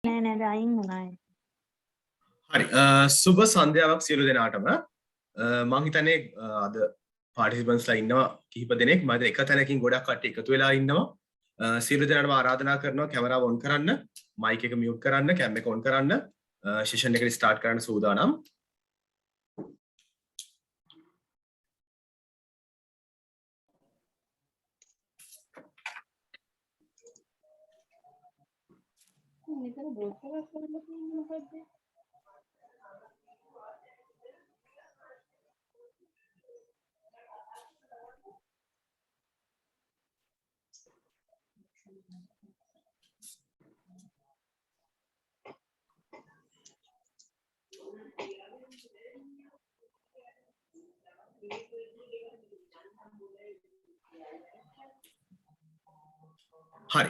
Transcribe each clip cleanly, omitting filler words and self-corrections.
නෑ නෑ අයින් වුණා. හරි සුබ සන්ධ්‍යාවක් සියලු දෙනාටම මම හිතන්නේ අද පාටිසිපන්ස්ලා ඉන්නවා කිහිප දෙනෙක් මම එක තැනකින් ගොඩක් කට්ටිය එකතු වෙලා ඉන්නවා සියලු දෙනාටම ආරාධනා කරනවා කැමරාව ඔන් කරන්න මයික් එක මියුට් කරන්න කැම් එක ඔන් කරන්න සෙෂන් එක ස්ටාර්ට් කරන්න සූදානම් මෙතන බෝඩ් එකක් කරලා තියෙන්නේ මොකද්ද? හරි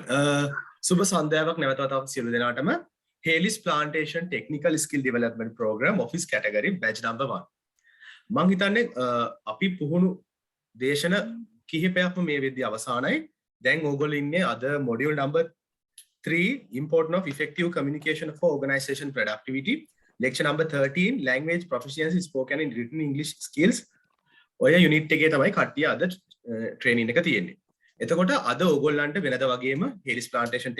සුබ සන්ධ්‍යාවක් නැවත වතාවක් සියලු දෙනාටම HAYLEYS Plantation Technical Skill Development Program Office Category Batch number 1 මම හිතන්නේ අපි පුහුණු දේශන කිහිපයක්ම මේ වෙද්දී අවසానයි දැන් ඕගොල්ලෝ ඉන්නේ අද module number 3 important of effective communication for organization productivity lecture number 13 language proficiency spoken and written English skills ඔය යුනිට් එකේ තමයි කට්ටිය අද ට්‍රේනින් එක තියෙන්නේ එතකොට අද ඕගොල්ලන්ට වෙනද වගේම HAYLEYS Plantation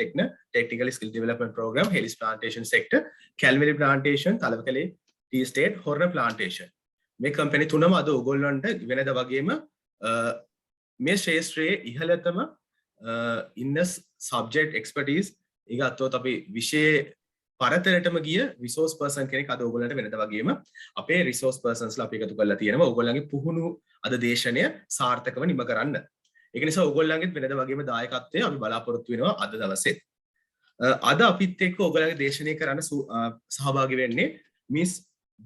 Technical Skill Development Program HAYLEYS Plantation Sector Calvary Plantation තලවකලේ Tea Estate Horner Plantation මේ කම්පැනි තුනම අද ඕගොල්ලන්ට වෙනද වගේම මේ ශ්‍රේෂ්ඨයේ ඉහළතම ඉන්න subject expertise එක අතොත් අපි විෂය පරතරටම ගිය resource person කෙනෙක් අද ඕගොල්ලන්ට වෙනද වගේම අපේ resource personsලා අපි එකතු කරලා තියෙනවා ඕගොල්ලන්ගේ පුහුණු අද දේශනය සාර්ථකව නිම කරන්න ඒක නිසා ඕගොල්ලන්ගෙත් වෙනද වගේම දායකත්වය අපි බලාපොරොත්තු වෙනවා අද දවසේ. අද අපිත් එක්ක ඕගොල්ලන්ගේ දේශනය කරන්න සහභාගී වෙන්නේ miss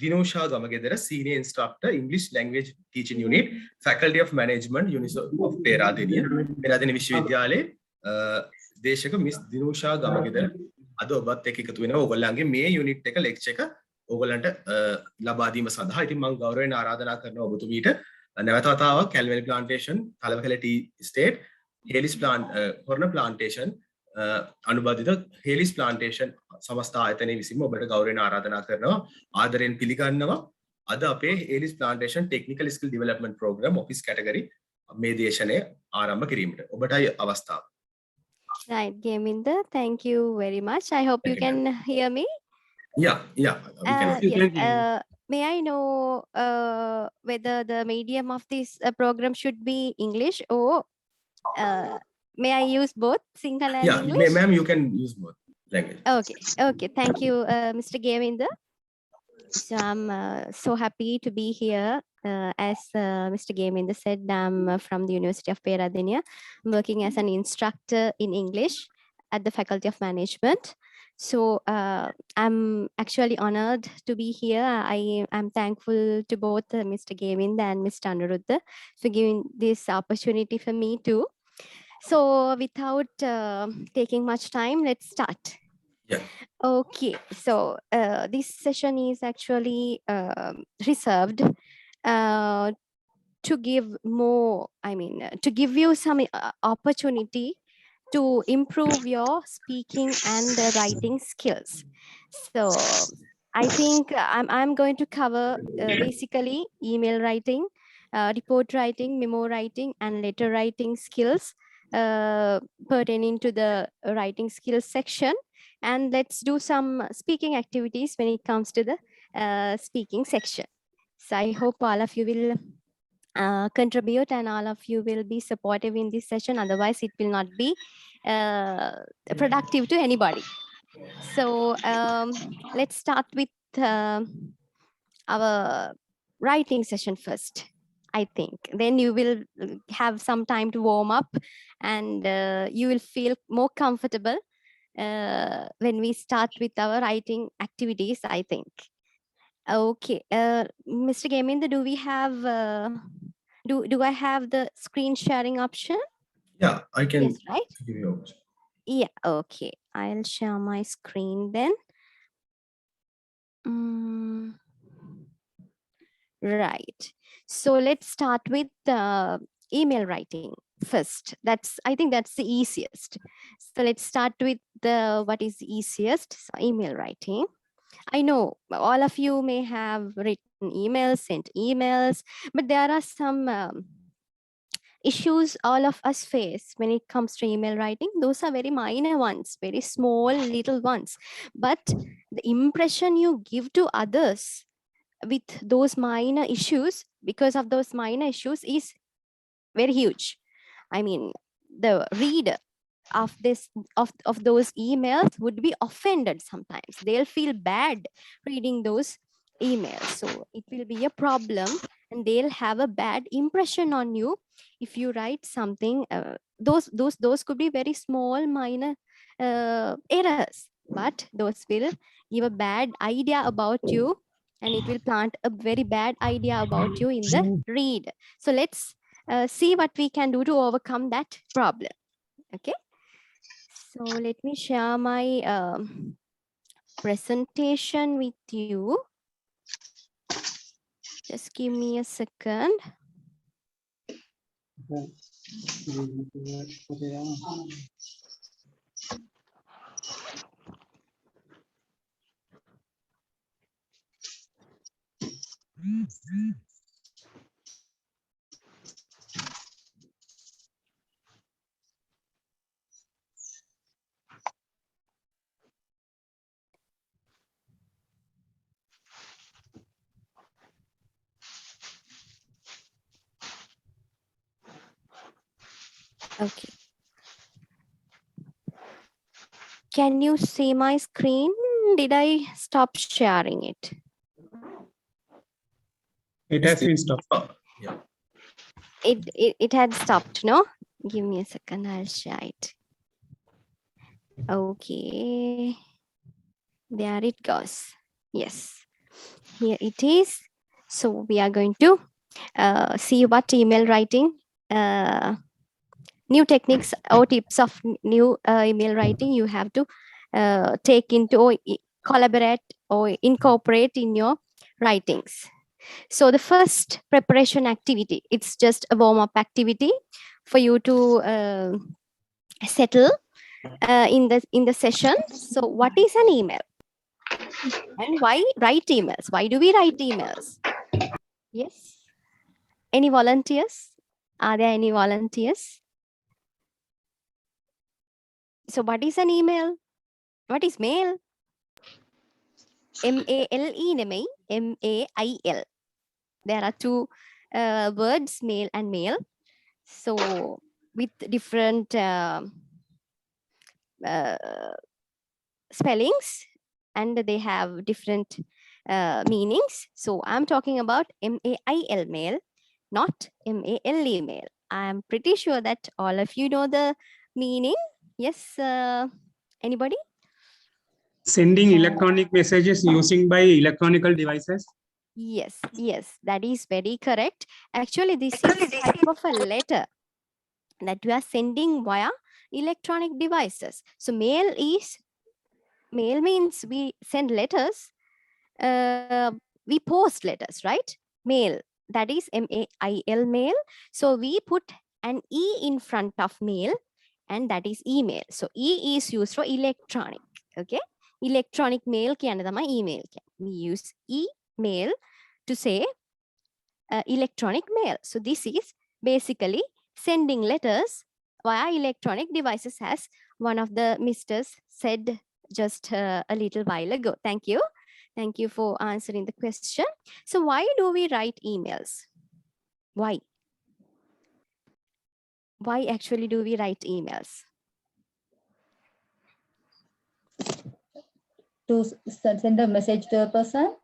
Dinusha Gamagedara, Senior Instructor, English Language Teaching Unit, Faculty of Management, University of Peradeniya, Peradeniya විශ්වවිද්‍යාලයේ දේශක මිස් Dinusha Gamagedara අද ඔබත් එක්ක එකතු වෙනවා ඕගොල්ලන්ගේ මේ යුනිට් එක ලෙක්චර් එක ඕගොල්ලන්ට ලබා දීම සඳහා. ඉතින් මම ගෞරවයෙන් ආරාධනා කරනවා ඔබතුමීට නැවත වතාවක් Calvary Plantation, තලවකල Tea Estate, HAYLEYS Horner Plantation අනුබද්ධිත HAYLEYS Plantation සමස්ත ආයතනයේ විසින්ම ඔබට ගෞරවයෙන් ආරාධනා කරනවා ආදරයෙන් පිළිගන්නවා අද අපේ HAYLEYS Plantation Technical Skill Development Program Office Category මේ දේශනය ආරම්භ කිරීමට ඔබටයි අවස්ථාව. Right, Gaminda, thank you very much. I hope you can hear me. Yeah, we can. Yes. May I know whether the medium of this program should be English or may I use both Sinhala and English? Yeah, ma'am, you can use both language. Okay. Thank you, Mr. Gaminda. So I'm so happy to be here. As Mr. Gaminda said, I'm from the University of Peradeniya. I'm working as an instructor in English at the Faculty of Management. So I'm actually honored to be here. I'm thankful to both Mr. Gaminda and Mr. Anuruddha for giving this opportunity for me too. So without taking much time, let's start. Yeah. Okay, so this session is actually reserved to give to give you some opportunity to improve your speaking and writing skills. So I think I'm going to cover basically email writing, report writing, memo writing, and letter writing skills pertaining to the writing skills section. And let's do some speaking activities when it comes to the speaking section. So I hope all of you will contribute and all of you will be supportive in this session. Otherwise, it will not be productive to anybody. So let's start with our writing session first, I think. Then you will have some time to warm up and you will feel more comfortable when we start with our writing activities, I think. Okay, Mr. Gaminda, do we have do I have the screen sharing option? Yeah, I can. Yes, right? Give you option. Yeah, okay. I'll share my screen then. Right. So let's start with email writing first. I think that's the easiest. So let's start with what is easiest. So email writing. I know all of you may have written emails, sent emails, but there are some issues all of us face when it comes to email writing. Those are very minor ones, very small little ones. But the impression you give to others with those minor issues, because of those minor issues, is very huge. I mean, the reader of those emails would be offended sometimes. They'll feel bad reading those emails. So it will be a problem and they'll have a bad impression on you if you write something. Those could be very small, minor errors, but those will give a bad idea about you, and it will plant a very bad idea about you in the reader. So let's see what we can do to overcome that problem. Okay. So let me share my presentation with you. Just give me a second. Okay. Can you see my screen? Did I stop sharing it? It has been stopped. Yeah. It had stopped, no? Give me a second, I'll share it. Okay. There it goes. Yes. Here it is. So we are going to see what email writing, new techniques or tips of new email writing you have to take into or collaborate or incorporate in your writings. So the first preparation activity, it's just a warm-up activity for you to settle in the session. So what is an email? And why write emails? Why do we write emails? Yes. Any volunteers? Are there any volunteers? So what is an email? What is mail? M-A-L-E, M-A-I-L. There are two words, mail and mail. So with different spellings, and they have different meanings. So I'm talking about M-A-I-L mail, not M-A-L-E mail. I'm pretty sure that all of you know the meaning. Yes, anybody? Sending electronic messages using by electronical devices. Yes, yes, that is very correct. Actually, this is type of a letter that we are sending via electronic devices. So mail means we send letters. We post letters, right? Mail, that is M-A-I-L mail. So we put an E in front of mail, and that is email. So E is used for electronic. Okay, electronic mail කියන්න තමයි email. We use email to say electronic mail. So this is basically sending letters via electronic devices, as one of the misters said just a little while ago. Thank you. Thank you for answering the question. So why do we write emails? Why? Why actually do we write emails? To send a message to a person?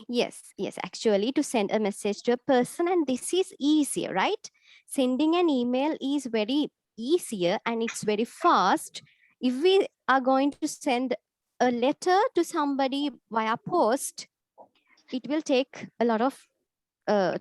Yes, actually to send a message to a person, and this is easier, right? Sending an email is very easier and it's very fast. If we are going to send a letter to somebody via post, it will take a lot of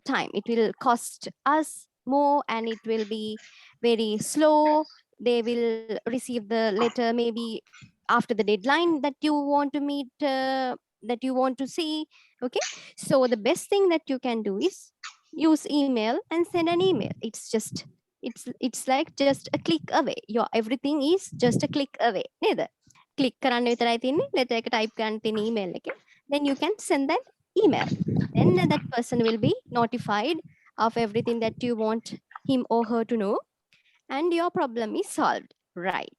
time. It will cost us more and it will be very slow. They will receive the letter maybe after the deadline that you want to meet, that you want to see. Okay, so the best thing that you can do is use email and send an email. It's like just a click away. Your everything is just a click away. Neither click කරන්න විතරයි තියෙන්නේ. letter එක type කරන්න තියෙන email එක. Then you can send that email. Then that person will be notified of everything that you want him or her to know, and your problem is solved. Right.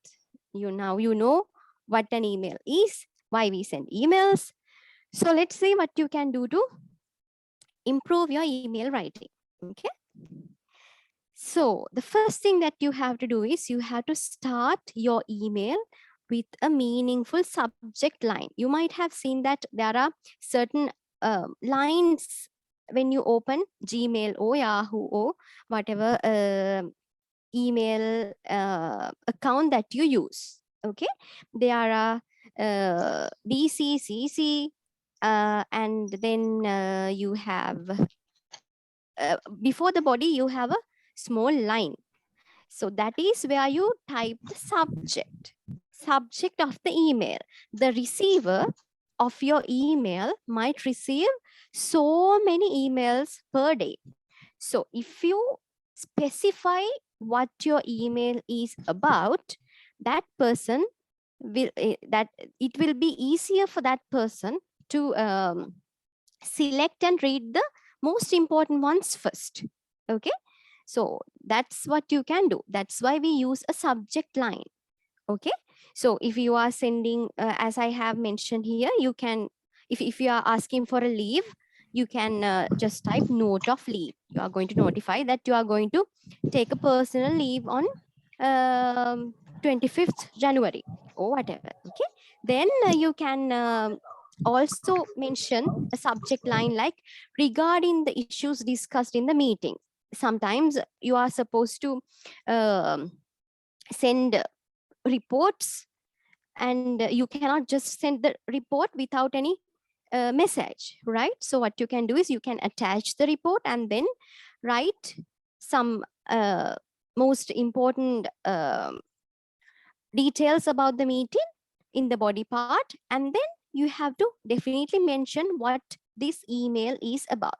You know what an email is, why we send emails. So let's see what you can do to improve your email writing. Okay. So the first thing that you have to do is you have to start your email with a meaningful subject line. You might have seen that there are certain lines when you open Gmail or Yahoo or whatever email account that you use. Okay. There are DCCC, and then you have before the body you have a small line. So that is where you type the subject of the email. The receiver of your email might receive so many emails per day. So if you specify what your email is about, that person will that it will be easier for that person to select and read the most important ones first. Okay. So that's what you can do. That's why we use a subject line. Okay. So if you are sending, as I have mentioned here, you can, if you are asking for a leave, you can just type note of leave. You are going to notify that you are going to take a personal leave on 25th January or whatever. Okay. Then you can also mention a subject line like regarding the issues discussed in the meeting. Sometimes you are supposed to send reports, and you cannot just send the report without any message, right? So what you can do is you can attach the report and then write some most important details about the meeting in the body part, and then you have to definitely mention what this email is about.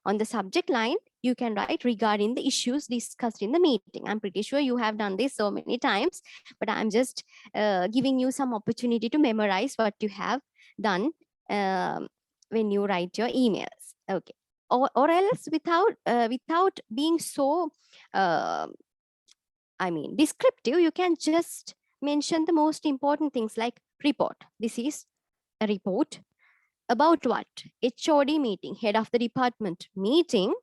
On the subject line, you can write regarding the issues discussed in the meeting. I'm pretty sure you have done this so many times, but I'm just giving you some opportunity to memorize what you have done when you write your emails. Okay. Or else without being so, descriptive, you can just mention the most important things like report. This is a report about what? HOD meeting, head of the department meeting,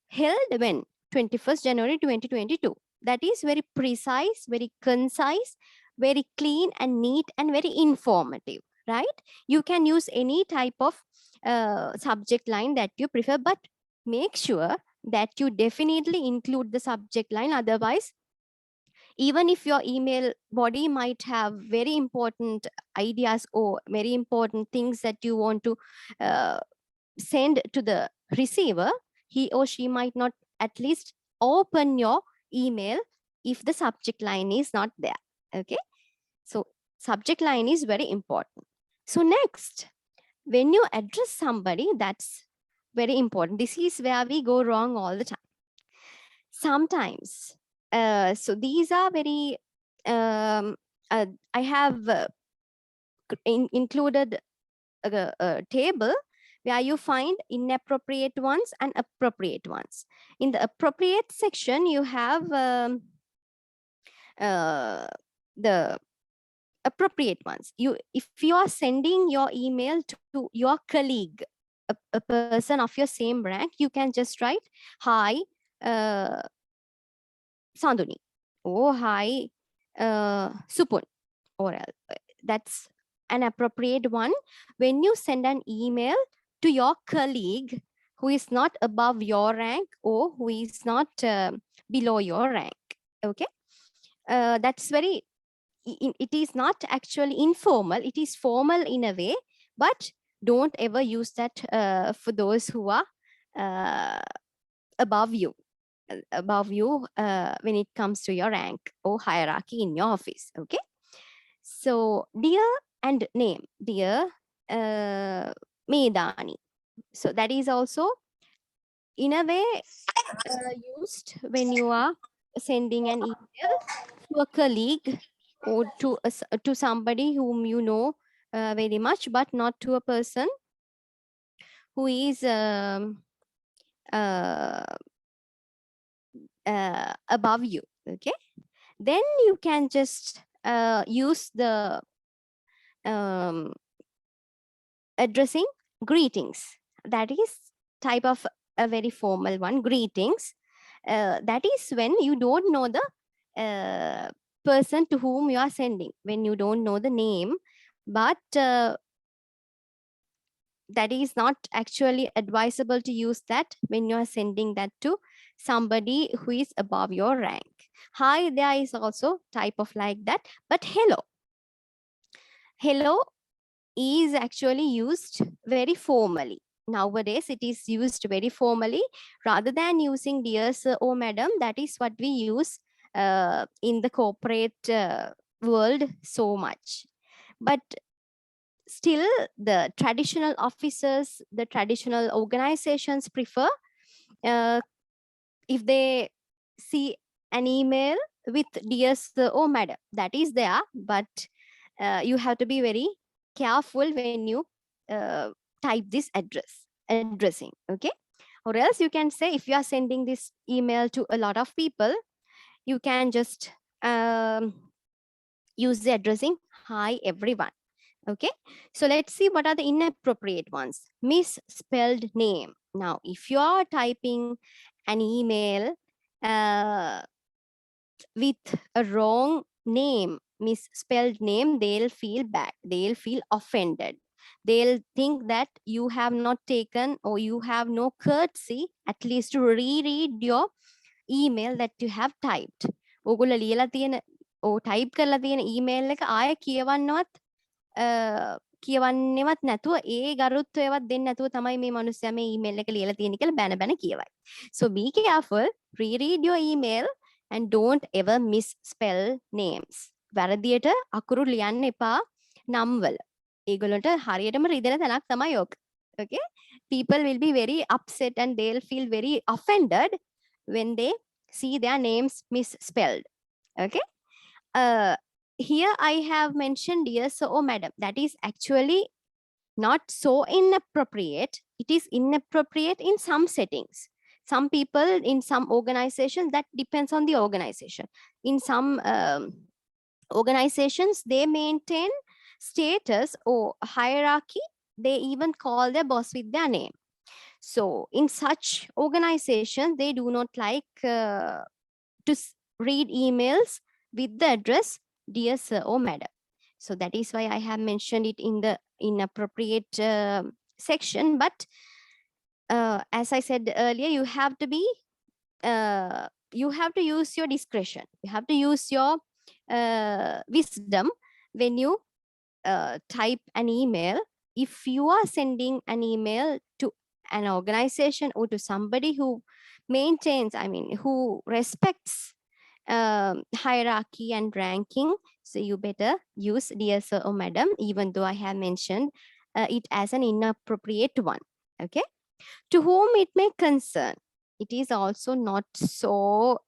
held when? 21st January 2022. That is very precise, very concise, very clean and neat and very informative, right? You can use any type of subject line that you prefer, but make sure that you definitely include the subject line. Otherwise, even if your email body might have very important ideas or very important things that you want to send to the receiver, he or she might not at least open your email if the subject line is not there. Okay. So subject line is very important. So next, when you address somebody, that's very important. This is where we go wrong all the time. Sometimes, so these are very, I have included a table where you find inappropriate ones and appropriate ones. In the appropriate section, you have the appropriate ones. If you are sending your email to your colleague, a person of your same rank, you can just write, hi, Sanduni, or hi, Supun, or that's an appropriate one. When you send an email to your colleague who is not above your rank or who is not below your rank, okay? That's very, it is not actually informal, it is formal in a way, but don't ever use that for those who are above you when it comes to your rank or hierarchy in your office. Okay. So dear and name, dear Medani. So that is also in a way used when you are sending an email to a colleague or to somebody whom you know very much, but not to a person who is uh, above you. Okay, then you can just use the um, addressing greetings. That is type of a very formal one, greetings. That is when you don't know the person to whom you are sending, when you don't know the name, but that is not actually advisable to use that when you are sending that to somebody who is above your rank. Hi there is also type of like that, but hello is actually used very formally. Nowadays, it is used very formally rather than using dear sir or madam. That is what we use in the corporate world so much. But still, the traditional officers, the traditional organizations prefer if they see an email with dear sir or madam, that is there, but you have to be very careful when you type this addressing, okay? Or else you can say, if you are sending this email to a lot of people, you can just use the addressing, hi everyone. Okay, so let's see what are the inappropriate ones. Misspelled name. Now, if you are typing an email with a wrong name, misspelled name, they'll feel bad. They'll feel offended. They'll think that you have not taken or you have no courtesy at least to reread your email that you have typed. ඔගොල්ලෝ ලියලා තියෙන type කරලා තියෙන email එක ආයෙ කියවන්නවත් කියවන්නේවත් නැතුව ඒ ගරුත්වයවත් දෙන්නේ නැතුව තමයි මේ මිනිස්සයා මේ email එක ලියලා තියෙන්නේ කියලා බැන බැන කියවයි. So be careful, reread your email and don't ever misspell names. වැරදියට අකුරු ලියන්න එපා නම් වල. ඒගොල්ලන්ට හරියටම රිදෙන තැනක් තමයි ඕක. Okay? People will be very upset and they'll feel very offended when they see their names misspelled. Okay? Here I have mentioned dear sir or madam. That is actually not so inappropriate. It is inappropriate in some settings. Some people in some organizations, that depends on the organization. In some organizations, they maintain status or hierarchy. They even call their boss with their name. So in such organizations, they do not like to read emails with the address dear sir or madam. So that is why I have mentioned it in the inappropriate section. But as I said earlier, you have to be, you have to use your discretion. You have to use your wisdom when you type an email. If you are sending an email to an organization or to somebody who maintains, who respects hierarchy and ranking, so you better use dear sir or madam, even though I have mentioned it as an inappropriate one. Okay, to whom it may concern, it is also not so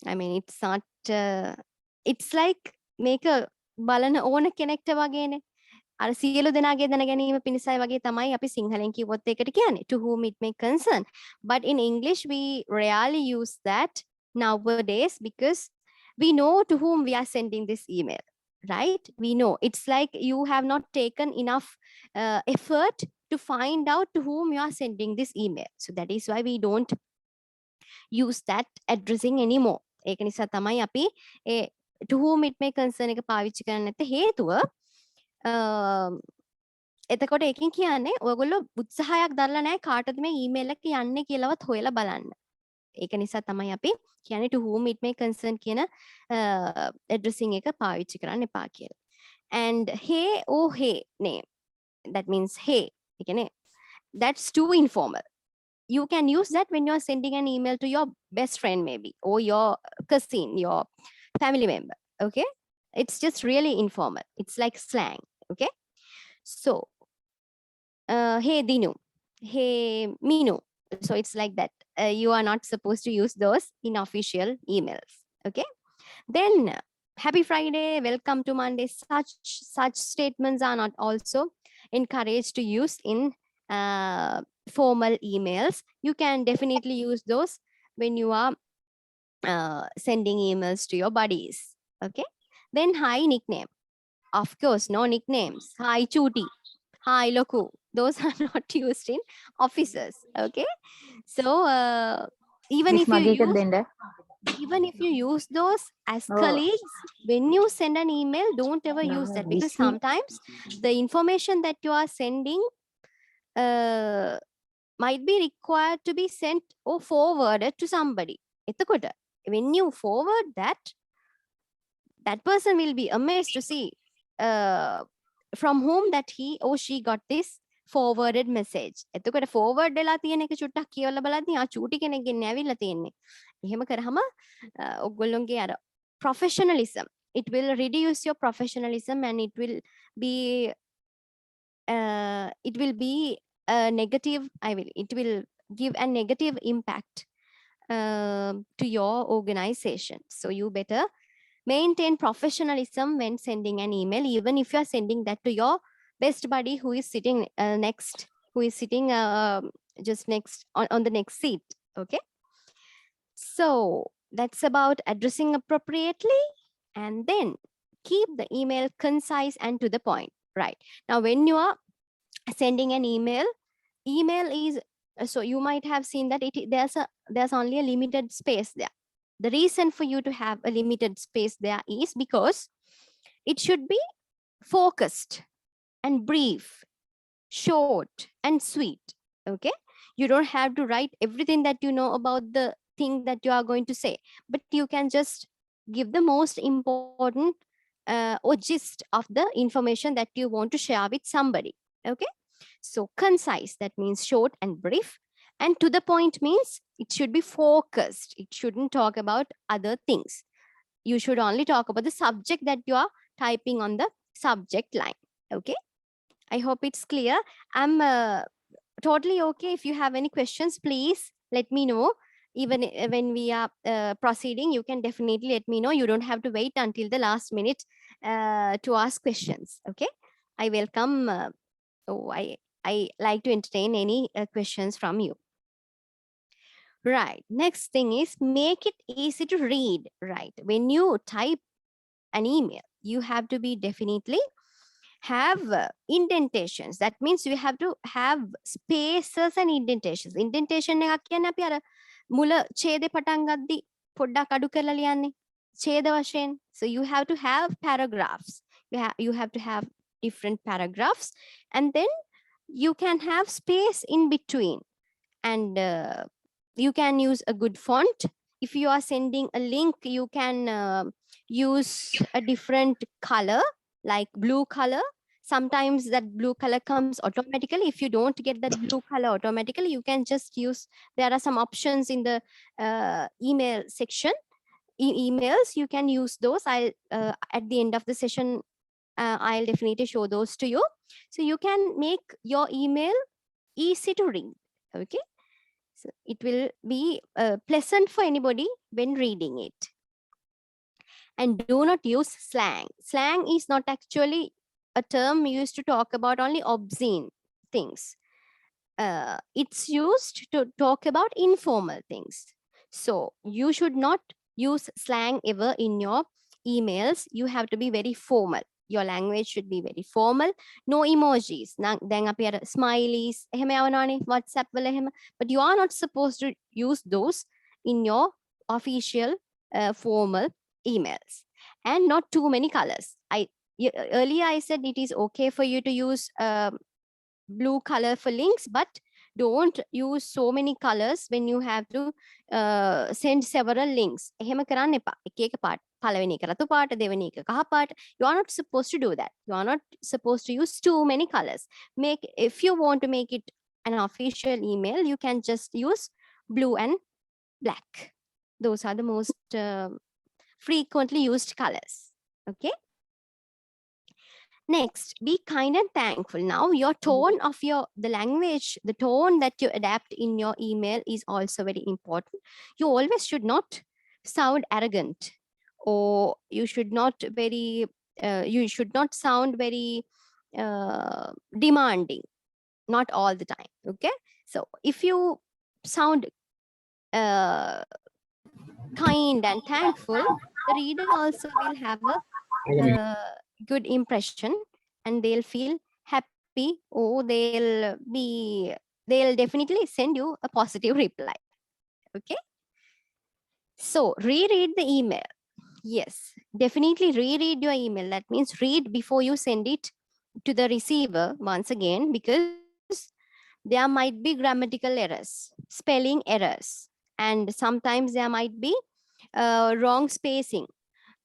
it's not it's like make a බලන ඕන කෙනෙක්ට වගේනේ. අර සියලු දෙනාගේ දැන ගැනීම පිණිසයි වගේ තමයි අපි සිංහලෙන් කිව්වොත් ඒකට කියන්නේ, to whom it may concern. But in English we rarely use that nowadays because we know to whom we are sending this email, right? We know. It's like you have not taken enough effort to find out to whom you are sending this email. So that is why we don't use that addressing anymore. ඒක නිසා තමයි අපි to whom it may concern එක පාවිච්චි කරන්න නැත්තේ හේතුව එතකොට එකකින් කියන්නේ ඔයගොල්ලෝ උත්සාහයක් දරලා නැහැ කාටද මේ ඊමේල් එක යන්නේ කියලාවත් හොයලා බලන්න. ඒක නිසා තමයි අපි කියන්නේ to whom it may concern කියන addressing එක පාවිච්චි කරන්න එපා කියලා. And hey or hey name, that means hey, ඒ කියන්නේ that's too informal. You can use that when you are sending an email to your best friend maybe, or your cousin, your family member. Okay, it's just really informal. It's like slang. Okay, so hey Dinu, hey Minu. So it's like that. You are not supposed to use those in official emails. Okay. Then happy Friday, welcome to Monday. Such statements are not also encouraged to use in formal emails. You can definitely use those when you are sending emails to your buddies. Okay. Then hi nickname. Of course, no nicknames. Hi Chuti. Hi Loku. Those are not used in offices. Okay. So even Miss if you Maggie use දෙන්න. those as Oh. colleagues, when you send an email, don't ever use that, because Busy. sometimes the information that you are sending might be required to be sent or forwarded to somebody. එතකොට when you forward that, that person will be amazed to see from whom that he or she got this forwarded message. එතකොට forward වෙලා තියෙන එක චුට්ටක් කියවලා බලද්දී චූටි කෙනෙක්ගෙන් ඇවිල්ලා තියෙන්නේ. එහෙම කරාම ඔයගොල්ලෝගේ අර professionalism, it will reduce your professionalism, and it will be a negative, it will give a negative impact to your organization. So you better maintain professionalism when sending an email, even if you are sending that to your best buddy who is sitting just next on the next seat. Okay. So that's about addressing appropriately, and then keep the email concise and to the point. Right. Now, when you are sending an email is, so you might have seen that there's only a limited space there. The reason for you to have a limited space there is because it should be focused and brief, short and sweet. Okay. You don't have to write everything that you know about the thing that you are going to say, but you can just give the most important or gist of the information that you want to share with somebody. Okay. So concise, that means short and brief, and to the point means it should be focused. It shouldn't talk about other things. You should only talk about the subject that you are typing on the subject line. Okay. I hope it's clear. I'm totally okay. If you have any questions, please let me know. Even when we are proceeding, you can definitely let me know. You don't have to wait until the last minute to ask questions. Okay. I welcome. I like to entertain any questions from you. Right. Next thing is make it easy to read. Right. When you type an email, you have to be definitely have indentations. That means you have to have spaces and indentations. Indentation එකක් කියන්නේ අපි අර මුල ඡේදේ පටන් ගද්දි පොඩ්ඩක් අඩු කරලා ලියන්නේ ඡේද වශයෙන්. So you have to have paragraphs. You have to have different paragraphs, and then you can have space in between, and you can use a good font. If you are sending a link, you can use a different color, like blue color. Sometimes that blue color comes automatically. If you don't get that blue color automatically, you can just use, there are some options in the email section. Emails, you can use those. At the end of the session, I'll definitely show those to you. So you can make your email easy to read. Okay. So it will be pleasant for anybody when reading it. And do not use slang. Slang is not actually a term used to talk about only obscene things. It's used to talk about informal things. So you should not use slang ever in your emails. You have to be very formal. Your language should be very formal. No emojis. Then appear smileys. WhatsApp වල එහෙම. But you are not supposed to use those in your official formal emails. And not too many colors. Earlier I said it is okay for you to use blue color for links, but don't use so many colors when you have to send several links. එහෙම කරන්න එපා. එක එක පාට. පළවෙනි එක රතු පාට, දෙවෙනි එක කහ පාට. You are not supposed to do that. You are not supposed to use too many colors. If you want to make it an official email, you can just use blue and black. Those are the most frequently used colors. Okay. Next, be kind and thankful. Now, your tone of the language, the tone that you adapt in your email is also very important. You always should not sound arrogant, or you should not sound very demanding, not all the time. Okay. So if you sound kind and thankful, the reader also will have a good impression, and they'll feel happy, or they'll definitely send you a positive reply. Okay. So reread the email. Yes, definitely reread your email. That means read before you send it to the receiver once again, because there might be grammatical errors, spelling errors, and sometimes there might be wrong spacing.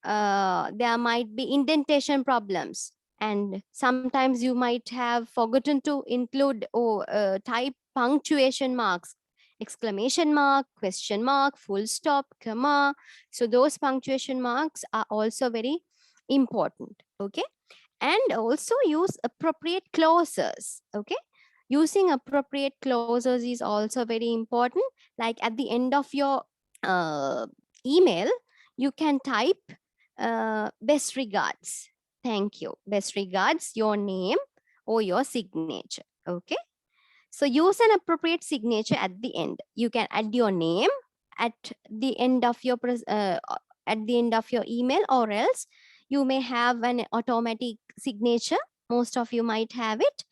There might be indentation problems, and sometimes you might have forgotten to include or type punctuation marks, exclamation mark, question mark, full stop, comma. So those punctuation marks are also very important. Okay. And also use appropriate clauses. Okay. Using appropriate clauses is also very important. Like at the end of your email, you can type best regards, thank you, best regards, your name or your signature. Okay. So use an appropriate signature at the end. You can add your name at the end of your email, or else you may have an automatic signature. Most of you might have it.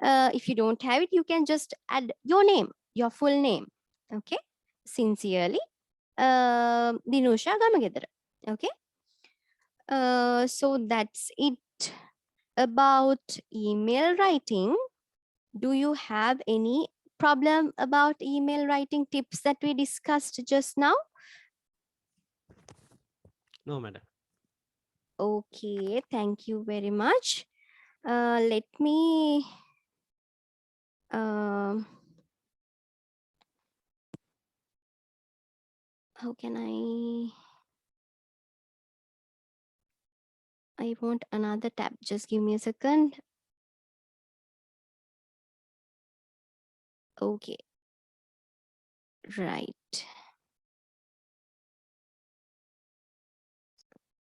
If you don't have it, you can just add your name, your full name. Okay. Sincerely, Dinusha Gamagedara. Okay. So that's it about email writing. Do you have any problem about email writing tips that we discussed just now? No, madam. Okay, thank you very much. Let me how can I want another tab. Just give me a second. Okay. Right.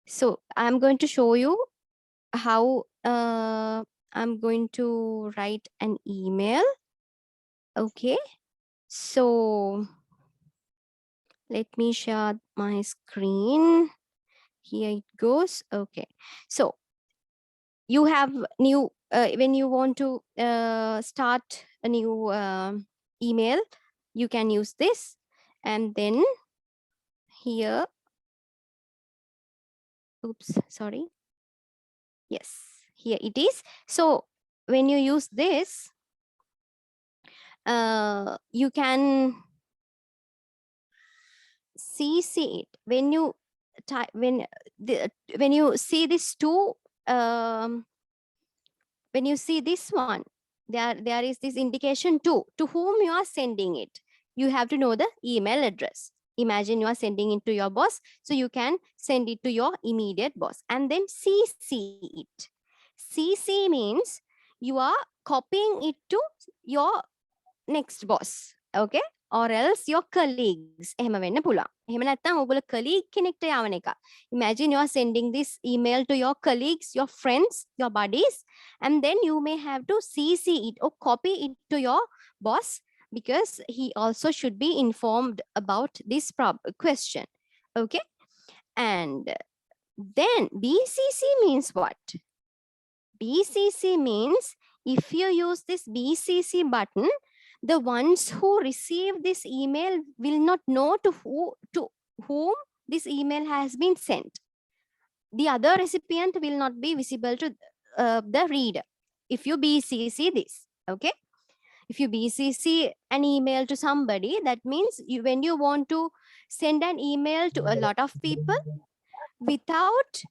So I'm going to show you how I'm going to write an email. Okay. So let me share my screen. Here it goes. Okay. So you have new, when you want to start a new email, you can use this. And then here, oops, sorry. Yes, here it is. So when you use this, you can see it. When you type, when you see this two, when you see this one, there is this indication to whom you are sending it. You have to know the email address. Imagine you are sending it to your boss, so you can send it to your immediate boss, and then CC it. CC means you are copying it to your next boss. Okay. Or else your colleagues. එහෙම වෙන්න පුළුවන්. එහෙම නැත්නම් ඔයගොල්ලෝ colleague කෙනෙක්ට යවන එක. Imagine you are sending this email to your colleagues, your friends, your buddies, and then you may have to CC it or copy it to your boss, because he also should be informed about this question. Okay. And then BCC means what? BCC means if you use this BCC button, the ones who receive this email will not know to whom this email has been sent. The other recipient will not be visible to the reader if you BCC this. Okay. If you BCC an email to somebody, that means when you want to send an email to a lot of people without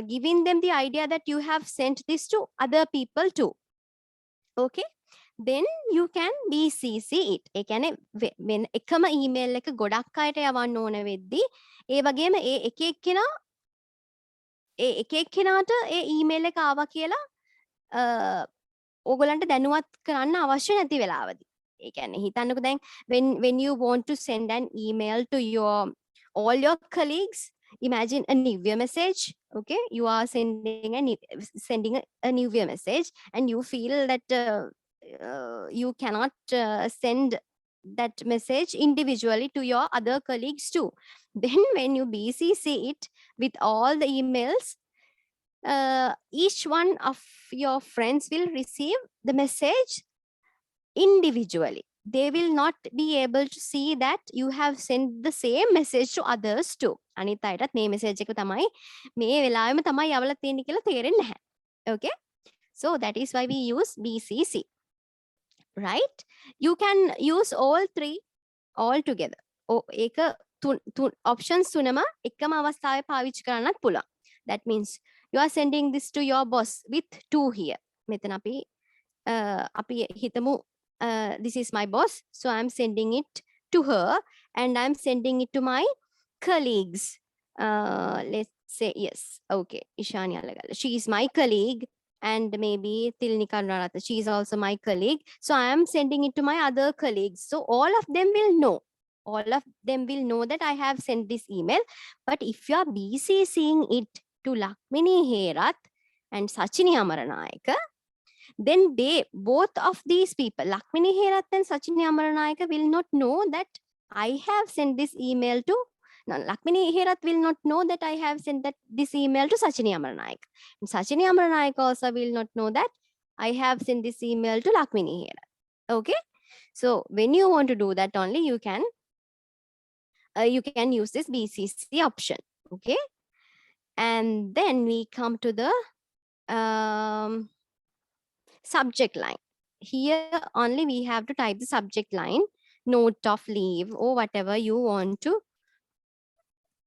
giving them the idea that you have sent this to other people too. Okay. Then you can BCC it. ඒ කියන්නේ when එකම email එක ගොඩක් අයට යවන්න ඕන වෙද්දී ඒ වගේම ඒ එක එක්කෙනා එක එක්කෙනාට ඒ ඊමේල් එක ආවා කියලා ඕගලන්ට දැනුවත් කරන්න අවශ්‍ය නැති වෙලාවදී. ඒ කියන්නේ හිතන්නකෝ දැන් when you want to send an email to all your colleagues, imagine a new year message. Okay, you are sending a new year message and you feel that you cannot send that message individually to your other colleagues too. Then when you BCC it with all the emails, each one of your friends will receive the message individually. They will not be able to see that you have sent the same message to others too. අනිත් අයටත් මේ message එක තමයි මේ වෙලාවෙම තමයි යවලා තියෙන්නේ කියලා තේරෙන්නේ නැහැ. Okay? So that is why we use BCC. Right? You can use all three all together. ඒක options තුනම එකම අවස්ථාවේ පාවිච්චි කරන්නත් පුළුවන්. That means you are sending this to your boss with 2 here. මෙතන අපි හිතමු this is my boss, so I'm sending it to her and I'm sending it to my colleagues. Let's say yes. Okay, Ishani Alagala. She is my colleague and maybe Tilnika Narata. She is also my colleague. So I am sending it to my other colleagues. So all of them will know. All of them will know that I have sent this email. But if you are BCCing it to Lakmini Herath and Sachini Amaranayaka, then both of these people, Lakmini Herath and Sachini Amaranayaka, will not know that I have sent this email to. No, Lakmini Herath will not know that I have sent this email to Sachini Amaranayaka. And Sachini Amaranayaka also will not know that I have sent this email to Lakmini Herath. Okay? So when you want to do that only, you can use this BCC option. Okay? And then we come to the subject line. Here only we have to type the subject line, note of leave or whatever you want to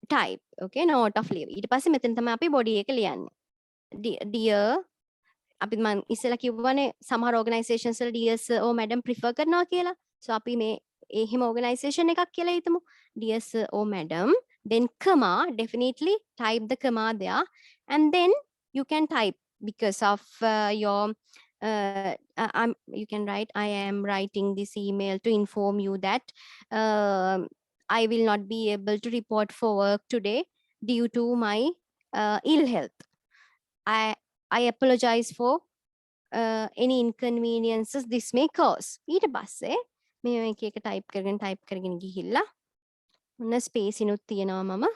type. Okay, note of leave. ඊට පස්සේ මෙතන තමයි අපි body එක ලියන්නේ. Dear, අපි මම ඉස්සෙල්ලා කිව්වනේ සමහර organizations වල dear sir or madam prefer කරනවා කියලා. So අපි මේ එහෙම organization එකක් කියලා හිතමු. Dear sir or madam, then comma, definitely type the comma there, and then you can type because of your you can write, I am writing this email to inform you that I will not be able to report for work today due to my ill health. I apologize for any inconveniences this may cause. ඊට පස්සේ මේ එක එක type කරගෙන ගිහිල්ලා මොන space ඉනුත් තියනවා මම.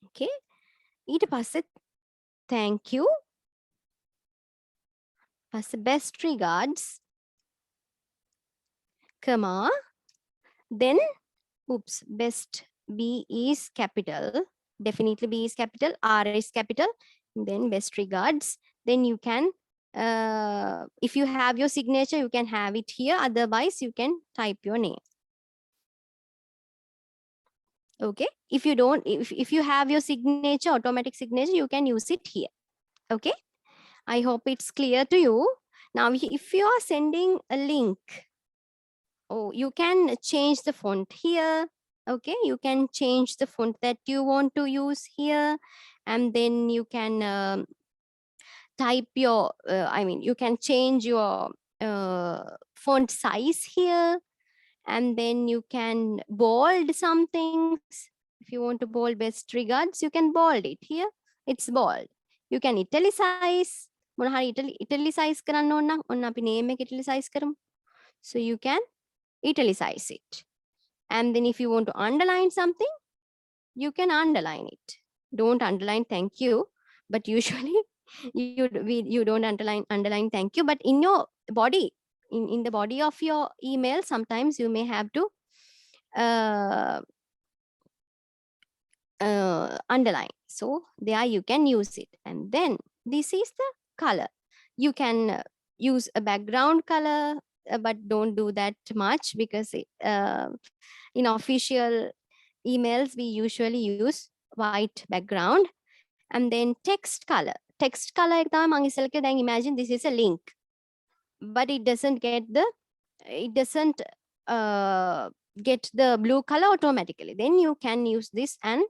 Okay. ඊට පස්සේ thank you. Best regards, comma, then oops, best B is capital, definitely B is capital, R is capital, then best regards. Then you can if you have your signature, you can have it here, otherwise you can type your name. Okay, if you don't, if you have your signature, automatic signature, you can use it here. Okay, I hope it's clear to you. Now, if you are sending a link, you can change the font here. Okay, you can change the font that you want to use here. And then you can type your, you can change your font size here. And then you can bold some things. If you want to bold best regards, you can bold it here. It's bold. You can italicize. මොන හරි italicize කරන්න ඕන නම් ඔන්න අපි name එක italicize කරමු. So you can italicize it. And then if you want to underline something, you can underline it. Don't underline thank you, but usually you don't underline thank you, but in your body, in the body of your email, sometimes you may have to underline. So there you can use it. And then this is the color. You can use a background color, but don't do that much because in official emails we usually use white background. And then text color. Text color ek තමයි මම ඉස්සෙල්ලා කිව්වා. දැන් imagine this is a link, but it doesn't get the blue color automatically. Then you can use this and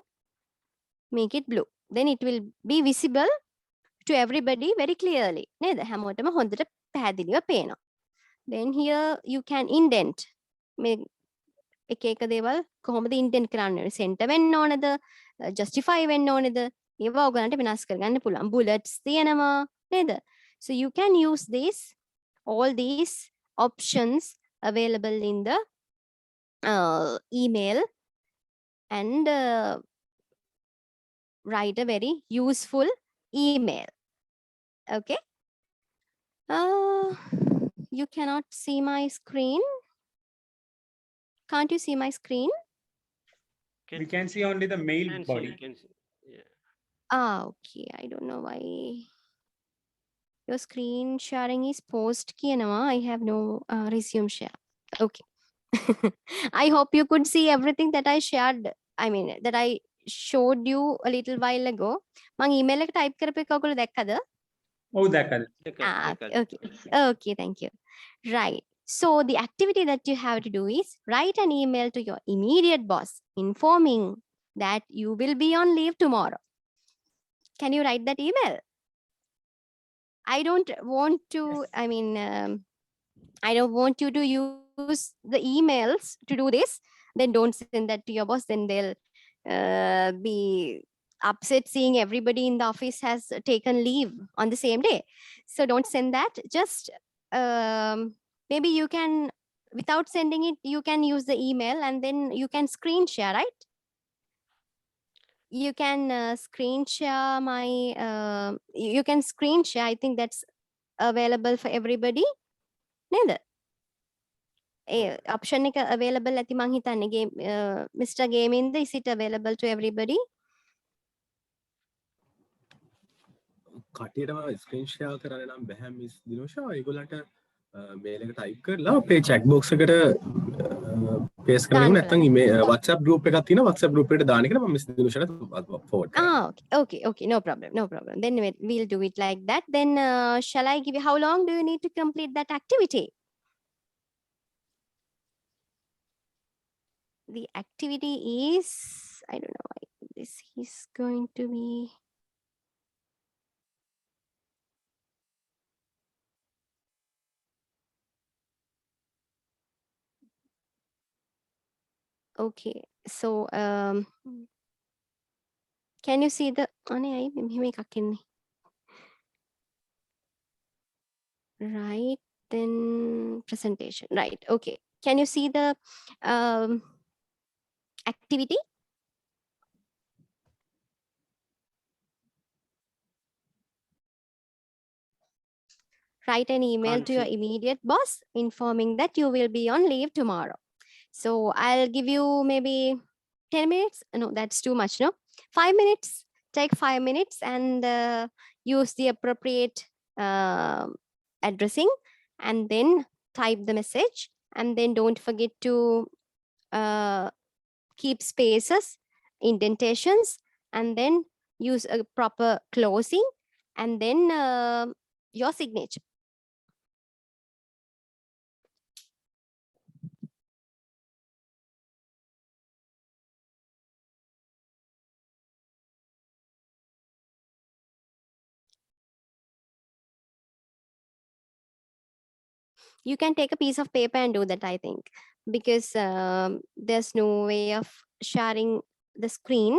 make it blue. then it will be visible to everybody very clearly. නේද? හැමෝටම හොඳට පැහැදිලිව පේනවා. Then here you can indent. මේ එක එක දේවල් කොහොමද indent කරන්න ඕනේ? center වෙන්න ඕනද? justify වෙන්න ඕනේද? ඒවා ඔයගලන්ට වෙනස් කරගන්න පුළුවන්. bullets තියෙනවා නේද? So you can use all these options available in the email and write a very useful email. Okay. You cannot see my screen. Can't you see my screen? We can see only the mail Can see, body. can see. Yeah. Okay. I don't know why your screen sharing is post කියනවා. I have no resume share. Okay. I hope you could see everything that I shared. I mean, that I showed you a little while ago. මං email එක type කරපු එක ඔයගොල්ලෝ දැක්කද? Oh, that color. Okay. Okay, thank you. Right. So the activity that you have to do is write an email to your immediate boss informing that you will be on leave tomorrow. Can you write that email? I don't want to, Yes. I mean, I don't want you to use the emails to do this. Then don't send that to your boss. Then they'll be upset seeing everybody in the office has taken leave on the same day. So don't send that. Just maybe you can, without sending it, you can use the email and then you can screen share, right? You can screen share my, you can screen share. I think that's available for everybody. නේද? ඒ option එක available ඇති මං හිතන්නේ game Mr. Gaming, is it available to everybody? කටියටම screen share කරන්න නම් බැහැ miss දිනුෂා. ඒගොල්ලන්ට මේල් එක ටයිප් කරලා අපේ chat box එකට paste කරගෙන නැත්නම් WhatsApp group එකක් තියෙනවා. WhatsApp group එකට දාන එක මම මිස් දිනුෂාට forward කරනවා. Okay, no problem. Then we'll do it like that. Then shall I give you, how long do you need to complete that activity? The activity is, I don't know why this is going to be, okay. So can you see the, අනේ අයි මෙහෙම එකක් එන්නේ. Right, then presentation, right? Okay, can you see the activity? Write an email Can't to your see. immediate boss informing that you will be on leave tomorrow. So I'll give you maybe 10 minutes. No, that's too much, no? 5 minutes. Take 5 minutes and use the appropriate addressing and then type the message. And then don't forget to keep spaces, indentations, and then use a proper closing and then your signature. You can take a piece of paper and do that, I think, because there's no way of sharing the screen.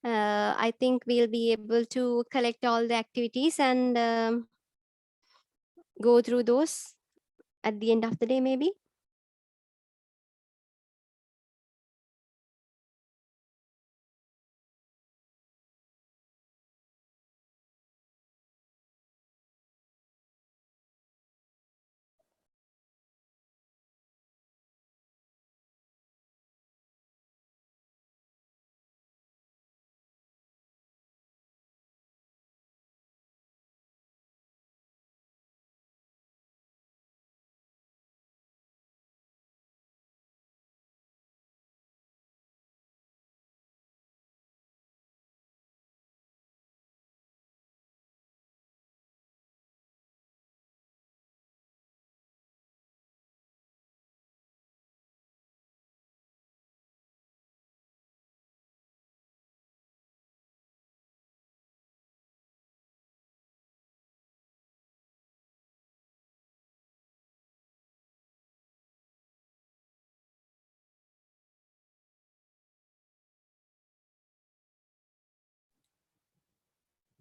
I think we'll be able to collect all the activities and go through those at the end of the day, maybe.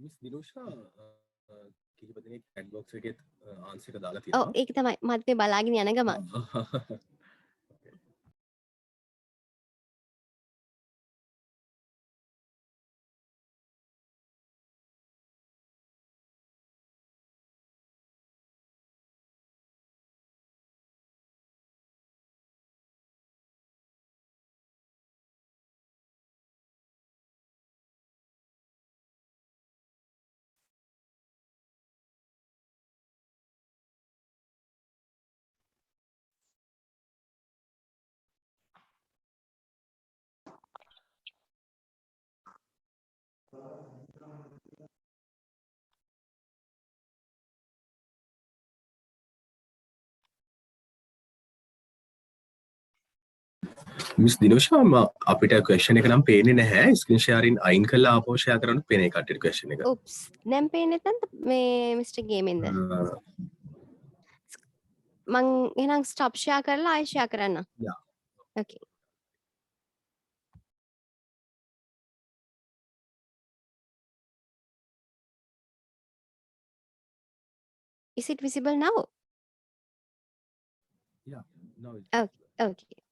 Miss Dinusha කිහිප දෙනෙක් chat box එකේ answer එක දාලා ඔව් තියෙනවා. ඒක තමයි මත් මේ බලාගෙන යන ගමන්. Miss Dinusha අපිට question එක නම් පේන්නේ නැහැ. screen sharing අයින් කරලා ආපහු share කරන්න පේන එක කට්ටියට question එක. oops දැන් පේන්නේ නැත්නම් මේ මිස්ටර් ගේමින්ද මං එහෙනම් stop share කරලා ආයෙ share කරන්න. Yeah. Okay. Is it visible now? Yeah. No. Okay. Okay.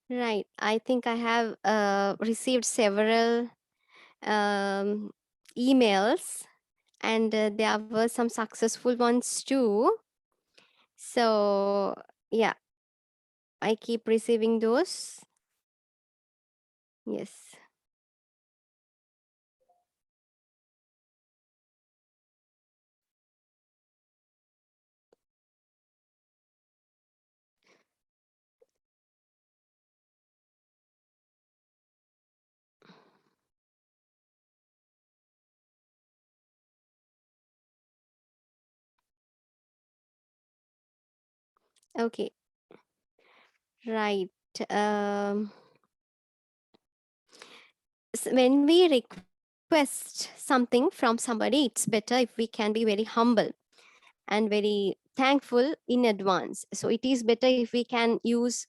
Right. I think I have received several emails, and there were some successful ones too. So, yeah, I keep receiving those. Yes. Okay. Right. When we request something from somebody, it's better if we can be very humble and very thankful in advance. So it is better if we can use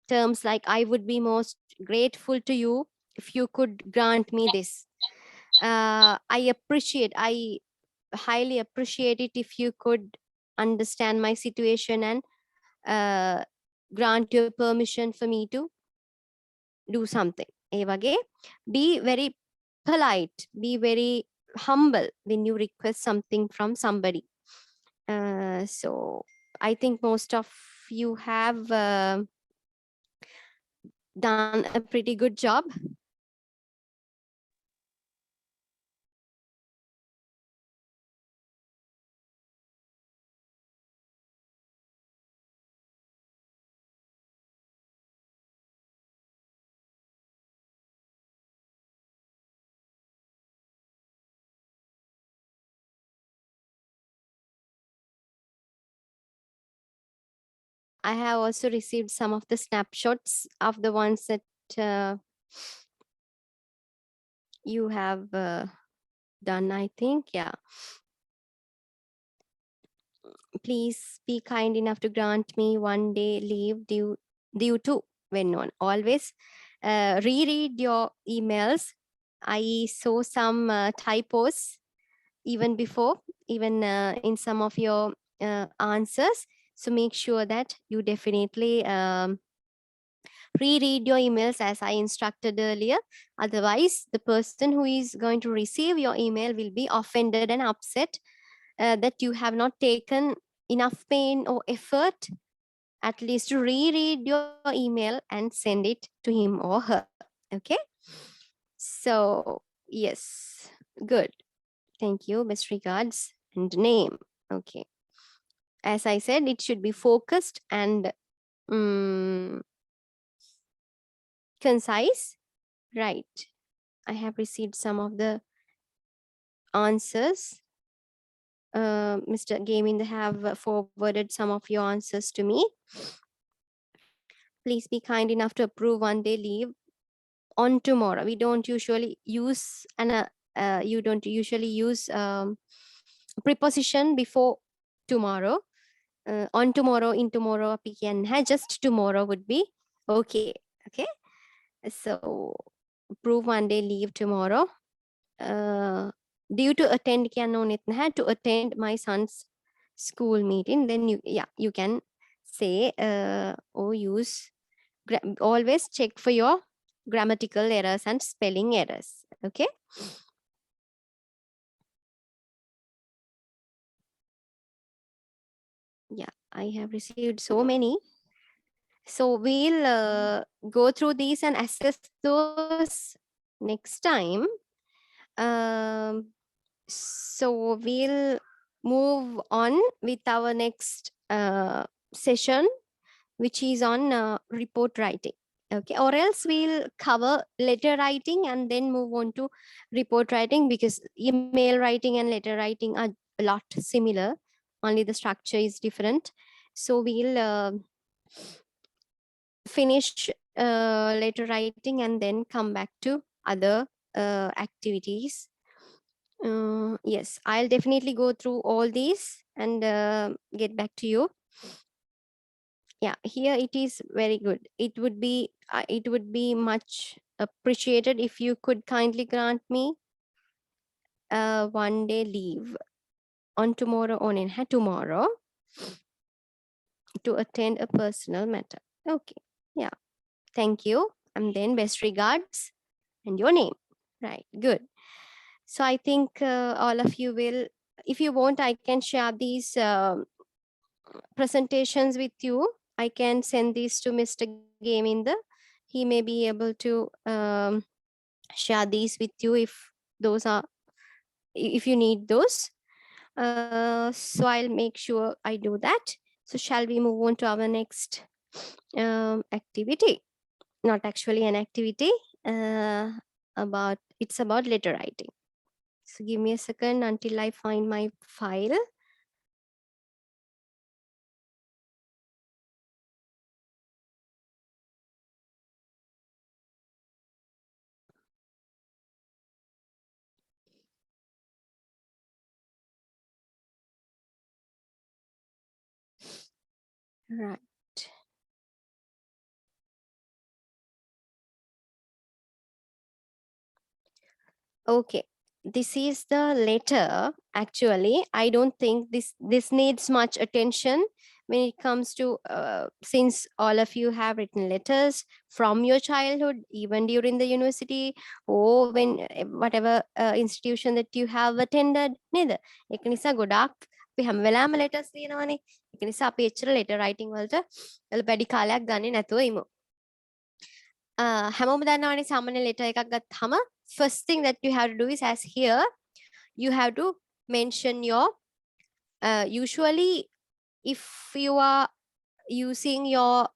terms like, I would be most grateful to you if you could grant me this. I highly appreciate it if you could understand my situation and grant your permission for me to do something. ඒ වගේ be very polite, be very humble when you request something from somebody. So I think most of you have done a pretty good job. I have also received some of the snapshots of the ones that you have done, I think. Yeah. Please be kind enough to grant me one day leave due to when on. Always reread your emails. I saw some typos even before, even in some of your answers. So make sure that you definitely reread your emails as I instructed earlier. Otherwise, the person who is going to receive your email will be offended and upset that you have not taken enough pain or effort at least to reread your email and send it to him or her. Okay. So yes, good. Thank you. Best regards and name. Okay. As I said, it should be focused and concise. Right. I have received some of the answers. Mr. Gamin have forwarded some of your answers to me. Please be kind enough to approve 1 day leave on tomorrow. We don't usually use you don't usually use preposition before tomorrow. On tomorrow, in tomorrow, just tomorrow would be okay. Okay. So approve 1 day leave tomorrow. Due to attend to attend my son's school meeting, then you can say or use always check for your grammatical errors and spelling errors. Okay. Yeah, I have received so many. So we'll go through these and assess those next time. So we'll move on with our next session, which is on report writing. Okay, or else we'll cover letter writing and then move on to report writing, because email writing and letter writing are a lot similar, only the structure is different. So we'll finish letter writing and then come back to other activities. Yes, I'll definitely go through all these and get back to you. Yeah, here it is very good. It would be much appreciated if you could kindly grant me 1 day leave on tomorrow tomorrow to attend a personal matter. Okay. Yeah. Thank you. And then best regards and your name. Right. Good. So I think all of you will, if you want, I can share these presentations with you. I can send these to Mr. Gaminder. He may be able to share these with you if you need those. So I'll make sure I do that. So shall we move on to our next activity? Not actually an activity, it's about letter writing. So give me a second until I find my file. Right. Okay. This is the letter. Actually, I don't think this needs much attention when it comes to since all of you have written letters from your childhood, even during the university, or when whatever institution that you have attended. Neither. ඒක නිසා ගොඩාක් අපි හැම වෙලාවෙම letters ලියනවානේ. ඒක නිසා අපි එච්චර letter writing වලට වැඩි කාලයක් ගන්නේ නැතුව ඉමු. හැමෝම දන්නවනේ සාමාන්‍ය letter එකක් ගත්තාම first thing that you have to do is, as here you have to mention your usually if you are using your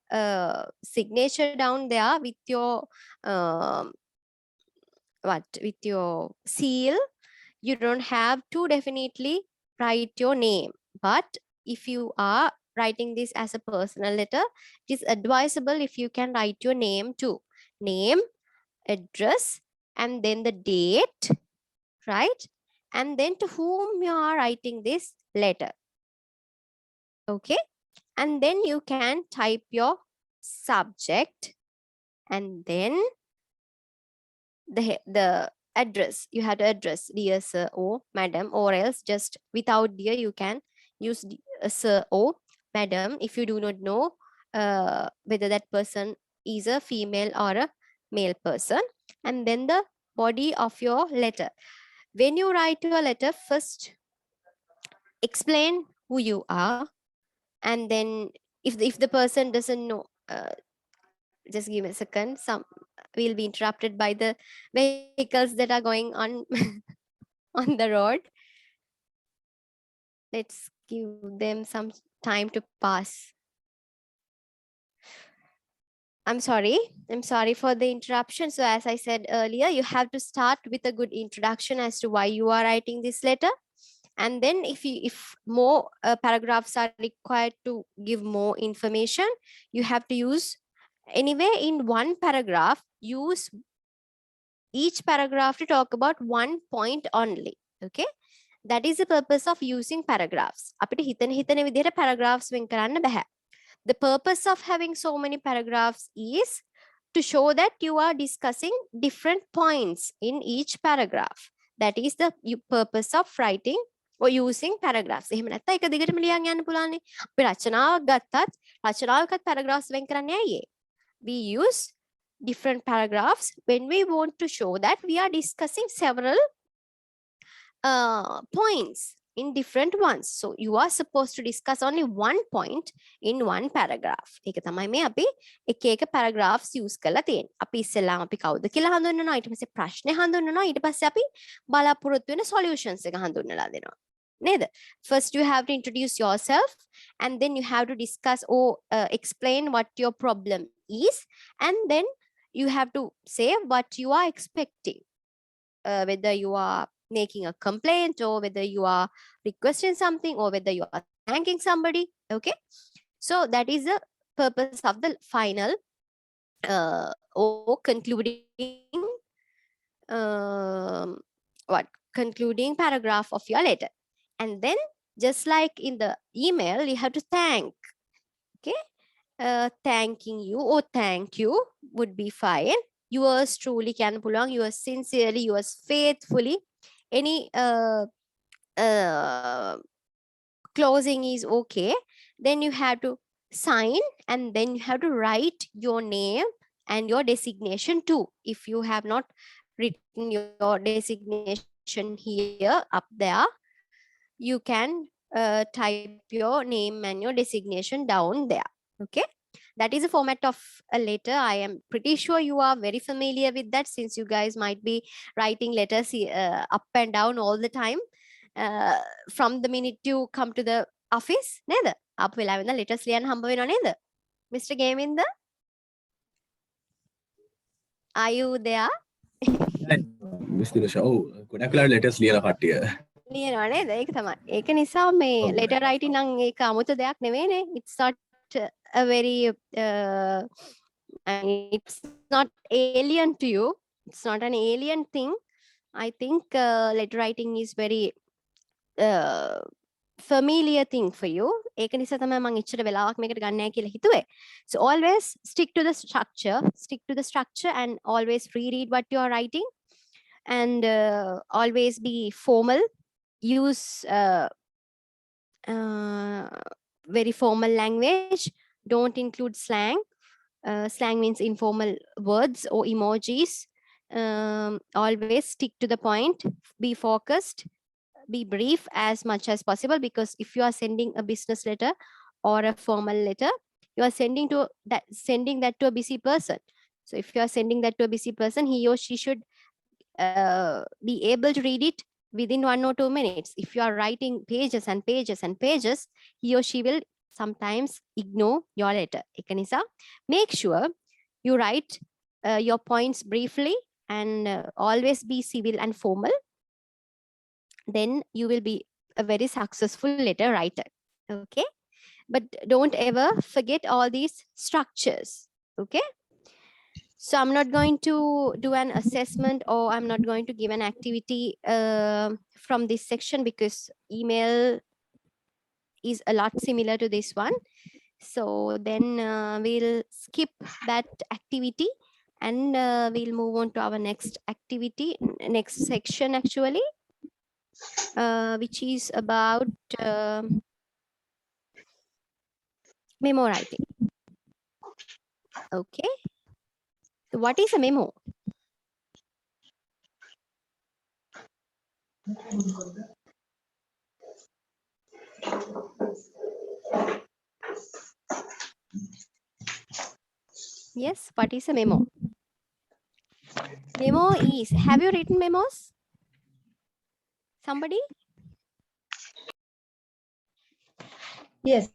signature down there with your with your seal, you don't have to definitely write your name. But if you are writing this as a personal letter, it is advisable if you can write your name too. Name, address, and then the date, right? And then to whom you are writing this letter. Okay. And then you can type your subject and then the address. You have to address dear sir or madam, or else just without dear you can use sir or madam if you do not know whether that person is a female or a male person. And then the body of your letter. When you write your letter, first explain who you are, and then if the person doesn't know, just give me a second. we'll be interrupted by the vehicles that are going on on the road. Let's give them some time to pass. I'm sorry for the interruption. So as I said earlier, you have to start with a good introduction as to why you are writing this letter. And then if more paragraphs are required to give more information, you have to use, anyway, in one paragraph, use each paragraph to talk about one point only. Okay, that is the purpose of using paragraphs. අපිට හිතන විදිහට paragraphs වෙන් කරන්න බෑ. The purpose of having so many paragraphs is to show that you are discussing different points in each paragraph. That is the purpose of writing or using paragraphs. එහෙම නැත්නම් එක දිගටම ලියන් යන්න පුළුවන්නේ. අපි රචනාවක් ගත්තත් රචනාවකත් paragraphs වෙන් කරන්නේ ඇයි? We use different paragraphs when we want to show that we are discussing several points in different ones. So you are supposed to discuss only one point in one paragraph. ඒක තමයි මේ අපි එක එක paragraphs use කරලා තියෙන්නේ. අපි ඉස්සෙල්ලාම අපි කවුද කියලා හඳුන්වනවා. ඊට පස්සේ ප්‍රශ්නේ හඳුන්වනවා. ඊට පස්සේ අපි බලාපොරොත්තු වෙන solutions එක හඳුන්වලා දෙනවා. නේද? First you have to introduce yourself, and then you have to discuss or explain what your problem is, and then you have to say what you are expecting, whether you are making a complaint or whether you are requesting something or whether you are thanking somebody. Okay, so that is the purpose of the final or concluding concluding paragraph of your letter. And then just like in the email, you have to thank. Okay, thanking you or thank you would be fine. Yours truly can belong, yours sincerely, yours faithfully. Any closing is okay. Then you have to sign, and then you have to write your name and your designation too. If you have not written your designation here up there, you can type your name and your designation down there. Okay, that is a format of a letter. I am pretty sure you are very familiar with that, since you guys might be writing letters up and down all the time from the minute you come to the office. නේද? අප වෙලාවෙ ඉඳන් letters ලියන්න හම්බ වෙනව නේද? Mr. Gaminda, are you there? Miss Dinusha, ගොඩක් වෙලාවට letters ලියලා කට්ටිය. ලියනවා නේද? ඒක තමයි. ඒක නිසා මේ letter writing නම් ඒක 아무ත දෙයක් නෙවෙයිනේ. It's not a very it's not alien to you. It's not an alien thing. I think letter writing is very familiar thing for you. ඒක නිසා තමයි මම ඉච්චර වෙලාවක් මේකට ගන්න නැහැ කියලා හිතුවේ. So always stick to the structure and always reread what you are writing, and always be formal. Use very formal language. Don't include slang. Slang means informal words or emojis. Always stick to the point. Be focused. Be brief as much as possible, because if you are sending a business letter or a formal letter, you are sending that to a busy person. So if you are sending that to a busy person, he or she should be able to read it within 1 or 2 minutes. If you are writing pages and pages and pages, he or she will sometimes ignore your letter. ඒක නිසා make sure you write your points briefly and always be civil and formal. Then you will be a very successful letter writer. Okay, but don't ever forget all these structures. Okay, so I'm not going to do an assessment, or I'm not going to give an activity from this section, because email is a lot similar to this one. So then we'll skip that activity, and we'll move on to our next activity, next section actually, which is about memo writing. Okay, so what is a memo? Yes, what is a memo? Memo is. Have you written memos? Somebody? Yes.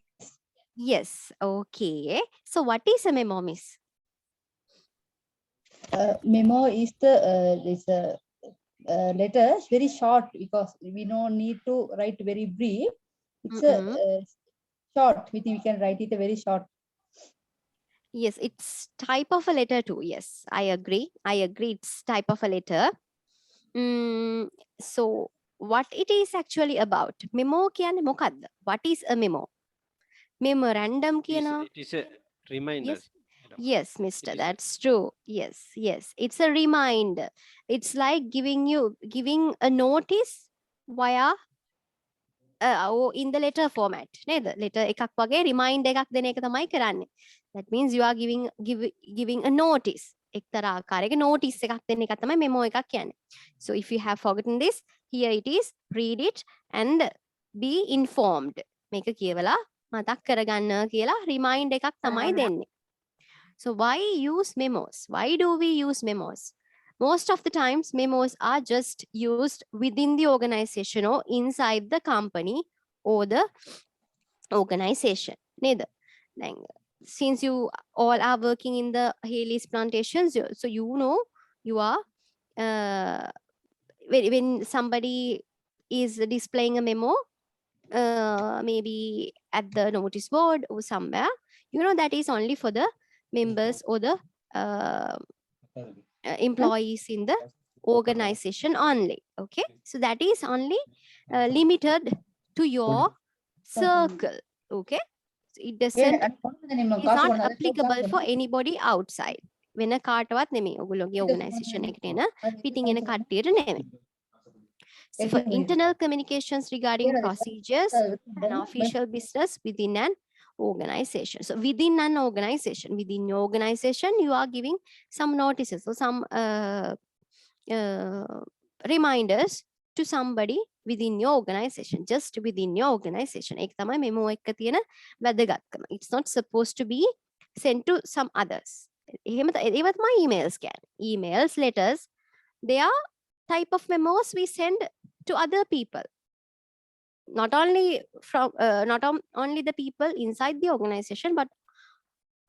Yes. Okay. So what is a memo, miss? Memo is the letter very short because we don't need to write very brief. It's a short. We can write it a very short. Yes, it's type of a letter too. Yes, I agree. It's type of a letter. So what it is actually about? Memo කියන්නේ මොකක්ද? What is a memo? Memorandum කියනවා. It is a reminder. Yes. Yes, mister, that's true. Yes. It's a reminder. It's like giving a notice via in the letter format. Letter එකක් වගේ remind එකක් දෙන එක තමයි කරන්නේ. That means you are giving a notice. එක්තරා ආකාරයක notice එකක් දෙන එක තමයි memo එකක් කියන්නේ. So if you have forgotten this, here it is, read it and be informed. මේක කියවලා මතක් කරගන්න කියලා remind එකක් තමයි දෙන්නේ. So why use memos? Why do we use memos? Most of the times, memos are just used within the organization or inside the company or the organization. Neither. Since you all are working in the HAYLEYS plantations, so you know you are when somebody is displaying a memo, maybe at the notice board or somewhere, you know that is only for the members or the employees in the organization only. Okay, so that is only limited to your circle. Okay, so it doesn't, it's not applicable for anybody outside. වෙන කාටවත් නෙමෙයි ඔයගොල්ලෝගේ organization එකට එන පිටින් එන කට්ටියට නෙමෙයි. So for internal communications regarding procedures and official business within an organization. So within an organization, within your organization, you are giving some notices or some reminders to somebody within your organization, just within your organization. ඒක තමයි memo එක තියෙන වැදගත්කම. It's not supposed to be sent to some others. ඒවත් තමයි emails කියන්නේ. Emails, letters, they are type of memos we send to other people. Not only only the people inside the organization, but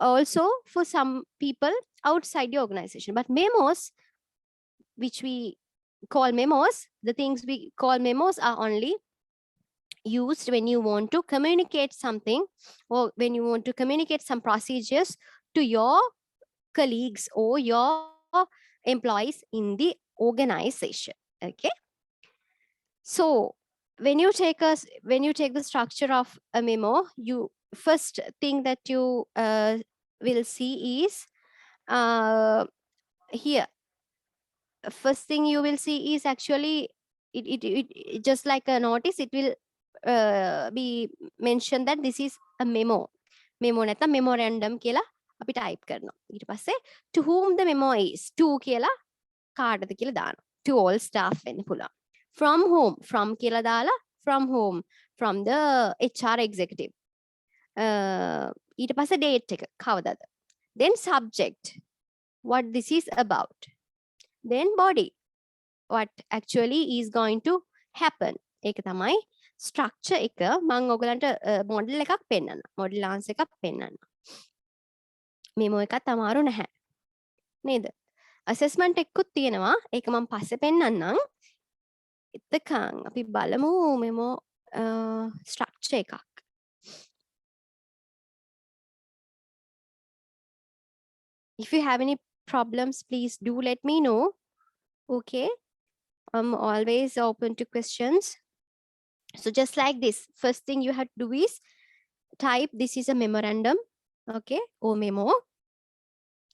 also for some people outside the organization. But memos, which we call memos, the things we call memos are only used when you want to communicate something or when you want to communicate some procedures to your colleagues or your employees in the organization. Okay, so when you take the structure of a memo, you first thing that you will see is here. First thing you will see is actually it just like a notice. It will be mentioned that this is a memo. Memo නැත්නම් memorandum කියලා අපි type කරනවා. ඊට පස්සේ to whom the memo is, to කියලා කාටද කියලා දානවා. To all staff වෙන්න පුළුවන්. From whom, from කියලා දාලා from whom, from the HR executive. ඊට පස්සේ date එක කවදාද. Then subject, what this is about. Then body, what actually is going to happen. ඒක තමයි structure එක. මම ඔයගලන්ට model එකක් පෙන්නන්න. model answer එකක් පෙන්නන්න. memo එකත් අමාරු නැහැ. නේද? assessment එකකුත් තියෙනවා. ඒක මම පස්සේ පෙන්නන්නම්. එතකන් අපි බලමු memo structure එකක්. If you have any problems, please do let me know. Okay, I'm always open to questions. So just like this, first thing you have to do is type this is a memorandum, okay, or memo.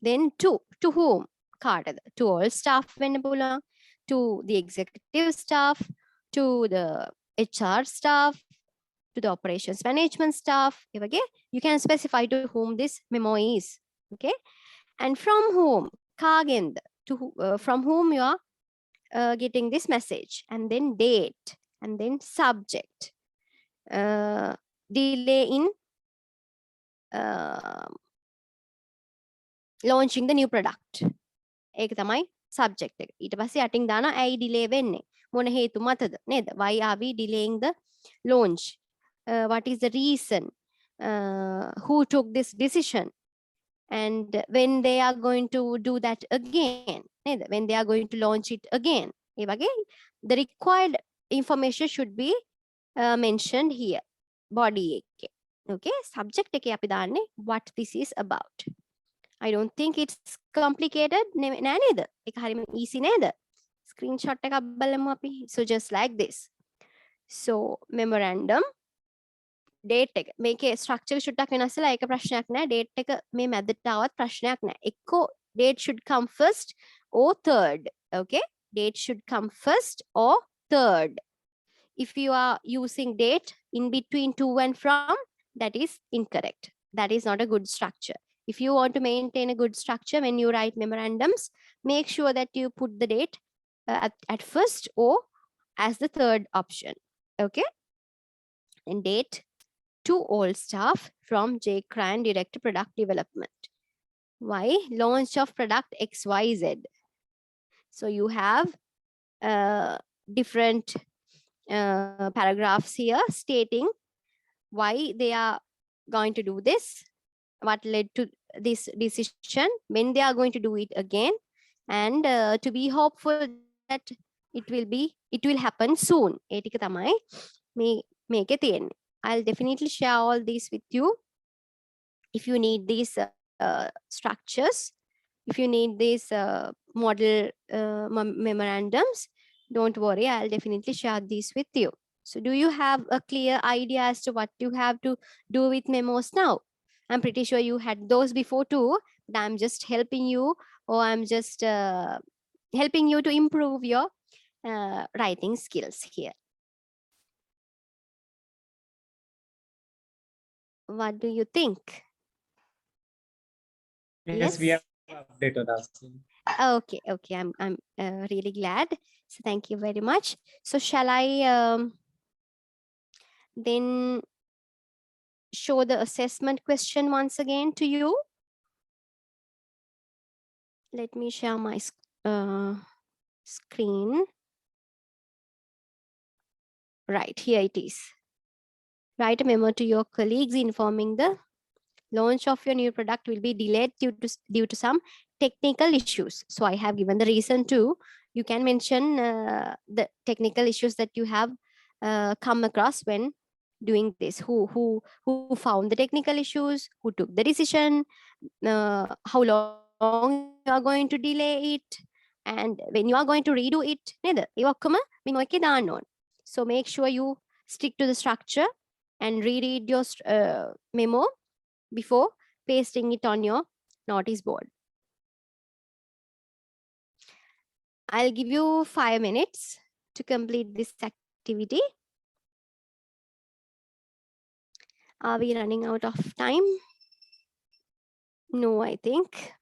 Then to whom? කාටද? To all staff වෙන්න පුළුවන්, to the executive staff, to the HR staff, to the operations management staff. Okay, you can specify to whom this memo is. Okay, and from whom? කාගෙන්ද? To from whom you are getting this message, and then date, and then subject, delay in launching the new product. ඒක තමයි subject එක. ඊට පස්සේ යටින් දානවා ඇයි delay වෙන්නේ? මොන හේතු මතද? නේද? Why are we delaying the launch? What is the reason? Who took this decision? And when they are going to do that again? නේද? When they are going to launch it again? ඒ වගේ the required information should be mentioned here. Body එකේ. Okay? Subject එකේ අපි දාන්නේ what this is about. I don't think it's complicated. නෑ නේද? ඒක හරිම easy නේද? Screenshot එකක් බලමු අපි. So just like this. So memorandum date එක. මේකේ structure එක ෂුට්ටක් වෙනස් වෙලා ඒක ප්‍රශ්නයක් නෑ. Date එක මේ මැදට ආවත් ප්‍රශ්නයක් නෑ. එක්කෝ date should come first or third. Okay? Date should come first or third. If you are using date in between to and from, that is incorrect. That is not a good structure. If you want to maintain a good structure when you write memorandums, make sure that you put the date at first or as the third option. Okay? And date to all staff from J. Cran, Director Product Development. Why? Launch of product XYZ. So you have different paragraphs here stating why they are going to do this, what led to this decision, when they are going to do it again, and to be hopeful that it will happen soon. ඒ ටික තමයි මේකේ තියෙන්නේ. I'll definitely share all these with you if you need these structures, if you need these model memorandums. Don't worry, I'll definitely share these with you. So do you have a clear idea as to what you have to do with memos now? I'm pretty sure you had those before too, but I'm just helping you, or I'm just helping you to improve your writing skills here. What do you think? Yes, we have updated us. Okay, I'm really glad. So thank you very much. So shall I then show the assessment question once again to you? Let me share my screen. Right, here it is. Write a memo to your colleagues informing the launch of your new product will be delayed due to some technical issues. So I have given the reason too. You can mention the technical issues that you have come across when doing this. Who found the technical issues? Who took the decision? How long you are going to delay it? And when you are going to redo it? නේද? ඒ ඔක්කොම memo එකේ දාන්න ඕන. So make sure you stick to the structure and reread your memo before pasting it on your notice board. I'll give you 5 minutes to complete this activity. Are we running out of time? No, I think.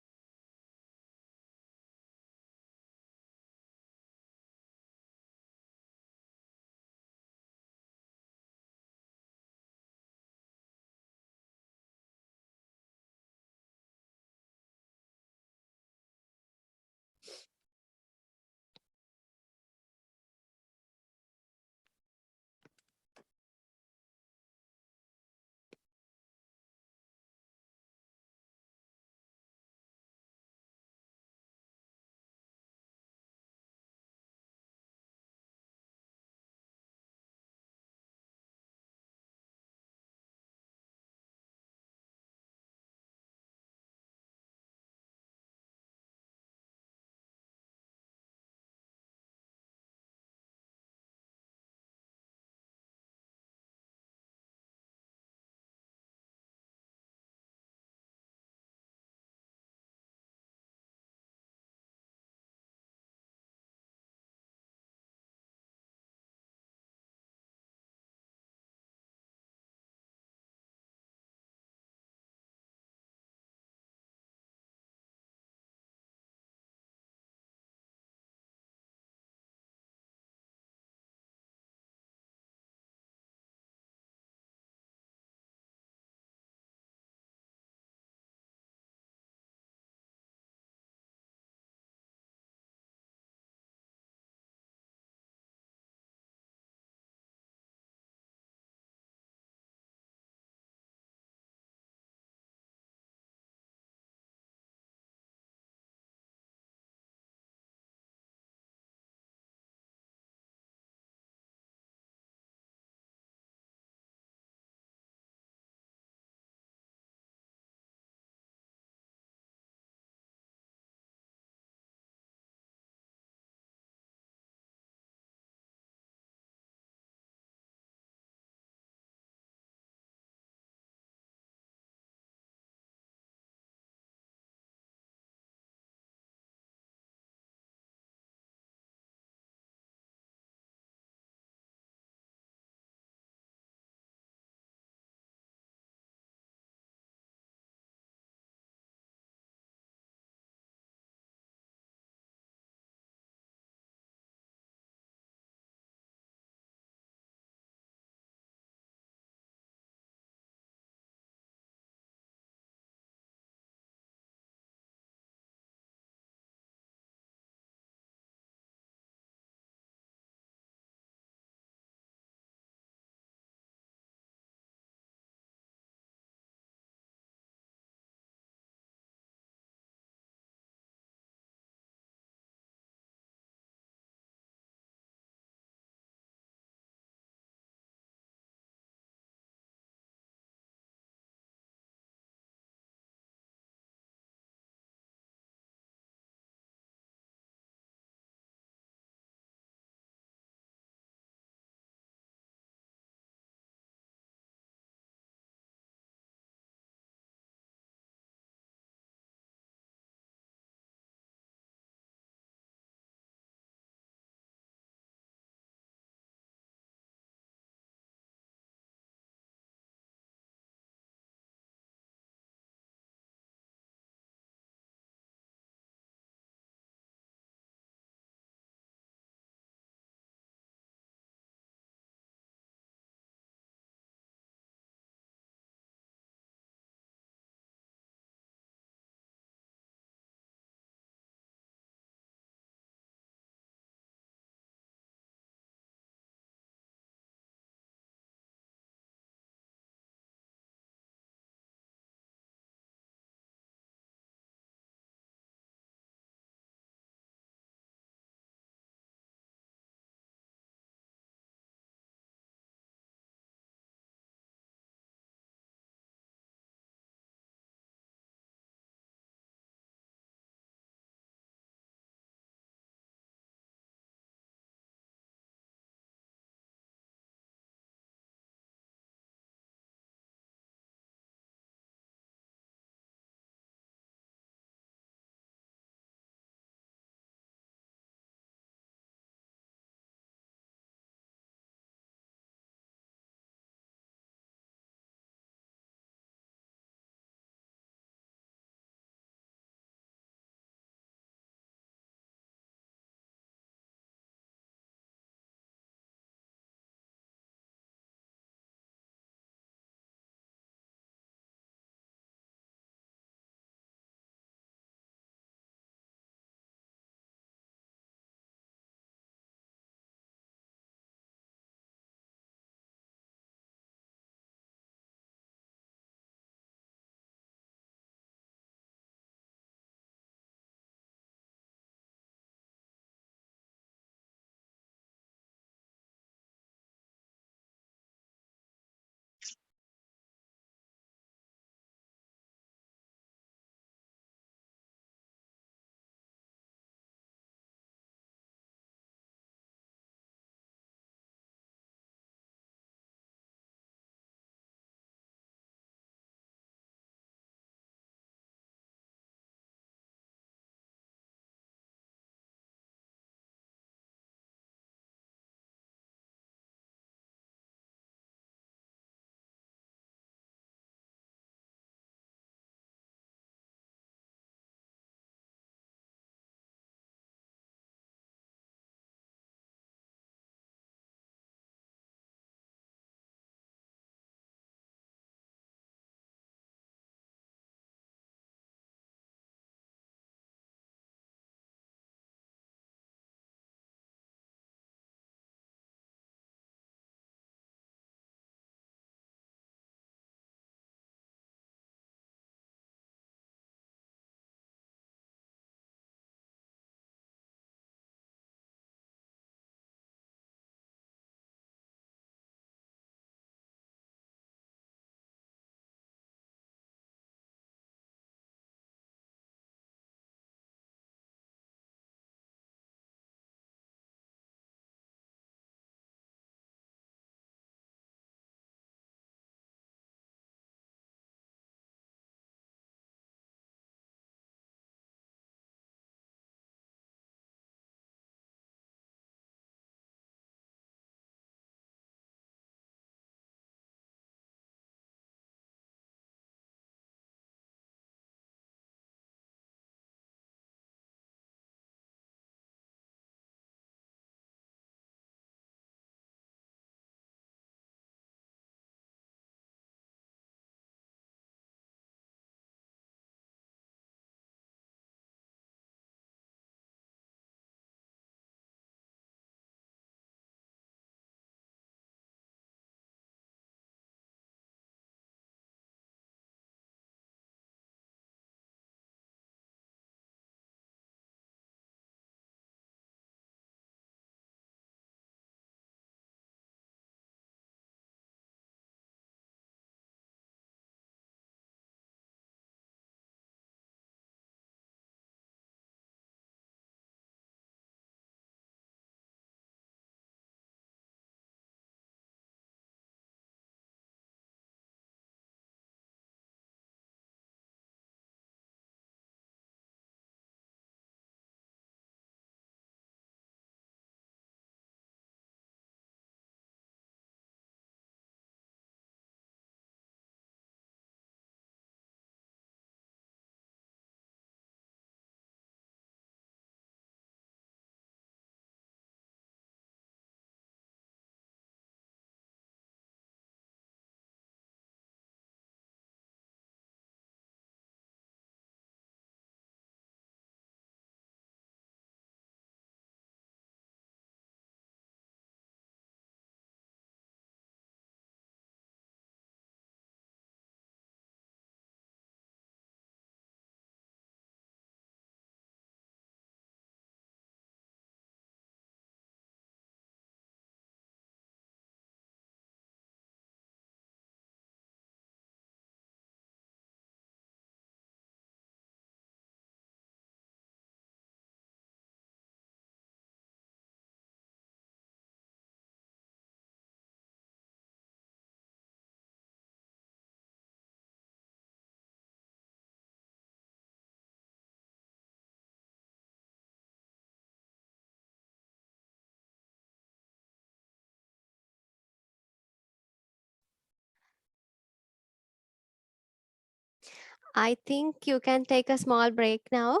I think you can take a small break now.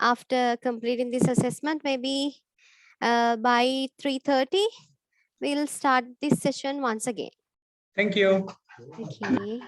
After completing this assessment, maybe by 3:30, we'll start this session once again. Thank you. Okay.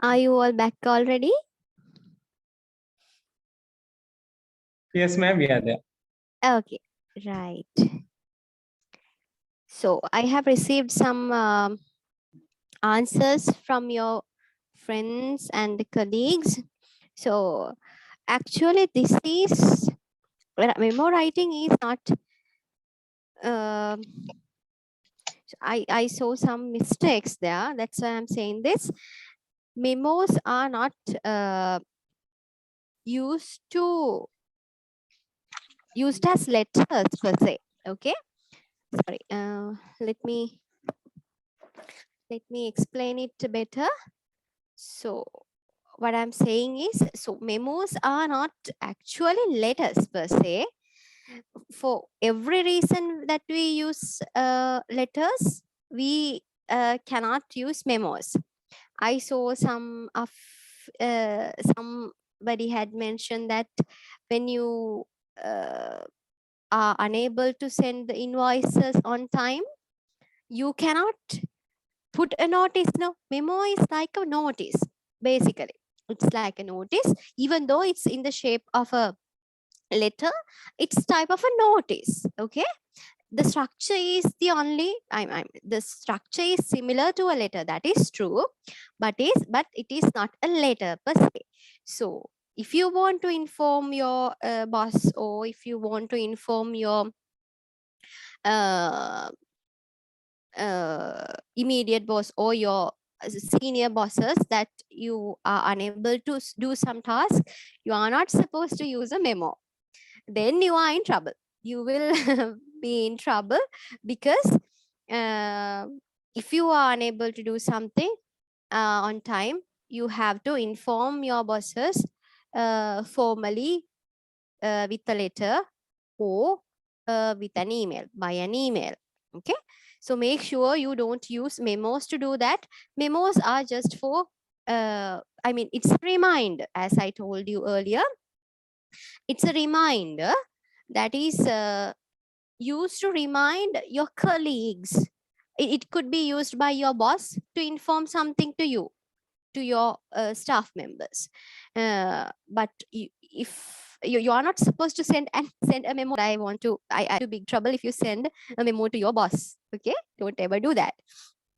Are you all back already? Yes, ma'am, we are there. Okay, right. So I have received some answers from your friends and colleagues. So actually, this is memo writing is not. I saw some mistakes there. That's why I'm saying this. Memos are not used as letters per se. Okay. Sorry. Let me explain it better. So what I'm saying is, so memos are not actually letters per se. For every reason that we use letters, we cannot use memos. I saw some of somebody had mentioned that when you are unable to send the invoices on time, you cannot put a notice. No, memo is like a notice, basically. It's like a notice, even though it's in the shape of a letter, it's type of a notice. Okay, the structure is the only the structure is similar to a letter, that is true, but it is not a letter per se. So if you want to inform your boss, or if you want to inform your uh, immediate boss or your senior bosses that you are unable to do some task, you are not supposed to use a memo. Then you are in trouble. You will be in trouble, because if you are unable to do something on time, you have to inform your bosses formally with a letter, or with an email, by an email. Okay, so make sure you don't use memos to do that. Memos are just for it's a reminder, as I told you earlier. It's a reminder that is used to remind your colleagues. It could be used by your boss to inform something to you, to your staff members. But if you are not supposed to send a memo, I do big trouble if you send a memo to your boss. Okay, don't ever do that.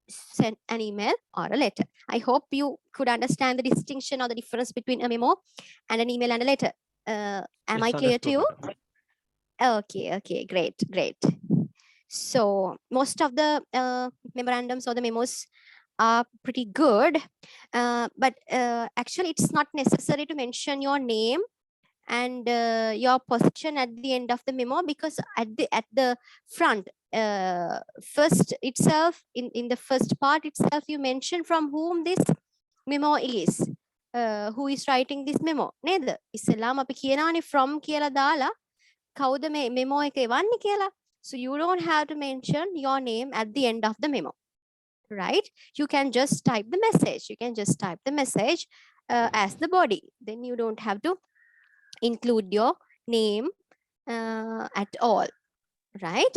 Send an email or a letter. I hope you could understand the distinction or the difference between a memo and an email and a letter. Am I clear to you? Okay, great. So most of the memorandums or the memos are pretty good, but actually it's not necessary to mention your name and your position at the end of the memo, because at the front, first itself, in the first part itself, you mention from whom this memo is, who is writing this memo. නේද? ඉස්සෙල්ලාම අපි කියනවානේ from කියලා දාලා කවුද මේ memo එක එවන්නේ කියලා. So you don't have to mention your name at the end of the memo, right? You can just type the message. You can just type the message as the body. Then you don't have to include your name at all, right?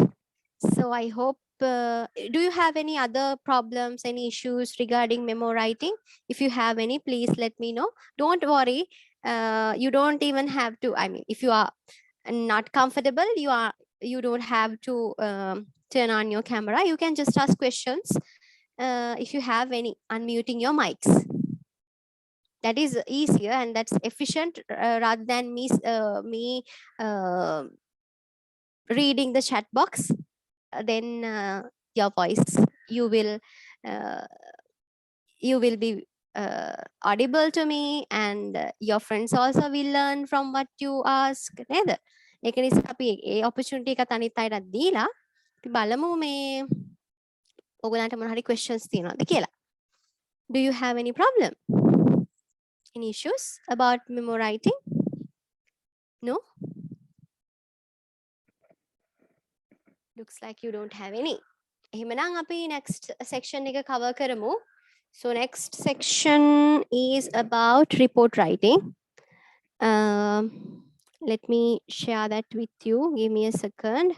So I hope, do you have any other problems, any issues regarding memo writing? If you have any, please let me know. Don't worry. You don't even have to, if you are not comfortable, you don't have to turn on your camera. You can just ask questions. If you have any, unmuting your mics. That is easier and that's efficient, rather than me reading the chat box. Then your voice, you will you will be audible to me, and your friends also will learn from what you ask. නේද? ඒක නිසා අපි ඒ opportunity එක අනිත් අයටත් දීලා අපි බලමු මේ ඔයගලන්ට මොන හරි questions තියෙනවද කියලා. Do you have any problem? Any issues about memo writing? No? Looks like you don't have any. එහෙමනම් අපි next section එක cover කරමු. So next section is about report writing. Let me share that with you. Give me a second.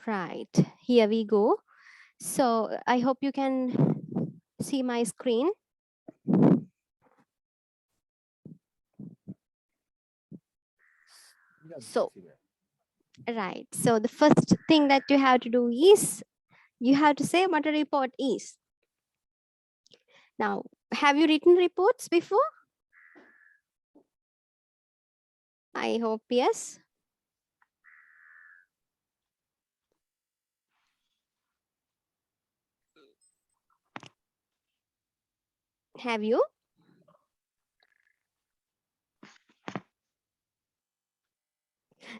Right, here we go. So I hope you can see my screen. So, right. So the first thing that you have to do is you have to say what a report is. Now, have you written reports before? I hope yes. Have you?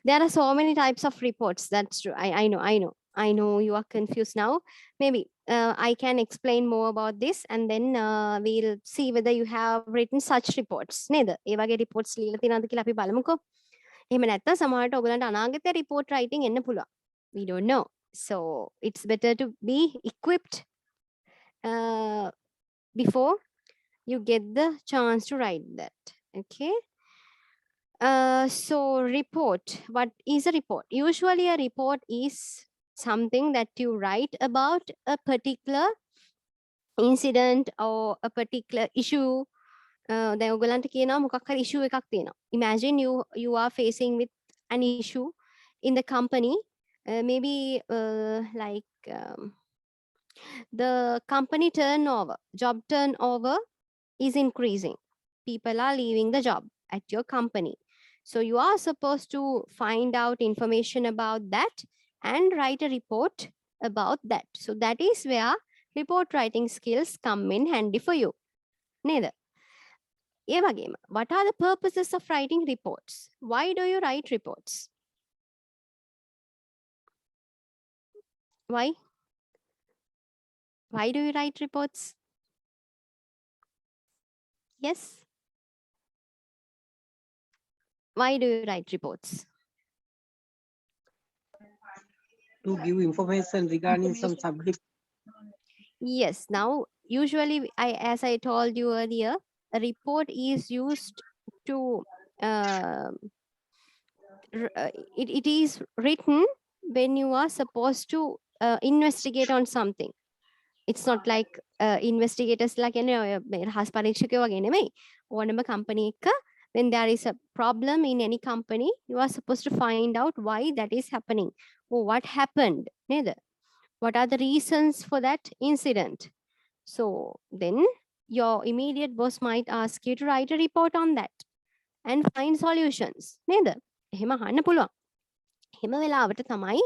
There are so many types of reports. That's true. I know you are confused now. Maybe I can explain more about this, and then we'll see whether you have written such reports. නේද? ඒ වගේ reports ලියලා තියෙනවද කියලා අපි බලමුකෝ. එහෙම නැත්නම් සමහරවිට ඔයගලන්ට අනාගතේ report writing එන්න පුළුවන්. We don't know. So it's better to be equipped before you get the chance to write that. Okay. So report, what is a report? Usually a report is something that you write about a particular incident or a particular issue. දැන් ඔයගලන්ට කියනවා මොකක් හරි issue එකක් තියෙනවා. Imagine you are facing with an issue in the company. Maybe like the company turnover, job turnover is increasing. People are leaving the job at your company. So you are supposed to find out information about that and write a report about that. So that is where report writing skills come in handy for you. නේද? ඒ වගේම, what are the purposes of writing reports? Why do you write reports? Why? Why do you write reports? Yes? Why do you write reports? To give information regarding some subject. Yes. Now, usually, as I told you earlier, a report is used to it is written when you are supposed to investigate on something. It's not like investigators like රහස් පරීක්ෂකයෝ වගේ නෙමෙයි. ඕනම company එක, when there is a problem in any company, you are supposed to find out why that is happening or what happened. නේද? What are the reasons for that incident? So then your immediate boss might ask you to write a report on that and find solutions. නේද? එහෙම අහන්න පුළුවන්. එහෙම වෙලාවට තමයි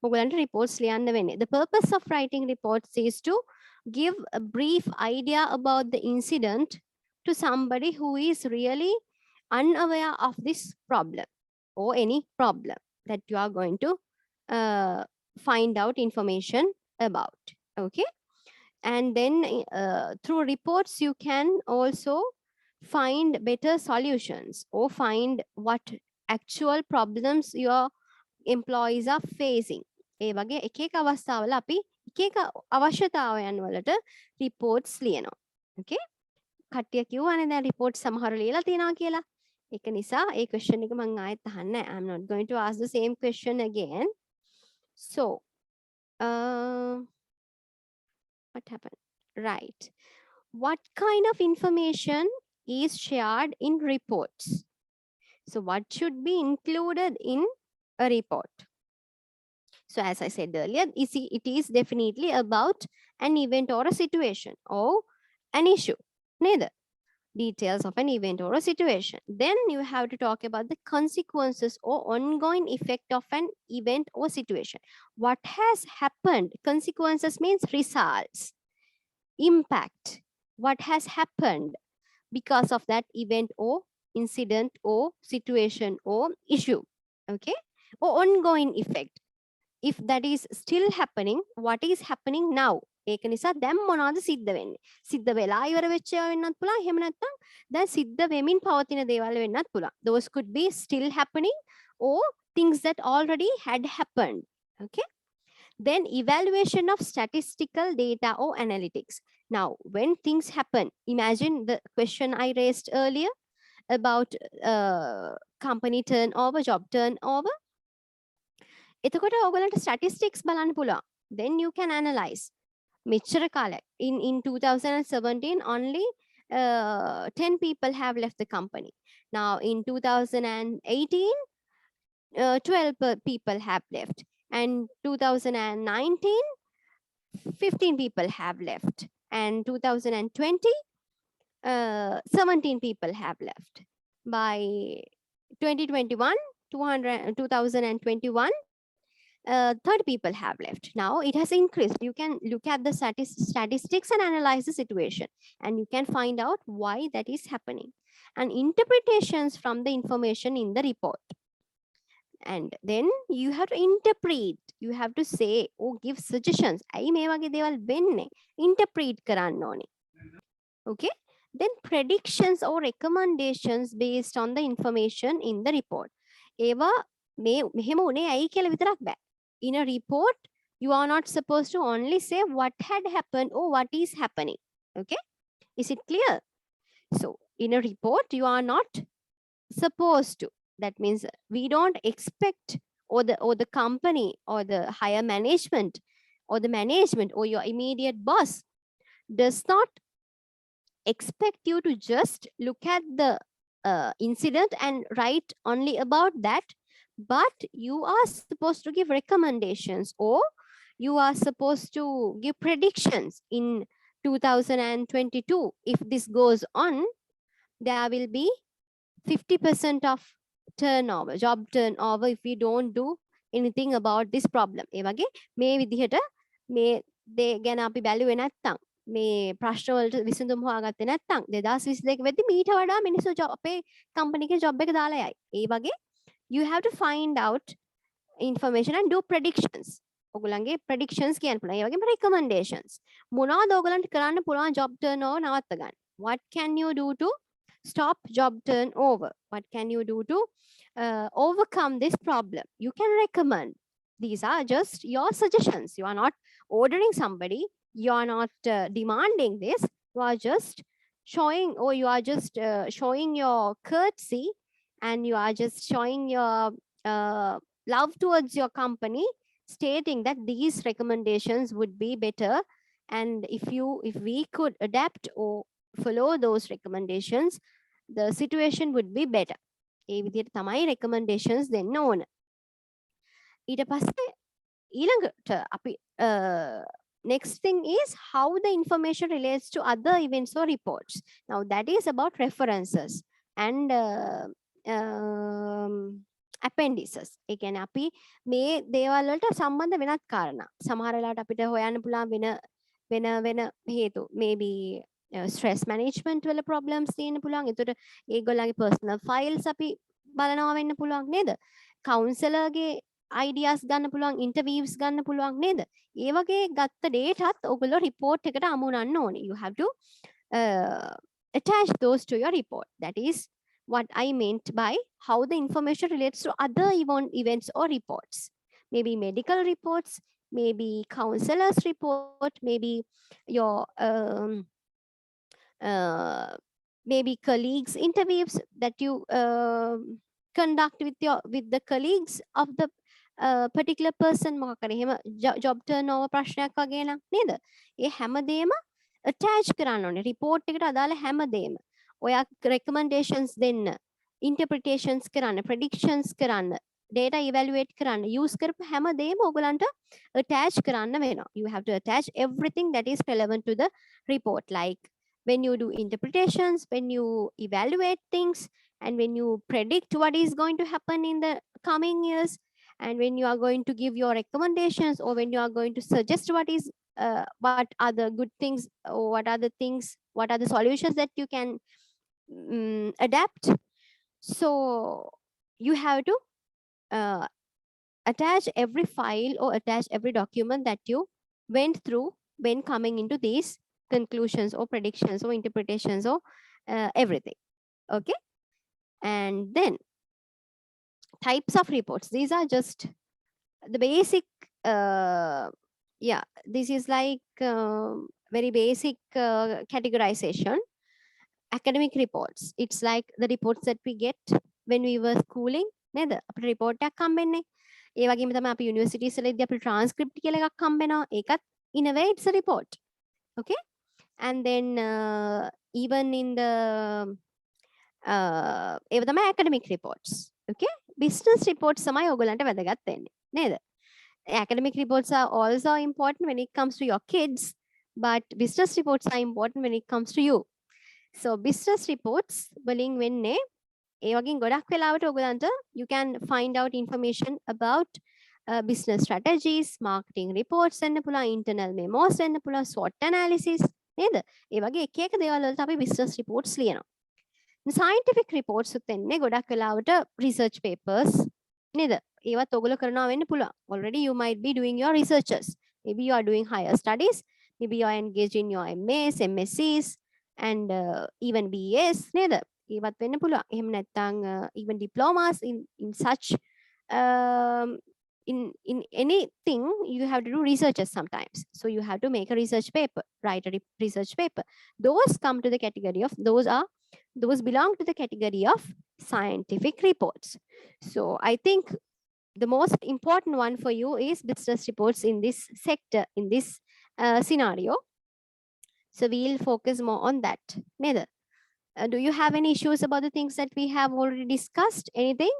ඔයගලන්ට reports ලියන්න වෙන්නේ. The purpose of writing reports is to give a brief idea about the incident to somebody who is really unaware of this problem or any problem that you are going to find out information about. Okay. And then through reports, you can also find better solutions or find what actual problems your employees are facing. ඒ වගේ එක එක අවස්ථාවල අපි එක එක අවශ්‍යතාවයන් වලට reports ලියනවා. Okay? කට්ටිය කිව්වනේ දැන් report සමහර ලියලා තියෙනවා කියලා. ඒක නිසා ඒ question එක මම ආයෙත් අහන්නේ නැහැ. I'm not going to ask the same question again. So, what happened? Right. What kind of information is shared in reports? So what should be included in a report? So as I said earlier, it is definitely about an event or a situation or an issue. Neither details of an event or a situation. Then you have to talk about the consequences or ongoing effect of an event or situation. What has happened? Consequences means results, impact. What has happened because of that event or incident or situation or issue. Okay? Or ongoing effect. If that is still happening, what is happening now? ඒක නිසා දැන් මොනවද සිද්ධ වෙන්නේ? සිද්ධ වෙලා ඉවර වෙච්ච ඒවා වෙන්නත් පුළුවන්. එහෙම නැත්නම් දැන් සිද්ධ වෙමින් පවතින දේවල් වෙන්නත් පුළුවන්. Those could be still happening or things that already had happened. Okay? Then evaluation of statistical data or analytics. Now, when things happen, imagine the question I raised earlier about company turnover, job turnover. එතකොට ඔයගලන්ට statistics බලන්න පුළුවන්. Then you can analyze. මෙච්චර කාලයක් in 2017 only 10 people have left the company. Now in 2018 12 people have left, and 2019 15 people have left, and 2020 17 people have left. By 2021 2021 30 people have left. Now it has increased. You can look at the statistics and analyze the situation, and you can find out why that is happening, and interpretations from the information in the report. And then you have to interpret. You have to say or give suggestions. ඇයි මේ වගේ දේවල් වෙන්නේ? Interpret කරන්න ඕනේ. Okay? Then predictions or recommendations based on the information in the report. ඒවා මෙහෙම උනේ ඇයි කියලා විතරක් බෑ. In a report, you are not supposed to only say what had happened or what is happening. Okay? Is it clear? So, in a report, you are not supposed to. That means we don't expect, or the company or the higher management or your immediate boss does not expect you to just look at the incident and write only about that. But you are supposed to give recommendations, or you are supposed to give predictions in 2022. If this goes on, there will be 50% of turnover, job turnover, if we don't do anything about this problem. ඒ වගේ මේ විදිහට මේ දේ ගැන අපි බැලුවේ නැත්තම්, මේ ප්‍රශ්න වලට විසඳුම් හොයාගත්තේ නැත්තම් 2022 වෙද්දි මීට වඩා මිනිස්සු අපේ කම්පැනි එකේ ජොබ් එක දාලා යයි. ඒ වගේ you have to find out information and do predictions. ඔයගොල්ලන්ගේ predictions කියන්න පුළුවන්. ඒ වගේම recommendations. මොනවද ඔයගොල්ලන්ට කරන්න පුළුවන් job turnover නවත්ත ගන්න? What can you do to stop job turnover? What can you do to overcome this problem? You can recommend. These are just your suggestions. You are not ordering somebody. You are not demanding this. You are just showing, or you are just showing your courtesy, and you are just showing your love towards your company, stating that these recommendations would be better, and if we could adapt or follow those recommendations, the situation would be better. ඒ විදිහට තමයි recommendations දෙන්න ඕන. ඊට පස්සේ ඊළඟට අපි next thing is how the information relates to other events or reports. Now that is about references and appendices. ඒ කියන්නේ අපි මේ දේවල් වලට සම්බන්ධ වෙනත් කාරණා. සමහර වෙලාවට අපිට හොයන්න පුළුවන් වෙන හේතු. Maybe stress management වල problems තියෙන්න පුළුවන්. ඒතකොට ඒගොල්ලන්ගේ personal files අපි බලනවා වෙන්න පුළුවන් නේද? counselor ගේ ideas ගන්න පුළුවන්, interviews ගන්න පුළුවන් නේද? ඒ වගේ ගත්ත dataත් ඔයගොල්ලෝ report එකට අමුණන්න ඕනේ. You have to attach those to your report. That is what I meant by how the information relates to other events or reports. Maybe medical reports, maybe counselor's report, maybe your maybe colleagues interviews that you conduct with the colleagues of the particular person මොකක් හරි එහෙම job turnover ප්‍රශ්නයක් වගේ නම් නේද? ඒ හැමදේම attach කරන්න ඕනේ report එකට අදාළ හැමදේම. ඔයා recommendations දෙන්න, interpretations කරන්න, predictions කරන්න, data evaluate කරන්න, use කරපු හැමදේම ඔයගලන්ට attach කරන්න වෙනවා. You have to attach everything that is relevant to the report, like when you do interpretations, when you evaluate things, and when you predict what is going to happen in the coming years, and when you are going to give your recommendations, or when you are going to suggest what are the good things, or what are the things, what are the solutions that you can adapt. So you have to attach every file or attach every document that you went through when coming into these conclusions or predictions or interpretations or everything. Okay. And then types of reports. These are just the basic, yeah, this is like very basic categorization. Academic reports. It's like the reports that we get when we were schooling. නේද? අපිට report එකක් හම්බෙන්නේ. ඒ වගේම තමයි අපි universities වලදී අපිට transcript කියලා එකක් හම්බෙනවා. ඒකත් in a way it's a report. Okay? And then even in the ඒව තමයි academic reports. Okay? Business reports තමයි ඔයගලන්ට වැදගත් වෙන්නේ. නේද? Academic reports are also important when it comes to your kids, but business reports are important when it comes to you. So business reports වලින් වෙන්නේ ඒ වගේ ගොඩක් වෙලාවට ඔයගලන්ට you can find out information about business strategies, marketing reports වෙන්න පුළුවන්, internal memos වෙන්න පුළුවන්, SWOT analysis නේද? ඒ වගේ එක එක දේවල් වලට අපි business reports ලියනවා. scientific reports උත් එන්නේ ගොඩක් වෙලාවට research papers නේද? ඒවත් ඔයගොල්ලෝ කරනවා වෙන්න පුළුවන්. Already you might be doing your researches. Maybe you are doing higher studies, maybe you are engaged in your MAs, MScs, and even BAs නේද? ඒවත් වෙන්න පුළුවන්. එහෙම නැත්නම් even diplomas in such in anything you have to do researches sometimes. So you have to make a research paper, write a research paper. Those come to the category of those belong to the category of scientific reports. So I think the most important one for you is business reports in this sector, in this scenario. So we'll focus more on that. Nether, do you have any issues about the things that we have already discussed? Anything?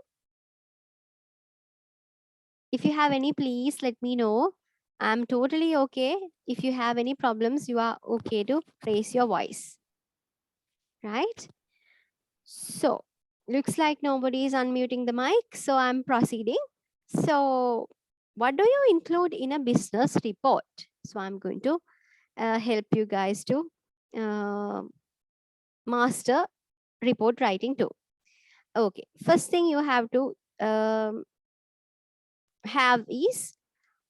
If you have any, please let me know. I'm totally okay. If you have any problems, you are okay to raise your voice. Right? So, looks like nobody is unmuting the mic, so I'm proceeding. So, what do you include in a business report? So, I'm going to help you guys to master report writing too. Okay, first thing you have to have is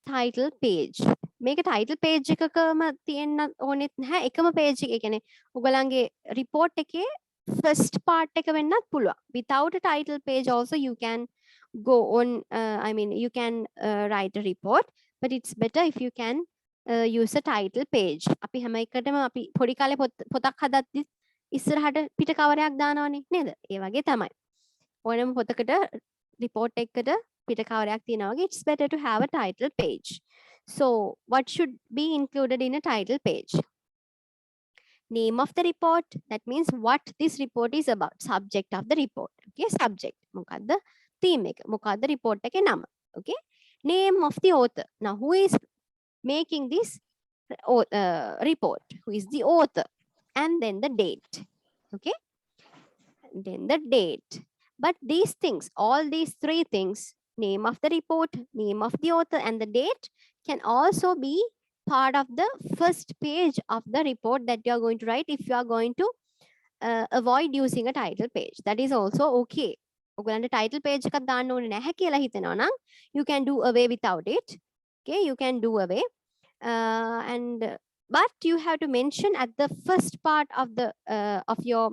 title page. මේක title page එකකම තියෙන්න ඕනෙත් නැහැ. එකම page එක. ඒ කියන්නේ ඔයගලන්ගේ report එකේ first part එක වෙන්නත් පුළුවන්. Without a title page also you can go on, I mean you can write a report, but it's better if you can use a title page. අපි හැම එකටම අපි පොඩි කාලේ පොතක් හදද්දි ඉස්සරහට පිට කවරයක් දානවනේ නේද? ඒ වගේ තමයි. ඕනම පොතකට report එකකට පිට කවරයක් තියනවා වගේ it's better to have a title page. So what should be included in a title page? Name of the report, that means what this report is about. Subject of the report. Okay, subject. මොකද්ද theme එක? මොකද්ද report එකේ නම? Okay. Name of the author. Now who is making this report? Who is the author? And then the date. Okay. And then the date. But these things, all these three things, name of the report, name of the author, and the date can also be part of the first page of the report that you are going to write if you are going to avoid using a title page. That is also okay. ඔයගලන්ට title page එකක් දාන්න ඕනේ නැහැ කියලා හිතනවා නම් you can do away without it. Okay, you can do away. But you have to mention at the first part of your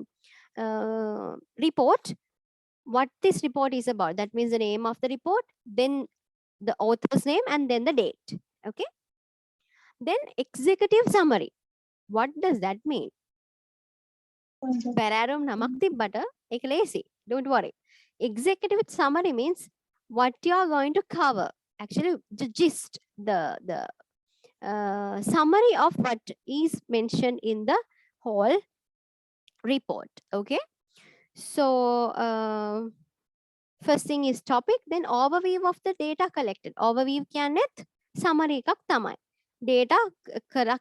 report what this report is about. That means the name of the report, then the author's name, and then the date. Okay. Then executive summary. What does that mean? Pararum namak tibbata ek lazy. Don't worry. Executive summary means what you are going to cover. Actually, the gist, the summary of what is mentioned in the whole report. Okay. So first thing is topic, then overview of the data collected. Overview කියන්නේත් summary එකක් තමයි. Data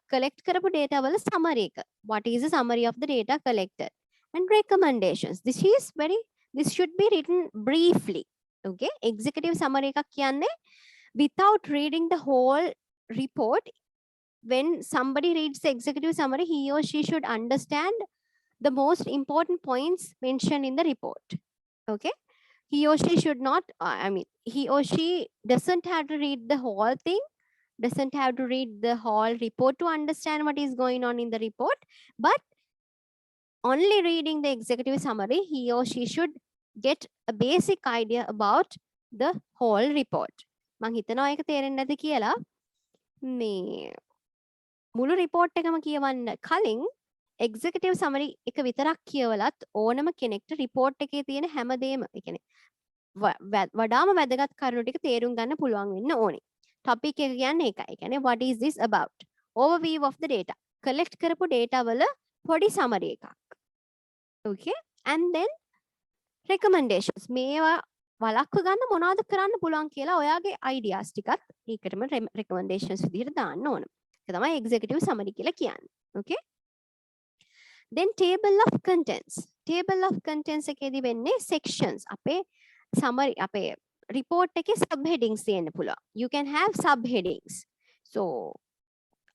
collect කරපු data වල summary එක. What is the summary of the data collected? And recommendations. This should be written briefly. Okay. Executive summary එකක් කියන්නේ without reading the whole report. When somebody reads the executive summary, he or she should understand the most important points mentioned in the report. Okay. He or she should not, he or she doesn't have to read the whole thing, doesn't have to read the whole report to understand what is going on in the report, but only reading the executive summary, he or she should get a basic idea about the whole report. මං හිතනවා ඒක තේරෙන්නේ නැති කියලා. මේ මුළු report එකම කියවන්න කලින් executive summary එක විතරක් කියවලත් ඕනම කෙනෙක්ට report එකේ තියෙන හැමදේම ඒ කියන්නේ වඩාම වැදගත් කරුණු ටික තේරුම් ගන්න පුළුවන් වෙන්න ඕනේ. topic එක කියන්නේ ඒකයි. ඒ කියන්නේ what is this about? Overview of the data. collect කරපු data වල පොඩි summary එකක්. Okay. And then recommendations. මේවා වලක්ව ගන්න මොනවද කරන්න පුළුවන් කියලා ඔයාගේ ideas ටිකත් ඒකටම recommendations විදිහට දාන්න ඕන. ඒක තමයි executive summary කියලා කියන්නේ. Okay. Then table of contents. Table of contents එකේදී වෙන්නේ sections. අපේ summary අපේ report එකේ subheadings තියෙන්න පුළුවන්. You can have subheadings. So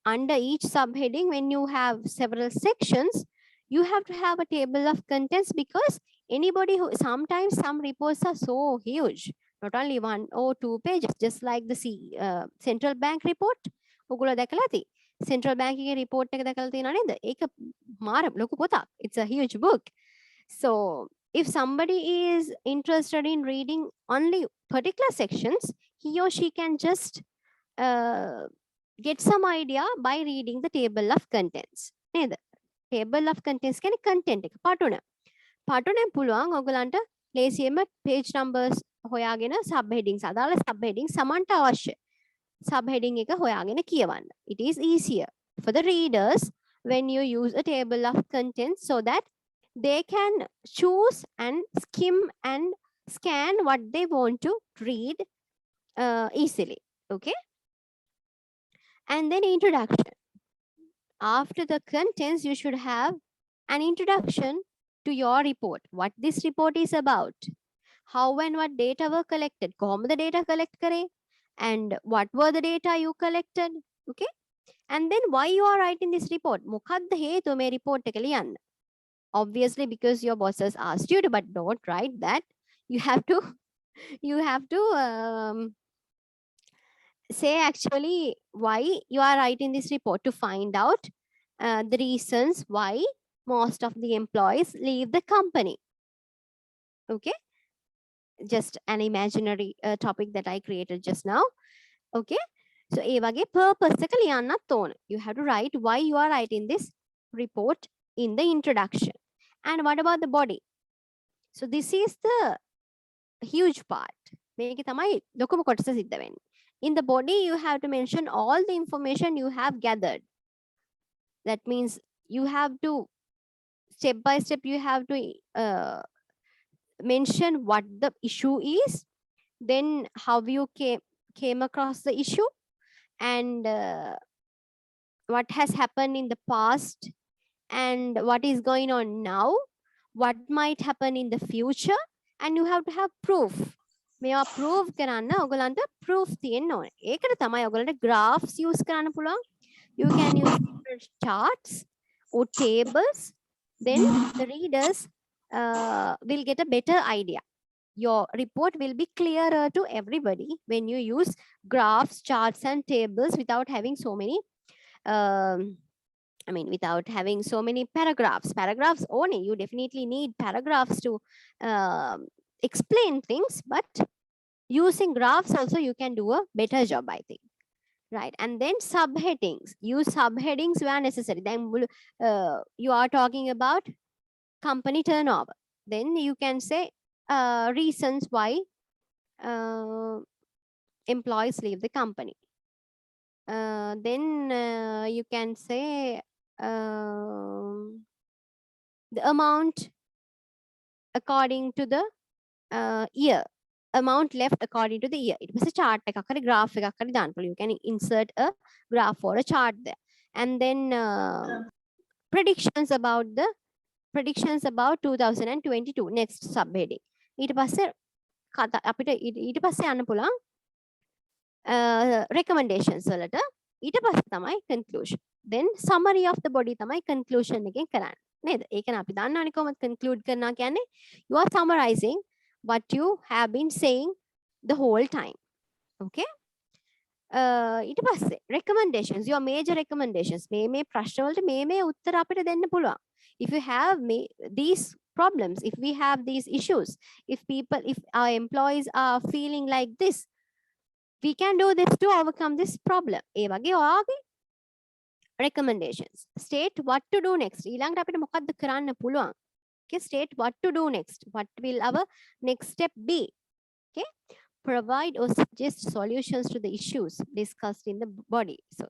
under each subheading, when you have several sections, you have to have a table of contents, because anybody who sometimes some reports are so huge, not only 1 or 2 pages, just like the central bank report. ඔගොල්ලෝ දැකලා ඇති. Central bank එකේ report එක දැකලා තියෙනව නේද? ඒක මාර ලොකු පොතක්. It's a huge book. So if somebody is interested in reading only particular sections, he or she can just get some idea by reading the table of contents. නේද? Table of contents කියන්නේ content එක පටුන. පටුනෙන් පුළුවන් ඔයගලන්ට ලේසියෙම page numbers හොයාගෙන subheadings අදාළ subheadings සමන්ට අවශ්‍ය subheading එක හොයාගෙන කියවන්න. It is easier for the readers when you use a table of contents, so that they can choose and skim and scan what they want to read easily. Okay. And then introduction. After the contents, you should have an introduction to your report. What this report is about. How and what data were collected. කොහොමද the data collect කරේ? And what were the data you collected? Okay. And then why you are writing this report? මොකක්ද හේතුව මේ report එක ලියන්න? Obviously because your bosses asked you to, but don't write that. You have to say actually why you are writing this report, to find out the reasons why most of the employees leave the company. Okay. Just an imaginary topic that I created just now. Okay. So ඒ වගේ purpose එක ලියන්නත් ඕන. You have to write why you are writing this report in the introduction. And what about the body? So this is the huge part. මේකේ තමයි ලොකුම කොටස සිද්ධ වෙන්නේ. In the body, you have to mention all the information you have gathered. That means you have to, step by step, you have to mention what the issue is, then how you came across the issue, and what has happened in the past, and what is going on now, what might happen in the future, and you have to have proof. මේවා prove කරන්න ඔයගලන්ට proof තියෙන්න ඕනේ. ඒකට තමයි ඔයගලන්ට graphs use කරන්න පුළුවන්. You can use charts or tables. Then the readers will get a better idea. Your report will be clearer to everybody when you use graphs, charts, and tables without having so many without having so many paragraphs. Paragraphs only. You definitely need paragraphs to explain things, but using graphs also you can do a better job, I think. right? And then subheadings. Use subheadings where necessary. Then you are talking about company turnover. Then you can say reasons why employees leave the company. Then you can say the amount according to the year. Amount left according to the year. It was a chart, a graph. You can insert a graph or a chart there. And then predictions about 2022. Next subheading. ඊට පස්සේ අපිට ඊට පස්සේ යන්න පුළුවන් recommendations වලට. ඊට පස්සේ තමයි conclusion. Then summary of the body තමයි conclusion එකෙන් කරන්නේ. නේද? ඒක නේ අපි දන්නවනේ කොහොමද conclude කරනවා කියන්නේ. You are summarizing what you have been saying the whole time. Okay? ඊට පස්සේ recommendations, your major recommendations. මේ ප්‍රශ්න වලට මේ උත්තර අපිට දෙන්න පුළුවන්. If you have these problems, if we have these issues, if our employees are feeling like this, we can do this to overcome this problem. ඒ වගේ ඔයාගේ recommendations. State what to do next. ඊළඟට අපිට මොකක්ද කරන්න පුළුවන්. Okay, state what to do next. What will our next step be? Okay, provide or suggest solutions to the issues discussed in the body. So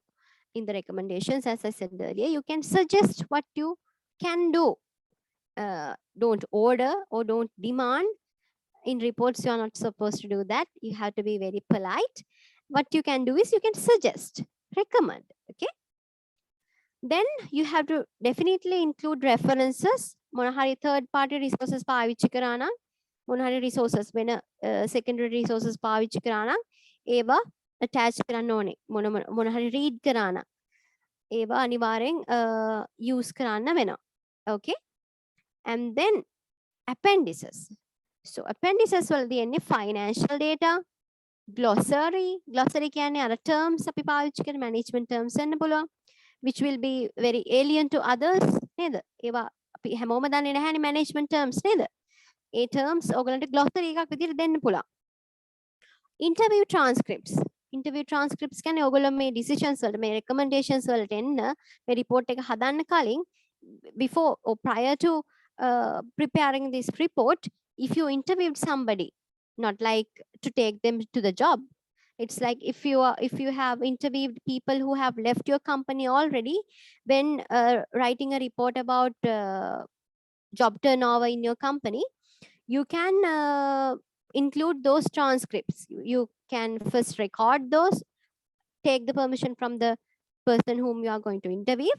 in the recommendations, as I said earlier, you can suggest what you can do. Don't order or don't demand. In reports, you are not supposed to do that. You have to be very polite. What you can do is you can suggest, recommend. Okay. Then you have to definitely include references. Monahari third party resources පාවිච්චි කරා නම් monahari resources වෙන secondary resources පාවිච්චි කරා නම් ඒවා attach කරන්න ඕනේ. monahari read කරා නම් ඒවා අනිවාර්යෙන් use කරන්න වෙනවා. Okay. And then appendices. So appendices වලදී එන්නේ financial data, glossary කියන්නේ අර terms අපි පාවිච්චි කරන management terms වෙන්න පුළුවන්, which will be very alien to others. නේද? ඒවා අපි හැමෝම දන්නේ නැහැනේ management terms නේද? ඒ terms ඔයගලන්ට glossary එකක් විදිහට දෙන්න පුළුවන්. Interview transcripts කියන්නේ ඔයගොල්ලෝ මේ decisions වලට මේ recommendations වලට එන්න මේ report එක හදන්න කලින් before or prior to preparing this report, if you interviewed somebody, not like to take them to the job, it's like if you have interviewed people who have left your company already, when writing a report about job turnover in your company, you can include those transcripts. You can first record those, take the permission from the person whom you are going to interview,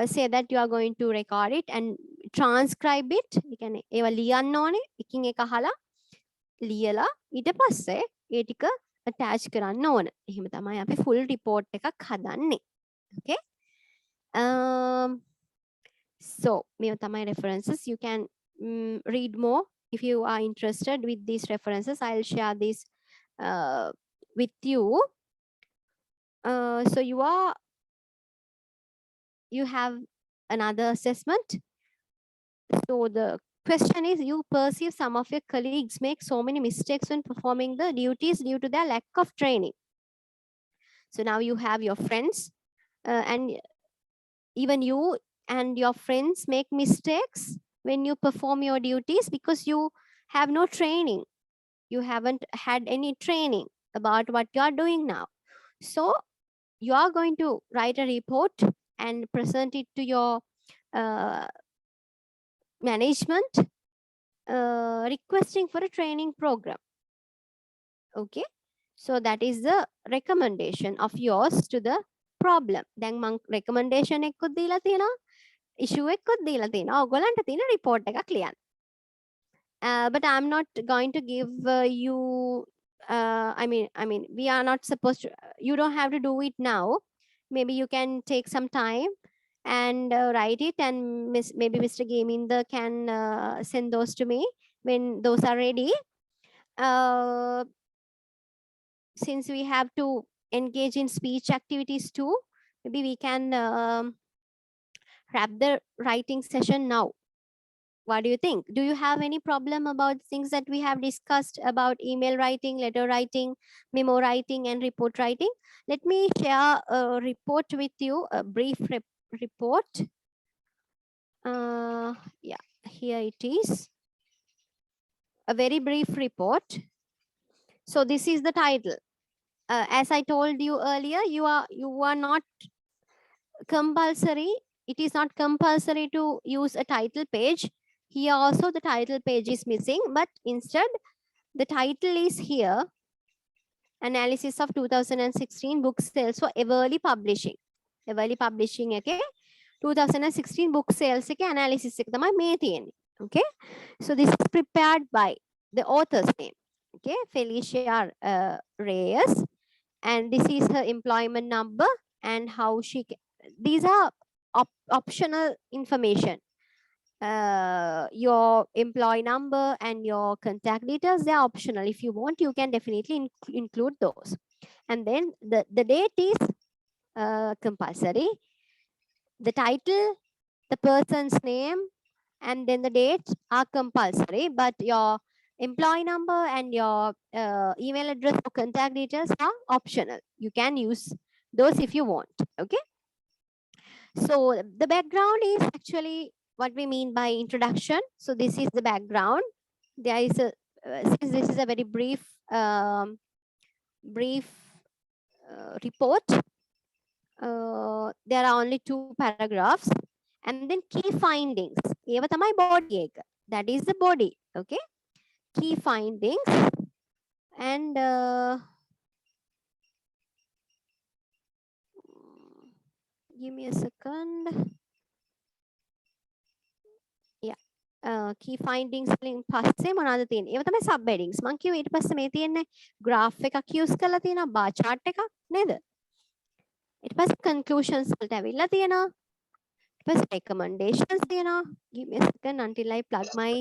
say that you are going to record it and transcribe it. You can ඒවා ලියන්න ඕනේ. එකින් එක අහලා ලියලා ඊට පස්සේ ඒ ටික attach කරන්න ඕන. එහෙම තමයි අපි full report එකක් හදන්නේ. Okay? So මේවා තමයි references. You can read more if you are interested with these references. I'll share this with you. So you have another assessment. So the question is, you perceive some of your colleagues make so many mistakes when performing the duties due to their lack of training. So now you have your friends and even you and your friends make mistakes when you perform your duties because you have no training. You haven't had any training about what you are doing now. So you are going to write a report and present it to your management, requesting for a training program. Okay, so that is the recommendation of yours to the problem. Then mang recommendation එකකුත් දීලා තියෙනවා, issue එකකුත් දීලා තියෙනවා. ඔයගොල්ලන්ට තියෙන report එකක් ලියන්න. But I'm not going to give you I mean we are not supposed to, you don't have to do it now. Maybe you can take some time and write it, and maybe Mr. Gaminder can send those to me when those are ready. Since we have to engage in speech activities too, maybe we can wrap the writing session now. What do you think? Do you have any problem about things that we have discussed about email writing, letter writing, memo writing, and report writing? Let me share a report with you, a brief report. Yeah, here it is. A very brief report. So this is the title. As I told you earlier, you are not compulsory. It is not compulsory to use a title page. Here also the title page is missing, but instead the title is here. Analysis of 2016 book sales for Everly Publishing. Everly Publishing okay? 2016 book sales එක analysis එක තමයි මේ තියෙන්නේ. Okay? So this is prepared by the author's name. Okay, Felicia Reyes, and this is her employment number and how she these are optional information. Your employee number and your contact details, they are optional. If you want, you can definitely include those. And then the date is compulsory. The title, the person's name, and then the dates are compulsory, but your employee number and your email address or contact details are optional. You can use those if you want. Okay. So the background is actually what we mean by introduction. So this is the background. There is a since this is a very brief report. There are only 2 paragraphs, and then key findings. ඒව තමයි body එක. That is the body. Okay. Key findings and give me a second. Yeah. Key findings වලින් පස්සේ මොනවද තියෙන්නේ? ඒව තමයි sub headings. මම කිව්වා ඊට පස්සේ මේ තියෙන්නේ graph එකක් use කරලා තියෙනවා, bar chart එකක් නේද? ඊට පස්සේ conclusions වලට ඇවිල්ලා තියෙනවා. ඊට පස්සේ recommendations තියෙනවා. Give me a second until I plug my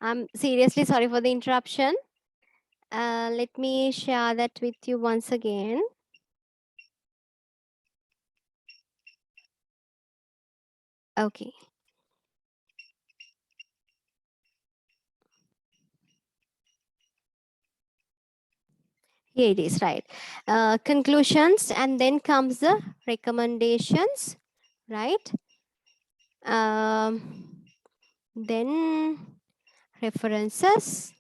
I'm seriously sorry for the interruption. Let me share that with you once again. Okay. Here it is, right. Conclusions, and then comes the recommendations, right? Then references.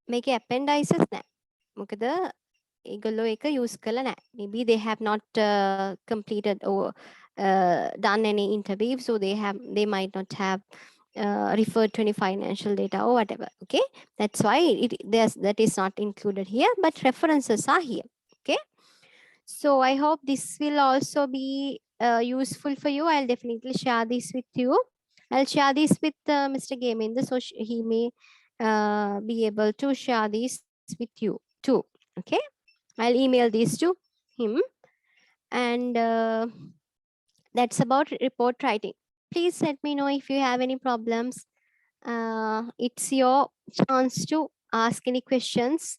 Make appendices now. මොකද ඒගොල්ලෝ එක use කළා නැහැ. Maybe they have not completed or done any interview, so they might not have referred to any financial data or whatever. Okay, that's why that is not included here, but references are here. Okay, so I hope this will also be useful for you. I'll definitely share this with you I'll share this with Mr. Gaming, so he may be able to share this with you too. Okay, I'll email this to him, and that's about report writing. Please let me know if you have any problems. It's your chance to ask any questions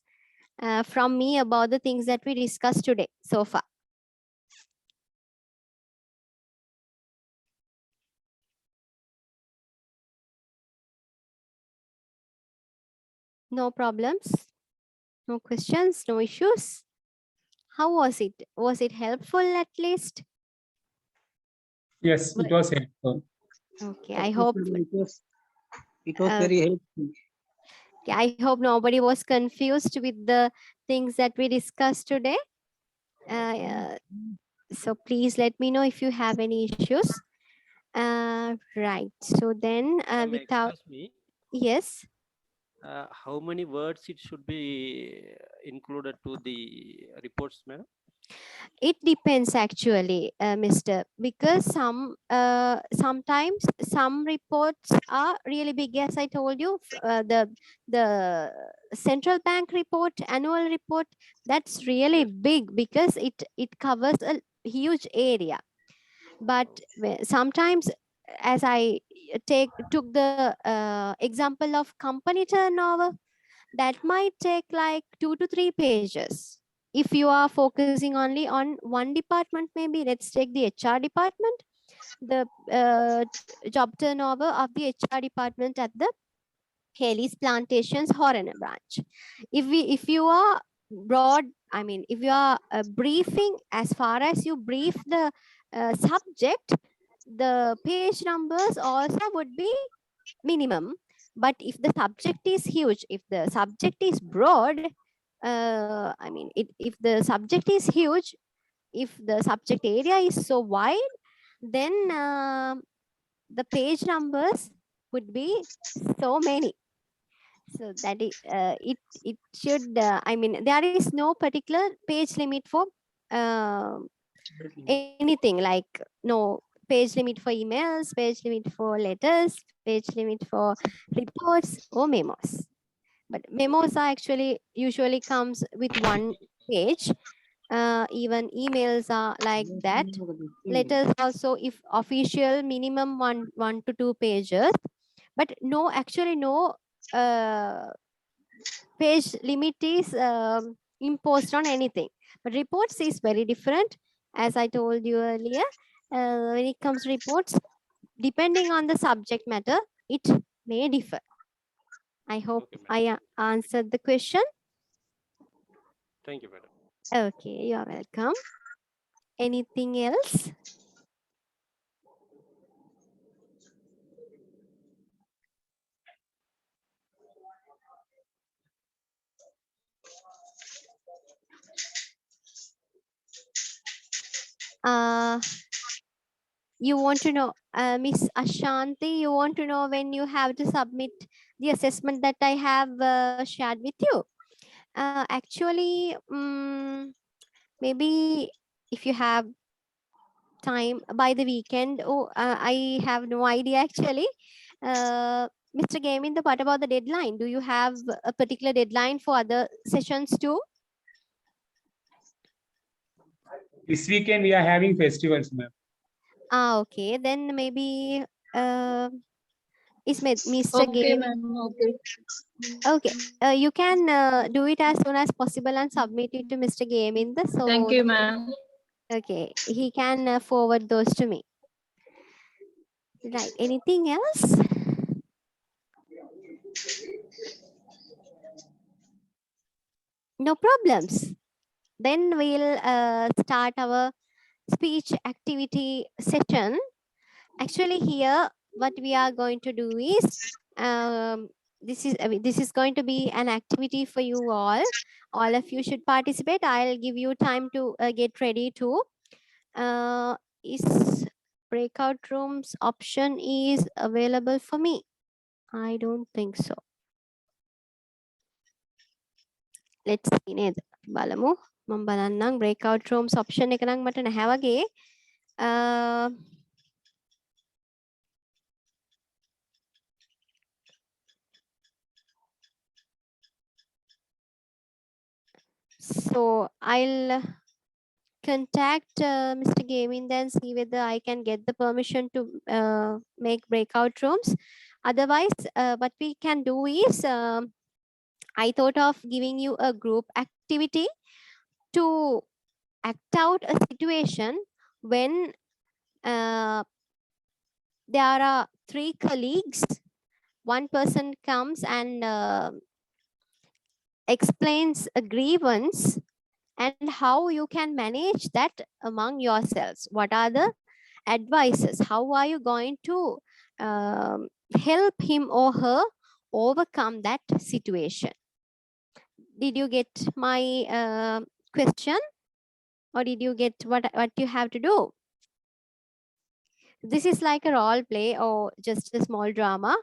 from me about the things that we discussed today so far. No problems, no questions, no issues. How was it? Was it helpful at least? Yes, it was helpful. Okay, I hope It was uh, very helpful. I hope nobody was confused with the things that we discussed today. So please let me know if you have any issues. Right. So then, without Excuse me, yes, how many words it should be included to the reports, madam? it depends actually, Mr. Because sometimes some reports are really big, as I told you. The central bank report, annual report, that's really big because it covers a huge area. But sometimes, as I took the example of company turnover, that might take like 2 to 3 pages. If you are focusing only on one department, maybe let's take the HR department, the job turnover of the HR department at the HAYLEYS Plantations Horana branch. If you are broad, I mean, if you are briefing, as far as you brief the subject, the page numbers also would be minimum. But if the subject is huge, if the subject is broad, I mean, if the subject is huge, if the subject area is so wide, then the page numbers would be so many. So that it should, I mean, there is no particular page limit for uh, anything, like no page limit for emails, page limit for letters, page limit for reports or memos. But memos are actually usually comes with one page. Even emails are like that. Letters also, if official, minimum one to two pages. But no, actually no page limit is imposed on anything. But reports is very different. As I told you earlier, when it comes to reports, depending on the subject matter, it may differ. I hope Okay, I answered the question. Thank you, madam. Okay, you are welcome. Anything else? You want to know, Miss Ashanti, you want to know when you have to submit the assessment that I have shared with you. Actually, maybe if you have time by the weekend. Oh, I have no idea actually. Mr. Gaming, what about the deadline? Do you have a particular deadline for other sessions too? This weekend we are having festivals, ma'am. Okay, then maybe is Mr. Okay, Gaming. ma'am. Okay. Okay, you can do it as soon as possible and submit it to Mr. Gaming. So Thank you, ma'am. okay, he can forward those to me. Right. Anything else? No problems. Then we'll start our speech activity session. Actually, here what we are going to do is this is going to be an activity for you all. All of you should participate. I'll give you time to get ready too. Is breakout rooms option is available for me? I don't think so. Let's see නේද බලමු මම බලන්නම් breakout rooms option එක නම් මට නැහැ වගේ So I'll contact Mr. Gaming, then see whether I can get the permission to make breakout rooms. Otherwise, what we can do is, I thought of giving you a group activity to act out a situation when there are 3 colleagues. One person comes and explains a grievance, and how you can manage that among yourselves. What are the advices? How are you going to help him or her overcome that situation? Did you get my question, or did you get what you have to do? This is like a role play or just a small drama.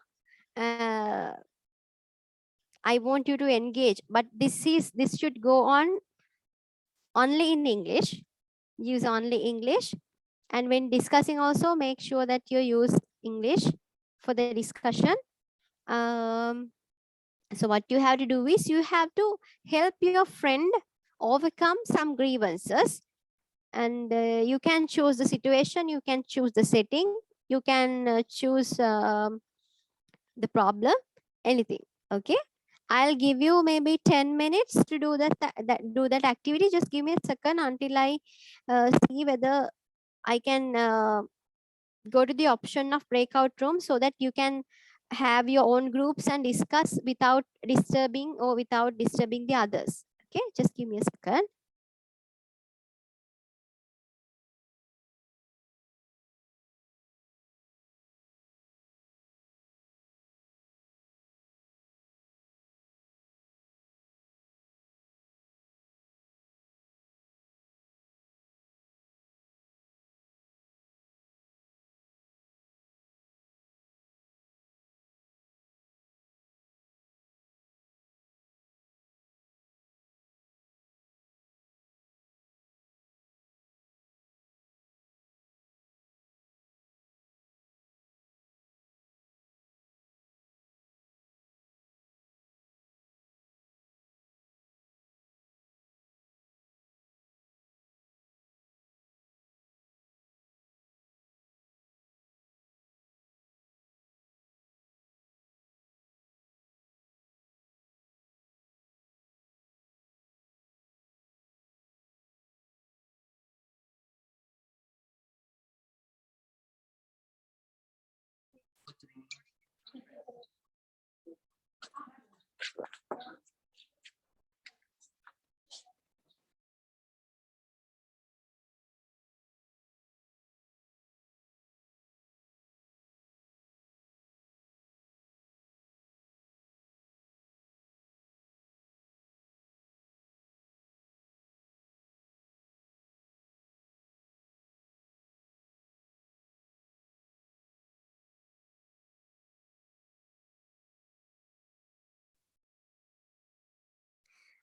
I want you to engage, but this should go on only in English. Use only English, and when discussing also make sure that you use English for the discussion. So what you have to do is you have to help your friend overcome some grievances, and you can choose the situation, you can choose the setting, you can choose the problem, anything. Okay, I'll give you maybe 10 minutes to do that activity. Just give me a second until I see whether I can go to the option of breakout room, so that you can have your own groups and discuss without disturbing the others. Okay, just give me a second.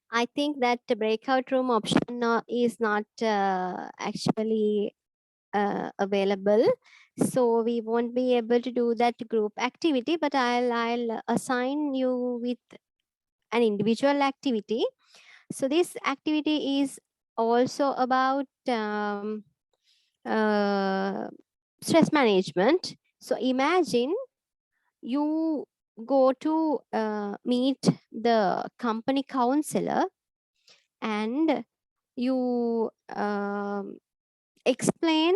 I think that the breakout room option is not actually available, so we won't be able to do that group activity, but I'll assign you with an individual activity. So this activity is also about uh, stress management. So imagine you go to meet the company counselor, and you explain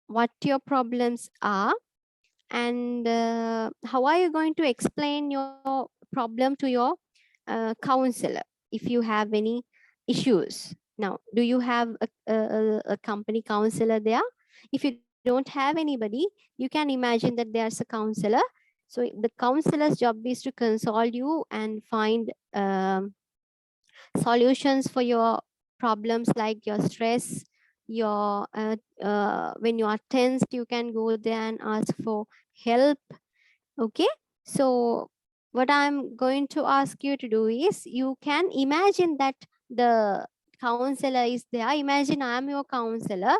what your problems are, and how are you going to explain your problem to your counselor if you have any issues. Now, do you have a company counselor there? If you don't have anybody, you can imagine that there's a counselor. So the counselor's job is to console you and find solutions for your problems, like your stress, your when you are tensed, you can go there and ask for help. Okay, so what I'm going to ask you to do is, you can imagine that the counselor is there. Imagine I'm your counselor,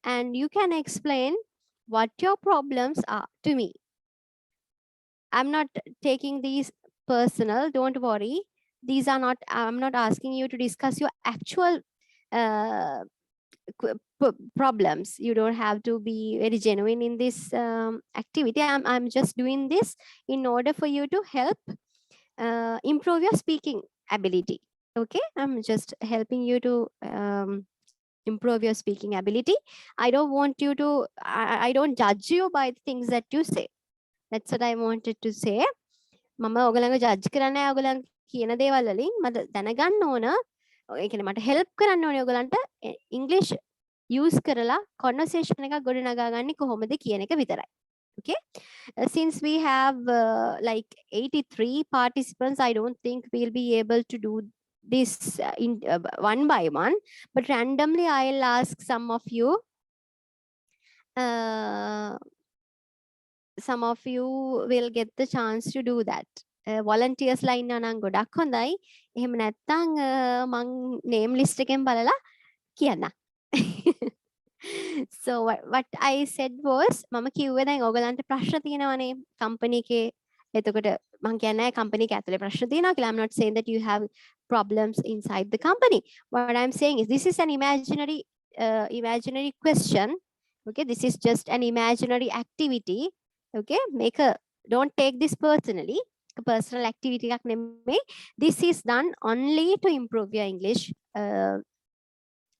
and you can explain what your problems are to me. I'm not taking these personal, don't worry. These are not, I'm not asking you to discuss your actual problems. You don't have to be very genuine in this activity. I'm just doing this in order for you to help improve your speaking ability. Okay, I'm just helping you to improve your speaking ability. I don't want you to, I don't judge you by the things that you say. That's what I wanted to say. මම ඔයගලන්ව ජජ් කරන්නේ නැහැ. ඔයගලන් කියන දේවල් වලින් මට දැනගන්න ඕන, ඒ කියන්නේ මට හෙල්ප් කරන්න ඕනේ ඔයගලන්ට ඉංග්‍රීසි use කරලා conversation එකක් ගොඩනගා ගන්නේ කොහොමද කියන එක විතරයි. Okay, since we have like 83 participants, I don't think we'll be able to do this in one by one, but randomly I'll ask some of you will get the chance to do that. Volunteers line නම් ගොඩක් හොඳයි. එහෙම නැත්නම් මං name list එකෙන් බලලා කියන්න. So what I said was, මම කිව්වේ දැන් ඔයගලන්ට ප්‍රශ්න තියෙනවනේ company එකේ. එතකොට මං කියන්නේ company එක ඇතුලේ ප්‍රශ්න තියෙනවා කියලා. I'm not saying that you have problems inside the company. What I'm saying is this is an imaginary question. Okay, this is just an imaginary activity. Okay, don't take this personally. A personal activity එකක් නෙමෙයි. This is done only to improve your English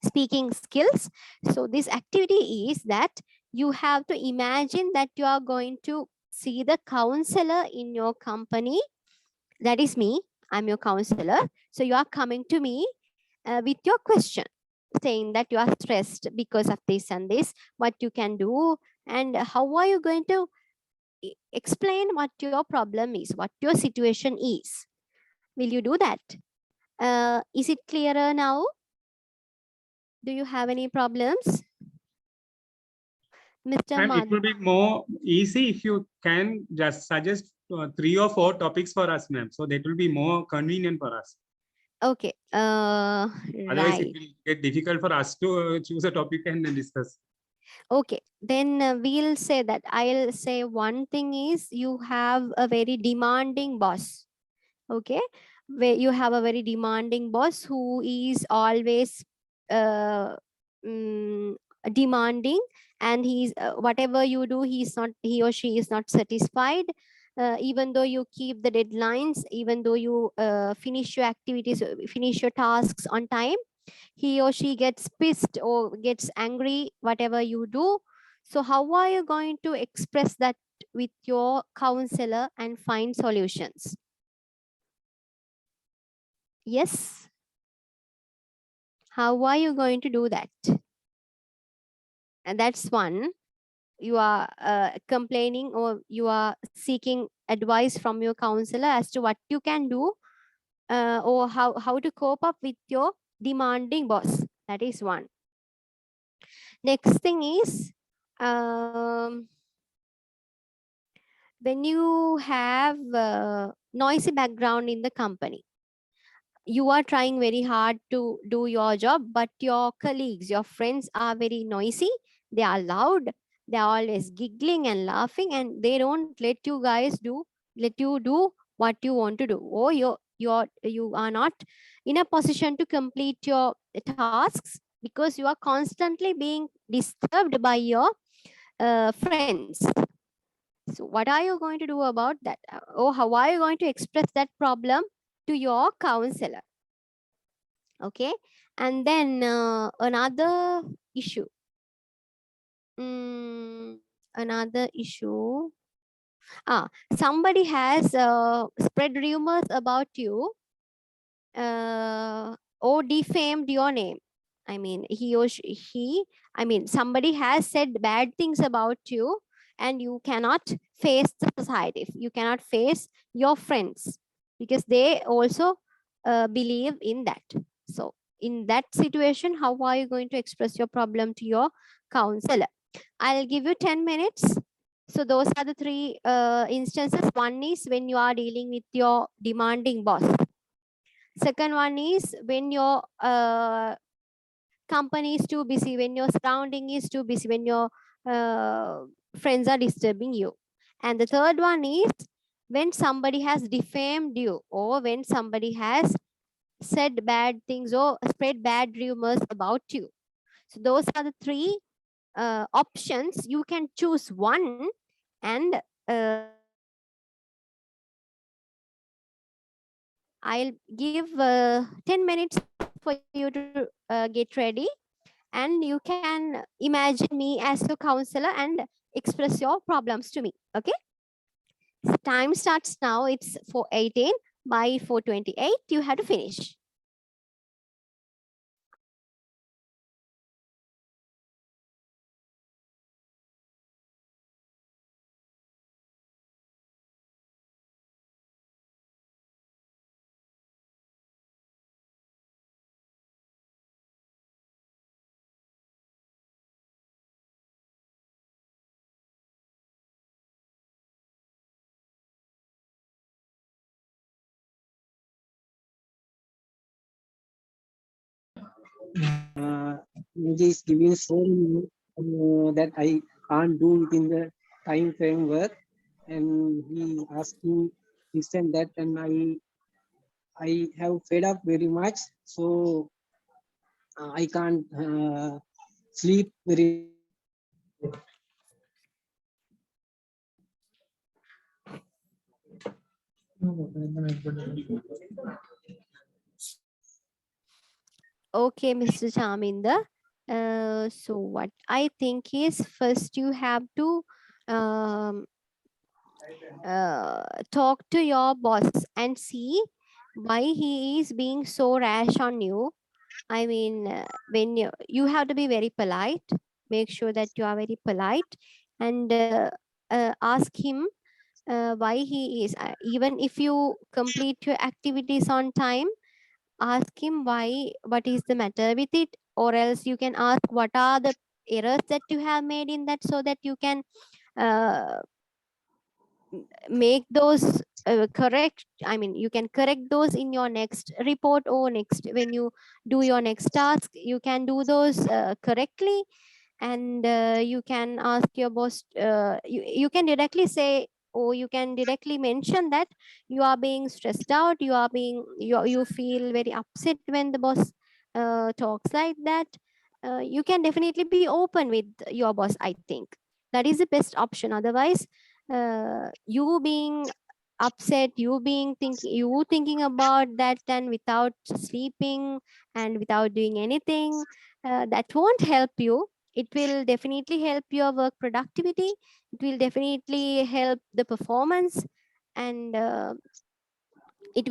speaking skills. So this activity is that you have to imagine that you are going to see the counselor in your company. That is me. I'm your counselor. So you are coming to me with your question, saying that you are stressed because of this and this, what you can do, and how are you going to explain what your problem is, what your situation is. Will you do that? Is it clearer now? Do you have any problems? Mr. Ma'am, it Mad? will be more easy if you can just suggest 3 or 4 topics for us, ma'am. So that will be more convenient for us. Okay. Otherwise, Right. it will get difficult for us to choose a topic and then discuss. Okay, then we'll say that I'll say one thing is you have a very demanding boss. Okay, where you have a very demanding boss who is always demanding, and he's whatever you do, he or she is not satisfied. Even though you keep the deadlines, even though you finish your activities, finish your tasks on time, he or she gets pissed or gets angry, whatever you do. So how are you going to express that with your counselor and find solutions? Yes. How are you going to do that? And that's one. You are complaining or you are seeking advice from your counselor as to what you can do or how to cope up with your demanding boss. That is one. Next thing is when you have noisy background in the company. You are trying very hard to do your job, but your colleagues, your friends are very noisy. They are loud. They are always giggling and laughing, and they don't let you do what you want to do, or you are not in a position to complete your tasks because you are constantly being disturbed by your friends. So what are you going to do about that? Or how are you going to express that problem to your counselor? Okay, and then another issue. Another issue. Somebody has spread rumors about you or defamed your name. I mean, somebody has said bad things about you, and you cannot face the society. You cannot face your friends because they also believe in that. So in that situation, how are you going to express your problem to your counselor? I'll give you 10 minutes. So those are the 3 instances. One is when you are dealing with your demanding boss. Second one is when your company is too busy, when your surrounding is too busy, when your friends are disturbing you. And the third one is when somebody has defamed you, or when somebody has said bad things or spread bad rumors about you. So those are the three options. You can choose one, and I'll give 10 minutes for you to get ready, and you can imagine me as your counselor and express your problems to me. Okay? Time starts now. It's 4:18. By 4:28, you have to finish. He is giving so many that I can't do within the time framework, and he asking this and that, and I have fed up very much, so I can't sleep very. Okay, Mr. Chaminder. So what I think is, first you have to um, talk to your boss and see why he is being so rash on you. I mean, when you have to be very polite, make sure that you are very polite, and ask him why he is. Even if you complete your activities on time, ask him why, what is the matter with it, or else you can ask what are the errors that you have made in that, so that you can uh, make those correct. I mean, you can correct those in your next report, or next when you do your next task, you can do those correctly. And you can ask your boss, you can directly say, or you can directly mention that you are being stressed out, you feel very upset when the boss talks like that. You can definitely be open with your boss. I think that is the best option. Otherwise, you being upset, you thinking about that, and without sleeping and without doing anything, that won't help you. It will definitely help your work productivity. It will definitely help the performance, and it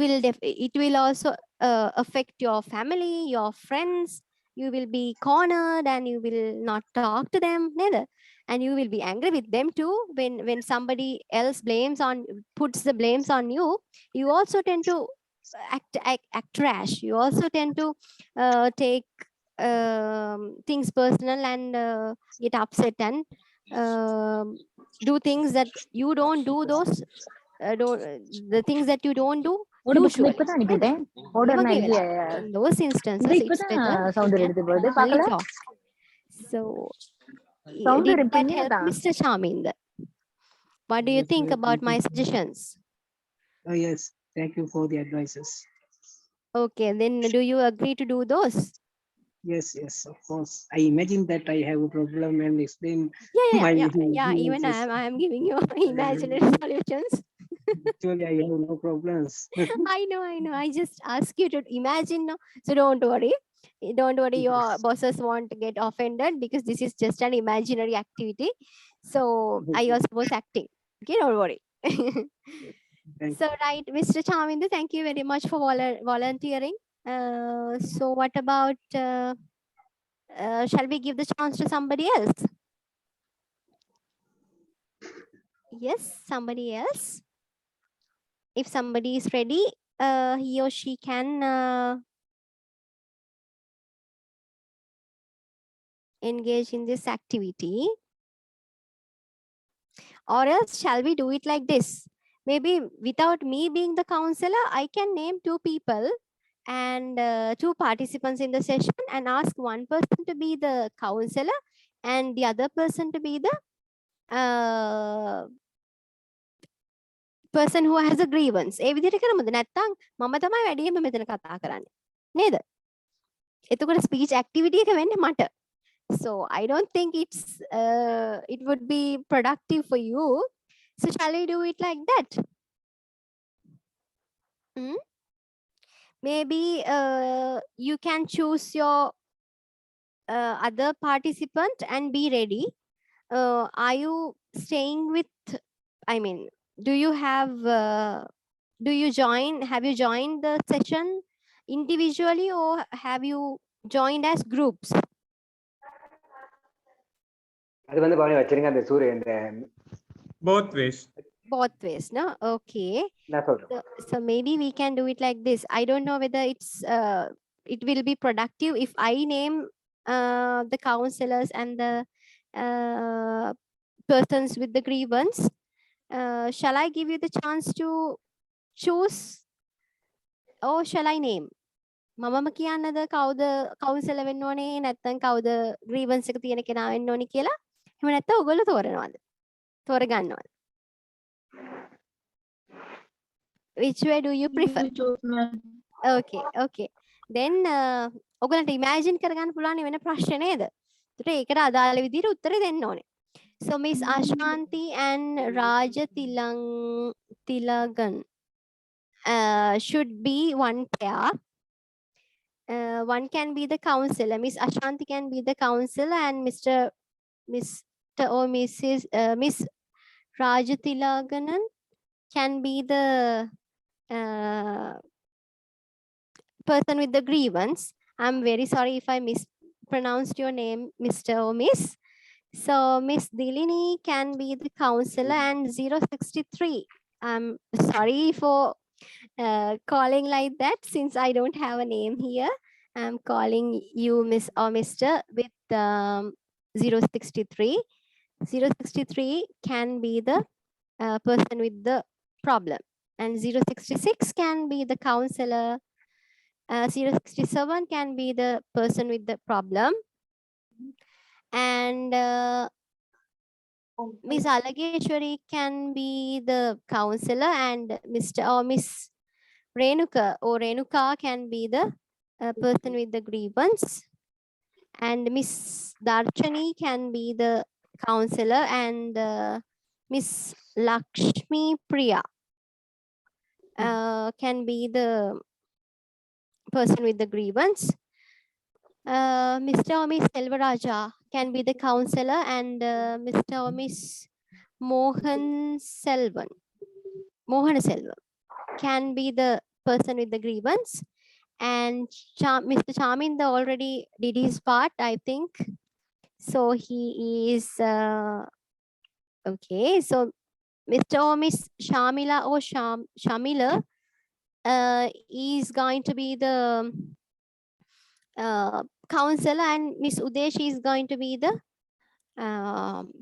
will also affect your family, your friends. You will be cornered, and you will not talk to them neither, and you will be angry with them too. When somebody else puts the blames on you, you also tend to act rash. You also tend to take things personal, and get upset, and do things that you don't do those don't the things that you don't do usually. In those instances, it's better you can personally talk. So, did that help, Mr. Chaminder? What do you Yes, think ma'am, about my suggestions? oh yes, thank you for the advices. Okay, then do you agree to do those? Yes, yes, of course. I imagine that I have a problem and explain Yeah, my yeah, yeah, yeah. Even grievances. I am giving you imaginary solutions. Actually, I have no problems. I know, I know. I just ask you to imagine. No? So don't worry. Don't worry, your Yes. bosses won't get offended, because this is just an imaginary activity. So I also was acting. Okay, don't worry. Thank So, right, Mr. Chamindu, thank you very much for volunteering. So what about, shall we give the chance to somebody else? Yes, somebody else. If somebody is ready, he or she can engage in this activity. Or else, shall we do it like this? Maybe without me being the counselor, I can name two people and two participants in the session, and ask one person to be the counselor and the other person to be the person who has a grievance. ඒ විදිහට කරමුද නැත්නම් මම තමයි වැඩියෙන්ම මෙතන කතා කරන්නේ. නේද? එතකොට speech activity එක වෙන්නේ මට. So I don't think it would be productive for you. So shall we do it like that? Maybe you can choose your other participant and be ready. Are you staying with, I mean, have you joined the session individually or have you joined as groups? அது வந்து பவனி வச்சிருங்க அந்த சூரிய இந்த Both ways. Both ways, no? Okay. நான் சொல்றேன். So maybe we can do it like this. I don't know whether it will be productive if I name the counselors and the persons with the grievance. Shall I give you the chance to choose or shall I name? මමම කියන්නද කවුද counsellor වෙන්න ඕනේ නැත්නම් කවුද ග්‍රීවන්ස් එක තියෙන කෙනා වෙන්න ඕනේ කියලා? එහෙම නැත්නම් ඔයගොල්ලෝ තෝරනවද? තෝරගන්නවද? Which way do you prefer? Okay. Then ඔයගොල්ලන්ට imagine කරගන්න පුළුවන් වෙන ප්‍රශ්න නේද? ඒකට ඒකට අදාළ විදිහට උත්තර දෙන්න ඕනේ. So Miss Ashanti and Raja Tilagan should be one pair. One can be the counselor. Miss Ashanti can be the counselor and Mr. or Mrs. Miss Rajatilaganan can be the person with the grievance. I'm very sorry if I mispronounced your name, Mr. or Miss. So Miss Dilini can be the counselor and 063. I'm sorry for calling like that since I don't have a name here. I'm calling you Miss or Mr. with 063. 063 can be the person with the problem and 066 can be the counselor. 067 can be the person with the problem and Miss Alageshwari can be the counselor and Mr. or Miss Renuka can be the person with the grievance and Miss Darchani can be the counselor and Miss Lakshmi Priya can be the person with the grievance. Mr. or Miss Selvaraja can be the counselor and Mr. or Miss Mohan Selvan can be the person with the grievance and Mr. Chaminda already did his part, I think. So he is okay. So Mr. or Miss Shamila or Shamila is going to be the counselor and Miss Udesh is going to be the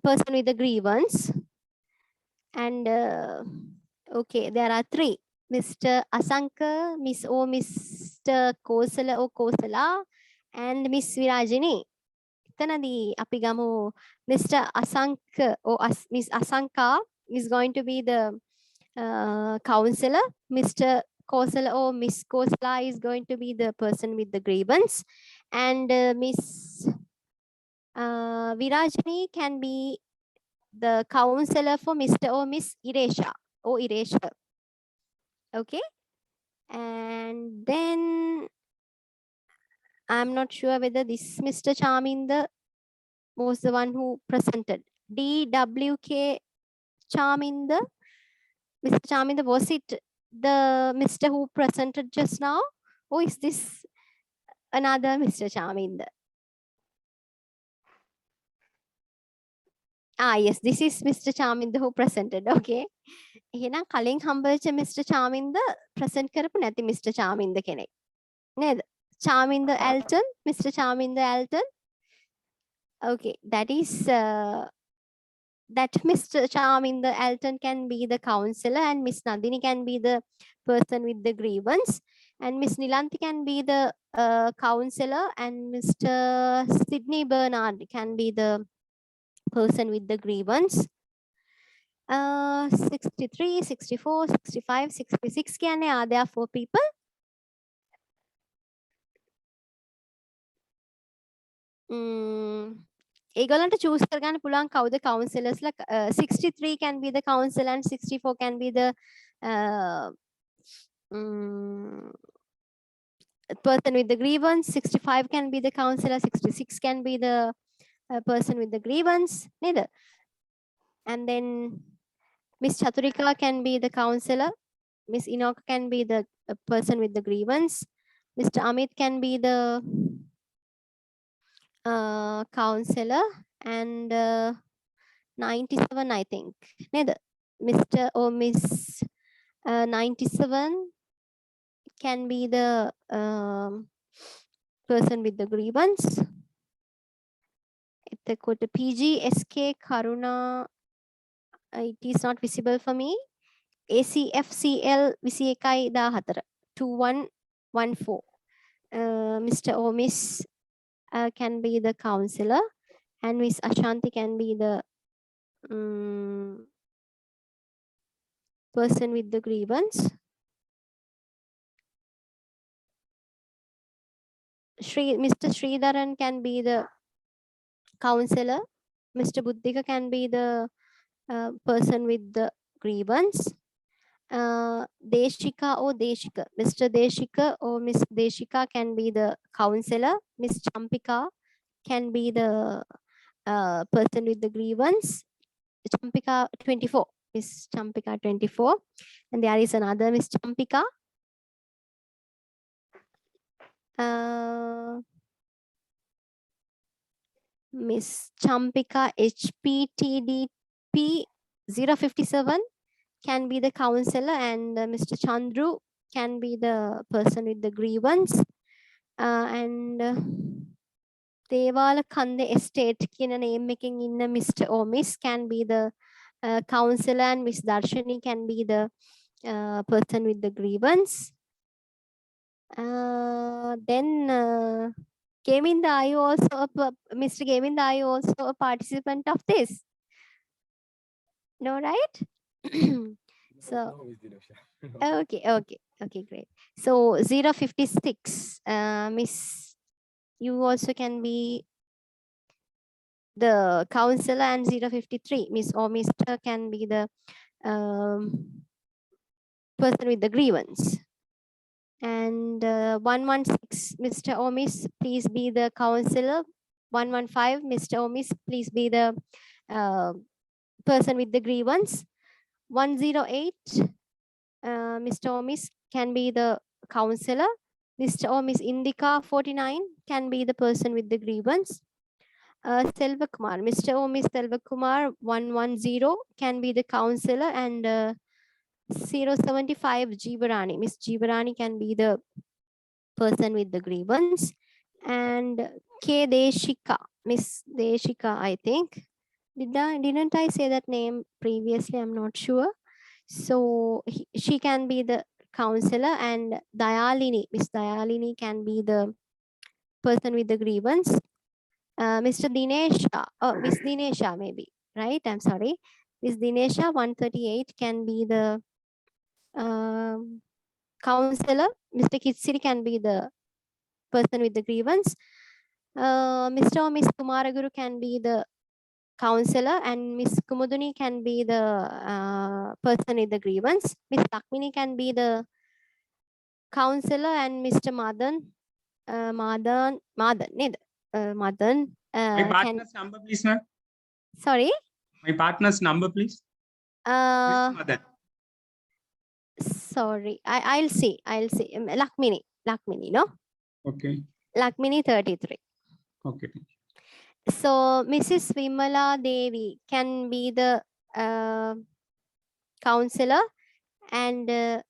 person with the grievance and okay, there are three: Mr. Asanka, Miss O, Mr. Kosala or Kosala and Miss Virajini. එතනදී අපි ගමු Mr. Asanka or Miss Asanka is going to be the counselor. Mr. Kosala or Miss Kosala is going to be the person with the grievance and Miss Virajini can be the counselor for Mr. or Miss Iresha or Iresha. Okay, and then I'm not sure whether this Mr. Chaminda was the one who presented. DWK Chaminda. Mr. Chaminda, was it the Mr. who presented just now? Or is this another Mr. Chaminda? Yes, this is Mr. Chaminda who presented. Okay. එහෙනම් කලින් හම්බෙච්ච Mr. Chaminda present කරපු නැති Mr. Chaminda කෙනෙක්. නේද? Chaminda Alton, Mr. Chaminda Alton. Okay, that is that Mr. Chaminda Alton can be the counselor and Miss Nandini can be the person with the grievance and Miss Nilanthi can be the counselor and Mr. Sydney Bernard can be the person with the grievance 63, 64, 65, 66 are there 4 people? ඒගොල්ලන්ට choose කරගන්න පුළුවන් කවුද counselors ලා 63 can be the counselor and 64 can be the person with the grievance, 65 can be the counselor, 66 can be the person with the grievance, neither. And then Miss Chaturika can be the counselor, Miss Inoka can be the person with the grievance, Mr. Amit can be the counselor, and 97 I think, neither. Mr. or Miss 97 can be the person with the grievance. එතකොට PG SK Karuna, it is not visible for me. ACFCL 2114 2114. Mr. or Miss can be the counselor, and Miss Ashanti can be the person with the grievance. Mr. Sridharan can be the counselor. Mr. Buddhika can be the person with the grievance. Deshika or Deshika, Mr. Deshika or Miss Deshika can be the counselor. Miss Champika can be the person with the grievance. Champika 24, Miss Champika 24, and there is another Miss Champika. Miss Champika HPTDP 057 can be the counselor, and Mr. Chandru can be the person with the grievance. And Devala Kande Estate කියන name making in Mr. or Miss can be the counselor, and Miss Darshani can be the person with the grievance. Then Gaminda, are you also Mr. Gaminda, are you also a participant of this? No, right? So okay, great. So 056, Miss, you also can be the counselor, and 053, Miss or Mr. can be the person with the grievance. And 116, Mr. or Miss, please be the counselor. 115, Mr. or Miss, please be the person with the grievance. 108, Mr. or Miss can be the counselor. Mr. or Miss Indika 49 can be the person with the grievance. Selva Kumar, Mr. or Miss Selva Kumar 110 can be the counselor, and 075 Jeevarani, Miss Jeevarani can be the person with the grievance. And K Deshika, Miss Deshika, I think. Didn't I say that name previously? I'm not sure. So she can be the counselor, and Dayalini, Miss Dayalini can be the person with the grievance. Mr. Dinesha, oh, Miss Dinesha maybe, right? I'm sorry. Miss Dinesha 138 can be the counselor. Mr. Kitsiri can be the person with the grievance. Mr. or Miss Kumaraguru can be the counselor, and Miss Kumuduni can be the person with the grievance. Miss Lakmini can be the counselor, and Mr. Madan My partner's number, please, ma'am. Sorry? My partner's number, please. Mr. Madan. Sorry, I'll see. Lakmini, no? Okay. Lakmini 33. Okay. So Mrs. Vimala Devi can be the counselor, and Miss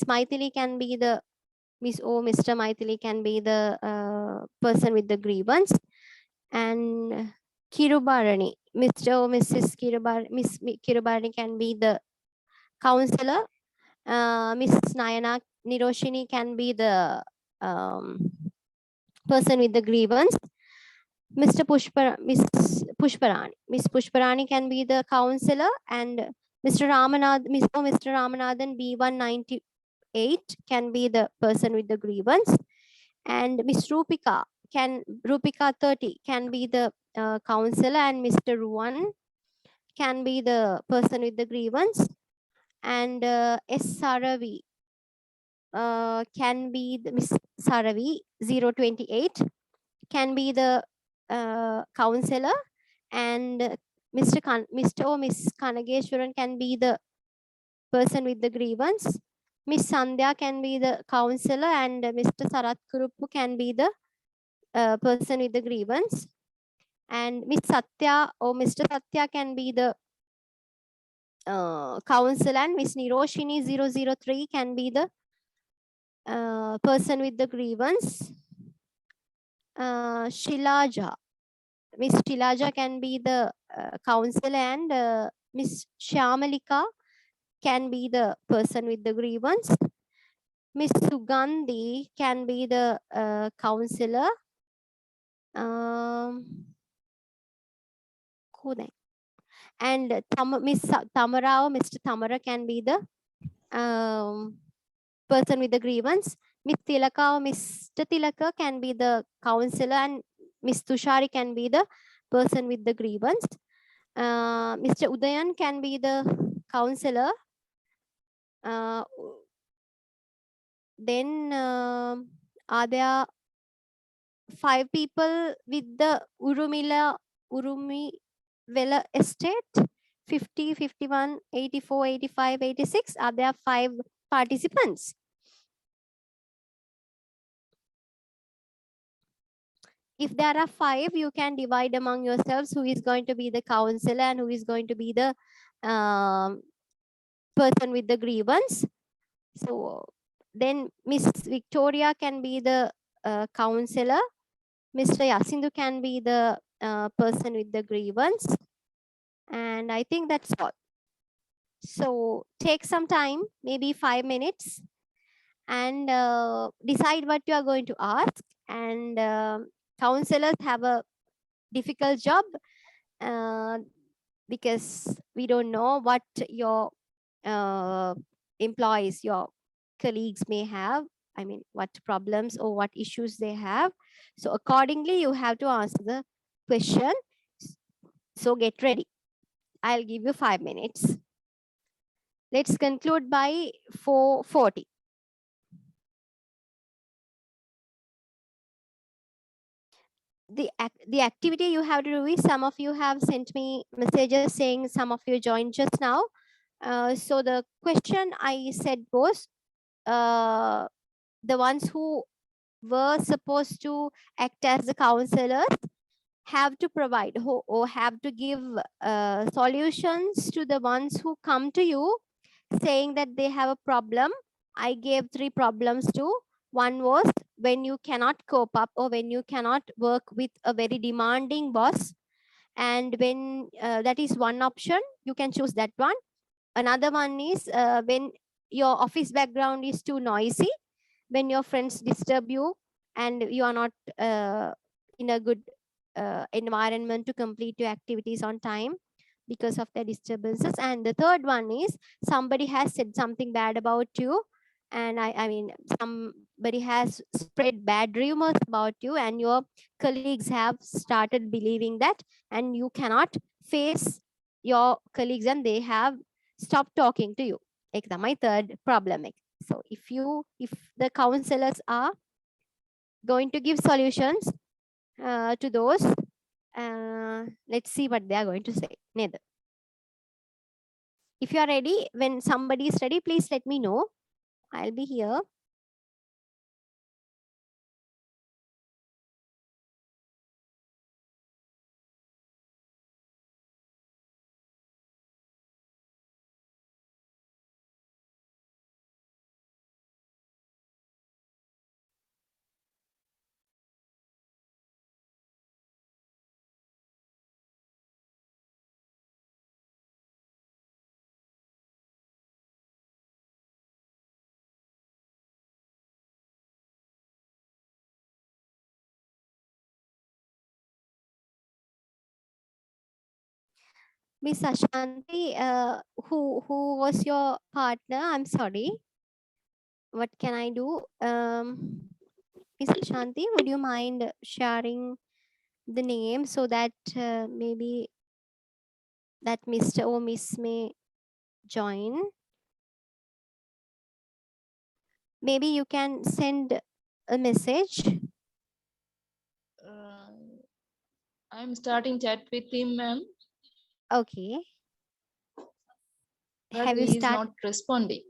Maithili can be the Miss or Mr. Maithili can be the person with the grievance. And Kirubarani, Mr. or Mrs. Miss Kirubarani can be the counselor. Mrs. Nayana Niroshini can be the person with the grievance. Mr. Miss Pushparani. Miss Pushparani can be the counselor, and Mr. Mr. Ramanathan B198 can be the person with the grievance, and Miss Rupika 30 can be the counselor, and Mr. Ruan can be the person with the grievance, and S. Saravi can be the Miss Saravi 028 can be the counselor, and Mr. or Miss Kanageshwaran can be the person with the grievance. Miss Sandhya can be the counselor, and Mr. Sarat Kurupu can be the person with the grievance. And Miss Satya or Mr. Satya can be the counselor, and Miss Niroshini 003 can be the person with the grievance. Shilaja. Miss Shilaja can be the counselor, and Miss Shyamalika can be the person with the grievance. Miss Sugandhi can be the counselor. And Miss Tamara or Mr. Tamara can be the person with the grievance. Miss Tilaka or Mr. Tilaka can be the counselor, and Miss Tushari can be the person with the grievance. Mr. Udayan can be the counselor. Then are there 5 people with the Urumivela estate? 50, 51, 84, 85, 86. Are there 5 participants? If there are 5, you can divide among yourselves who is going to be the counselor and who is going to be the person with the grievance. So then Miss Victoria can be the counselor. Mr. Yasindu can be the person with the grievance. And I think that's all. So take some time, maybe 5 minutes, and decide what you are going to ask. And counselors have a difficult job because we don't know what your employees, your colleagues may have. I mean, what problems or what issues they have. So accordingly, you have to answer the question. So get ready. I'll give you 5 minutes. Let's conclude by 4:40. The activity you have to do is, some of you have sent me messages saying some of you joined just now. So the question I said was, the ones who were supposed to act as the counselors have to provide or have to give solutions to the ones who come to you saying that they have a problem. I gave 3 problems too. One was when you cannot cope up or when you cannot work with a very demanding boss. And when that is one option, you can choose that one. Another one is when your office background is too noisy, when your friends disturb you and you are not in a good environment to complete your activities on time because of their disturbances. And the third one is somebody has said something bad about you, and I mean somebody has spread bad rumors about you, and your colleagues have started believing that, and you cannot face your colleagues and they have stopped talking to you. Like my third problem. So if the counselors are going to give solutions to those, let's see what they are going to say. Neither. If you are ready, when somebody is ready, please let me know. I'll be here. Miss Ashanti, who was your partner? I'm sorry. What can I do? Miss Ashanti, would you mind sharing the name so that maybe that Mr. or Miss may join? Maybe you can send a message. I'm starting chat with him, ma'am. Okay. But Have you he is started? not responding.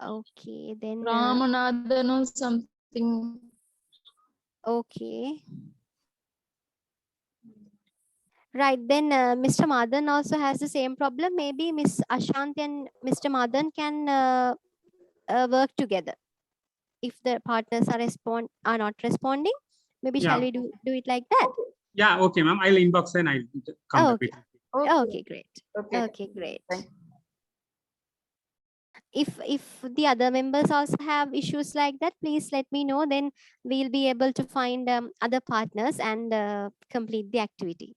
Okay, then. Ramanathan or something. Okay. Right, then Mr. Madan also has the same problem. Maybe Miss Ashanti and Mr. Madan can work together. If the partners are not responding, maybe shall Yeah. we do it like that? Yeah, okay, ma'am. I'll inbox and I'll come back Okay. with Okay. Okay, great. Okay. Okay, great. Thank If the other members also have issues like that, please let me know. Then we'll be able to find other partners and complete the activity.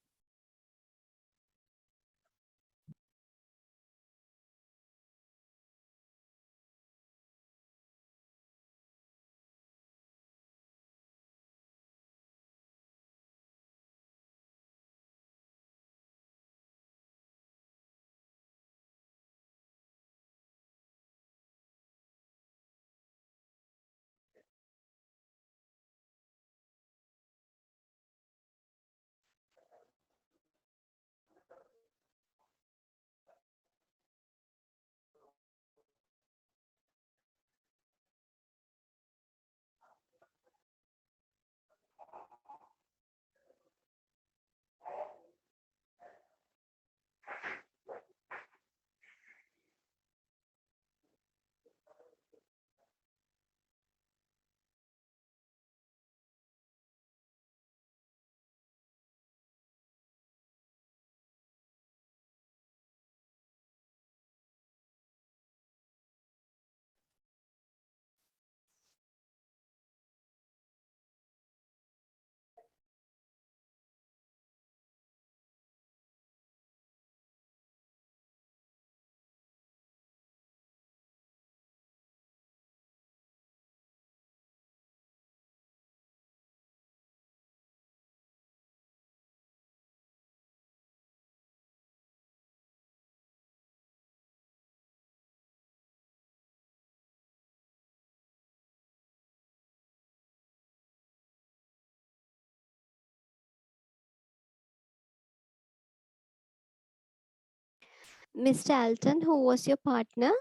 Mr. Alton, who was your partner?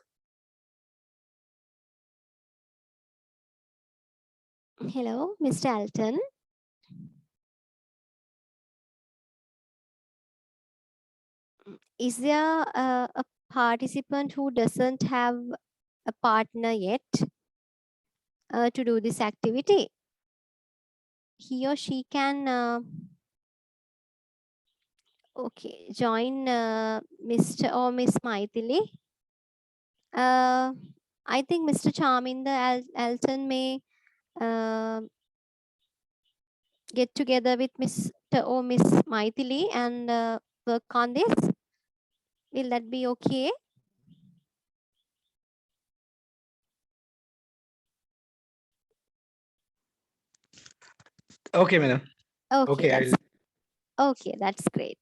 Hello, Mr. Alton. Is there a participant who doesn't have a partner yet to do this activity? He or she can join Mr. or Miss Maithili. I think Mr. Charminder Alton may get together with Mr. or Miss Maithili and work on this. Will that be okay? Okay, madam. Okay, okay, that's great.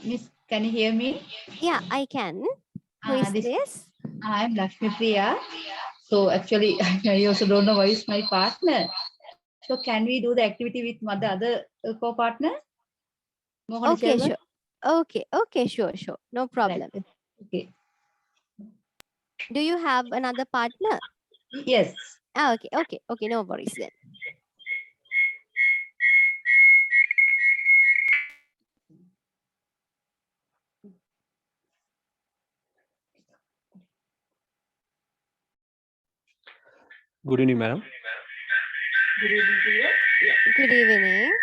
Miss, can you hear me? Yeah, I can. Who is this? I'm Lakshmi Priya. So actually, I also don't know why is my partner. So can we do the activity with the other co-partner? Okay, sure. Okay, sure. No problem. Right. Okay. Do you have another partner? Yes. Okay, no worries then. Good evening, madam. Good evening.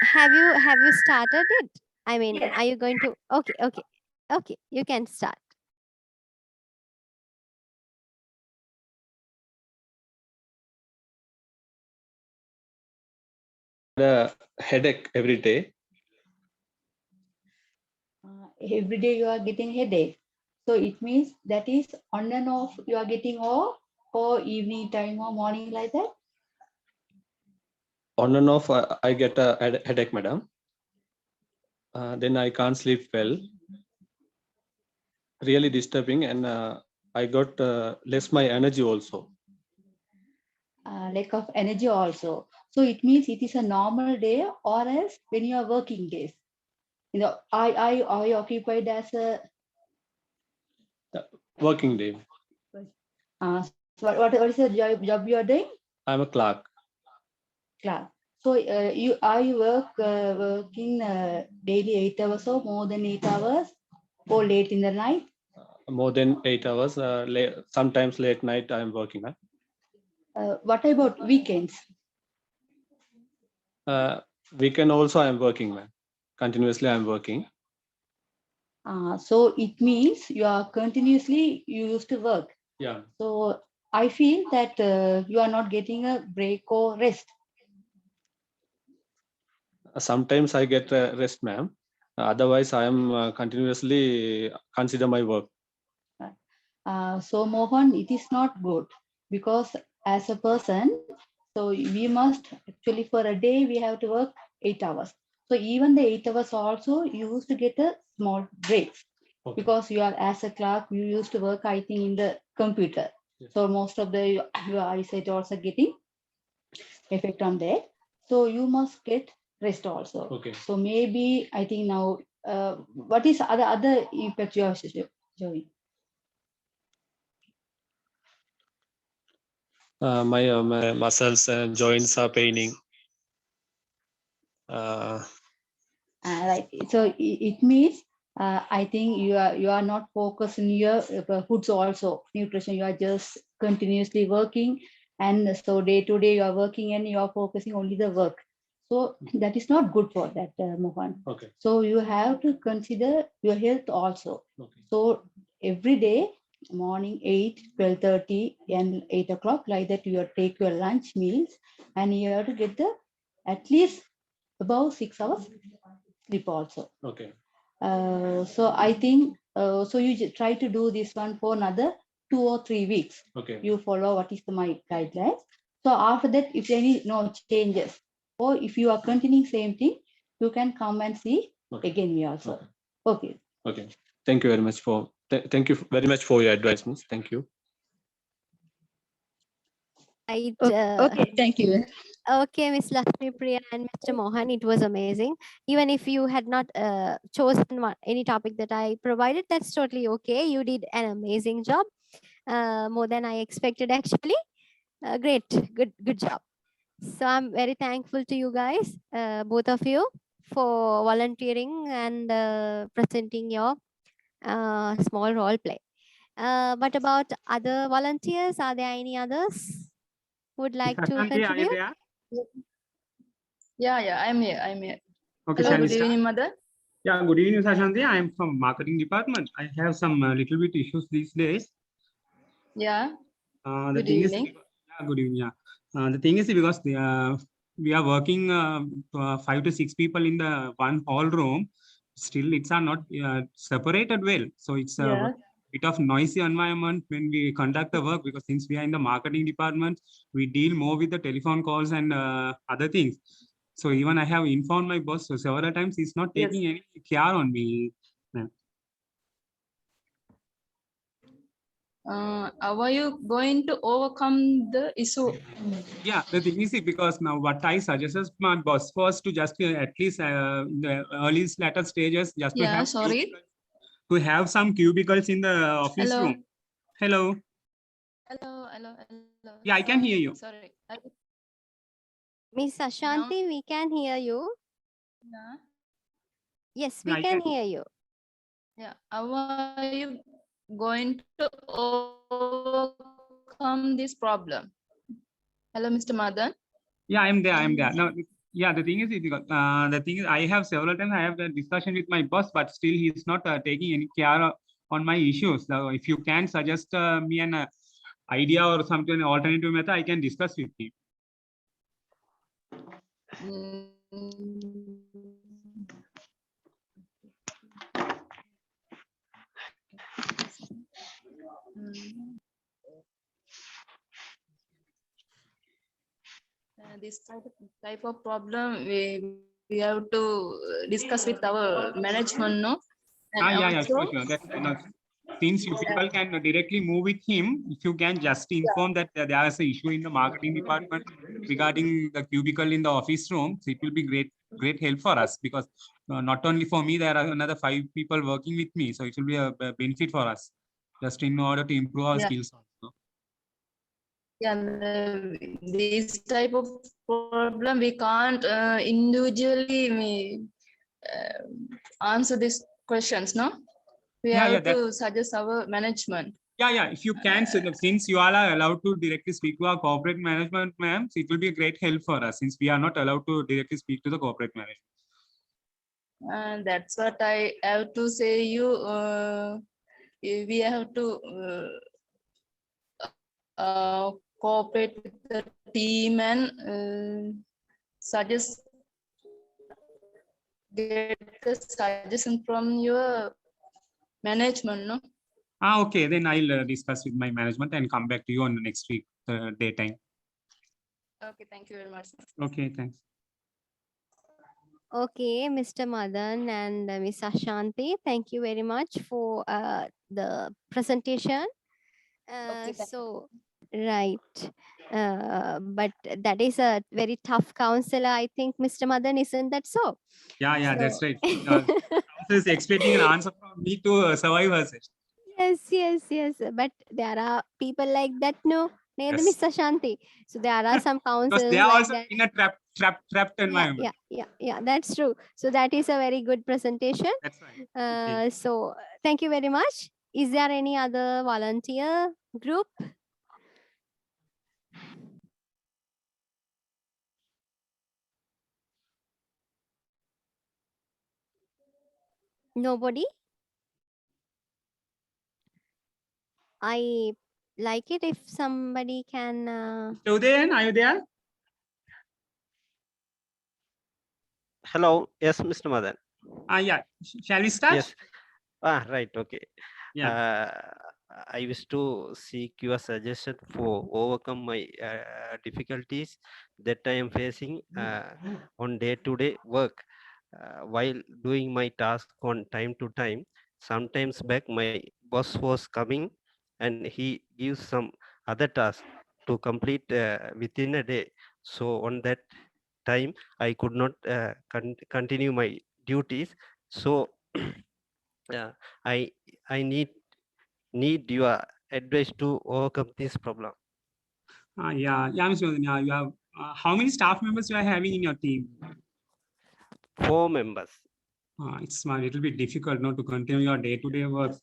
Have you started it? I mean, Yes. are you going to? Okay, you can start. The headache every day. Every day you are getting headache. So it means that is on and off you are getting or evening time or morning like that? On and off, I get a headache, madam. Then I can't sleep well. Really disturbing, and I got less my energy also. Lack of energy also. So it means it is a normal day or else when you are working days. You know, I occupied as a Working day. so what is the job you are doing? I'm a clerk. Clerk. So you working daily 8 hours or more than 8 hours or late in the night? More than 8 hours. Sometimes late night I'm working. What about weekends? Weekend also I'm working, man. Continuously I'm working. So it means you are continuously you used to work. Yeah. So I feel that you are not getting a break or rest. Sometimes I get rest, ma'am. Otherwise, I am continuously consider my work. So Mohan, it is not good because as a person, so we must actually for a day we have to work 8 hours. So even the 8 hours also you used to get a small break. Okay. Because you are as a clerk, you used to work, I think, in the computer. Yes. So most of the your eyesight also getting effect on that. So you must get rest also. Okay. So maybe I think now, what is other impact you are showing? My muscles and joints are paining. Right. So it means I think you are not focused in your foods also nutrition. You are just continuously working, and so day to day you are working and you are focusing only the work. So that is not good for that, Mohan. Okay. So you have to consider your health also. Okay. So every day morning 8, 12:30 and 8 o'clock like that you take your lunch meals and you have to get the at least about 6 hours sleep also. Okay. So I think so you try to do this one for another 2 or 3 weeks. Okay. You follow what is my guidelines. So after that, if any no changes or if you are continuing same thing, you can come and see again me also. Okay. Okay. Thank you very much for thank you very much for your advice. Thank you. Okay. Thank you. Okay, Miss Lakshmi Priya and Mr. Mohan, it was amazing. Even if you had not chosen any topic that I provided, that's totally okay. You did an amazing job, more than I expected actually. Great, good job. So I'm very thankful to you guys, both of you, for volunteering and presenting your small role play. But about other volunteers, are there any others who would like to contribute? Yeah, I'm here. Okay, Hello, shall we good start? evening, mother. Yeah, good evening, Sashanti. I am from marketing department. I have some little bit issues these days. Yeah. The Good thing evening. is, yeah, good evening. Yeah. The thing is because we are working 5 to 6 people in the one hall room. still it's are not separated well. So it's a Yeah. bit of noisy environment when we conduct the work, because since we are in the marketing department, we deal more with the telephone calls and other things. So even I have informed my boss so several times, he's not Yes. taking any care on me. How are you going to overcome the issue? Yeah, the thing is, because now what I suggested my boss was to just at least in the early latter stages, just to Yeah, have sorry. to have some cubicles in the office Hello. room. Hello. Hello. Yeah, I can hear you. Sorry. Miss Ashanti, we can hear you. Yeah. Yes, Yeah, we I can can. hear you. Yeah. How are you going to overcome this problem? Hello, Mr. Madan. Yeah, I'm there. I'm there. Now, yeah, the thing is, the thing is, I have several times I have a discussion with my boss, but still he's not taking any care on my issues. Now, if you can suggest me an idea or something, an alternative method, I can discuss with him. This type of problem we have to discuss with our management, no? And Yeah, also, sure. That's since you people can directly move with him, if you can just inform that there is an issue in the marketing department regarding the cubicle in the office room, so it will be great help for us, because not only for me, there are another 5 people working with me, so it will be a benefit for us, just in order to improve our skills also. Yeah, this type of problem we can't individually answer these questions, no? We have to suggest our management. Yeah, if you can, since you all are allowed to directly speak to our corporate management, ma'am, it will be a great help for us, since we are not allowed to directly speak to the corporate management. And that's what I have to say you. We have to cooperate with the team and suggest, get the suggestion from your management, no? Okay, then I'll discuss with my management and come back to you on the next week daytime. Okay, thank you very much. Okay, thanks. Okay, Mr. Madan and Miss Ashanti, thank you very much for the presentation. Right. But that is a very tough counselor, I think, Mr. Madan, isn't that so? Yeah, that's right. Counselor is expecting an answer from me to survive her session. Yes. But there are people like that, no? Yes. Miss Ashanti. So there are some counselors Because they are like also that. in a trapped environment. Yeah, that's true. So that is a very good presentation. That's right. So thank you very much. Is there any other volunteer group? Nobody? I like it if somebody can. Udayan, are you there? Hello. Yes, Mr. Madan. Yeah. Shall we start? Yes. Right. Okay. Yeah. I wish to seek your suggestion for overcome my difficulties that I am facing on day-to-day work while doing my task on time to time. Sometimes back my boss was coming and he gives some other task to complete within a day. So on that time I could not continue my duties. So I need your advice to overcome this problem. Yeah, Mr. Udayan, you have how many staff members you are having in your team? 4 members. It's a little bit difficult now to continue your day-to-day work.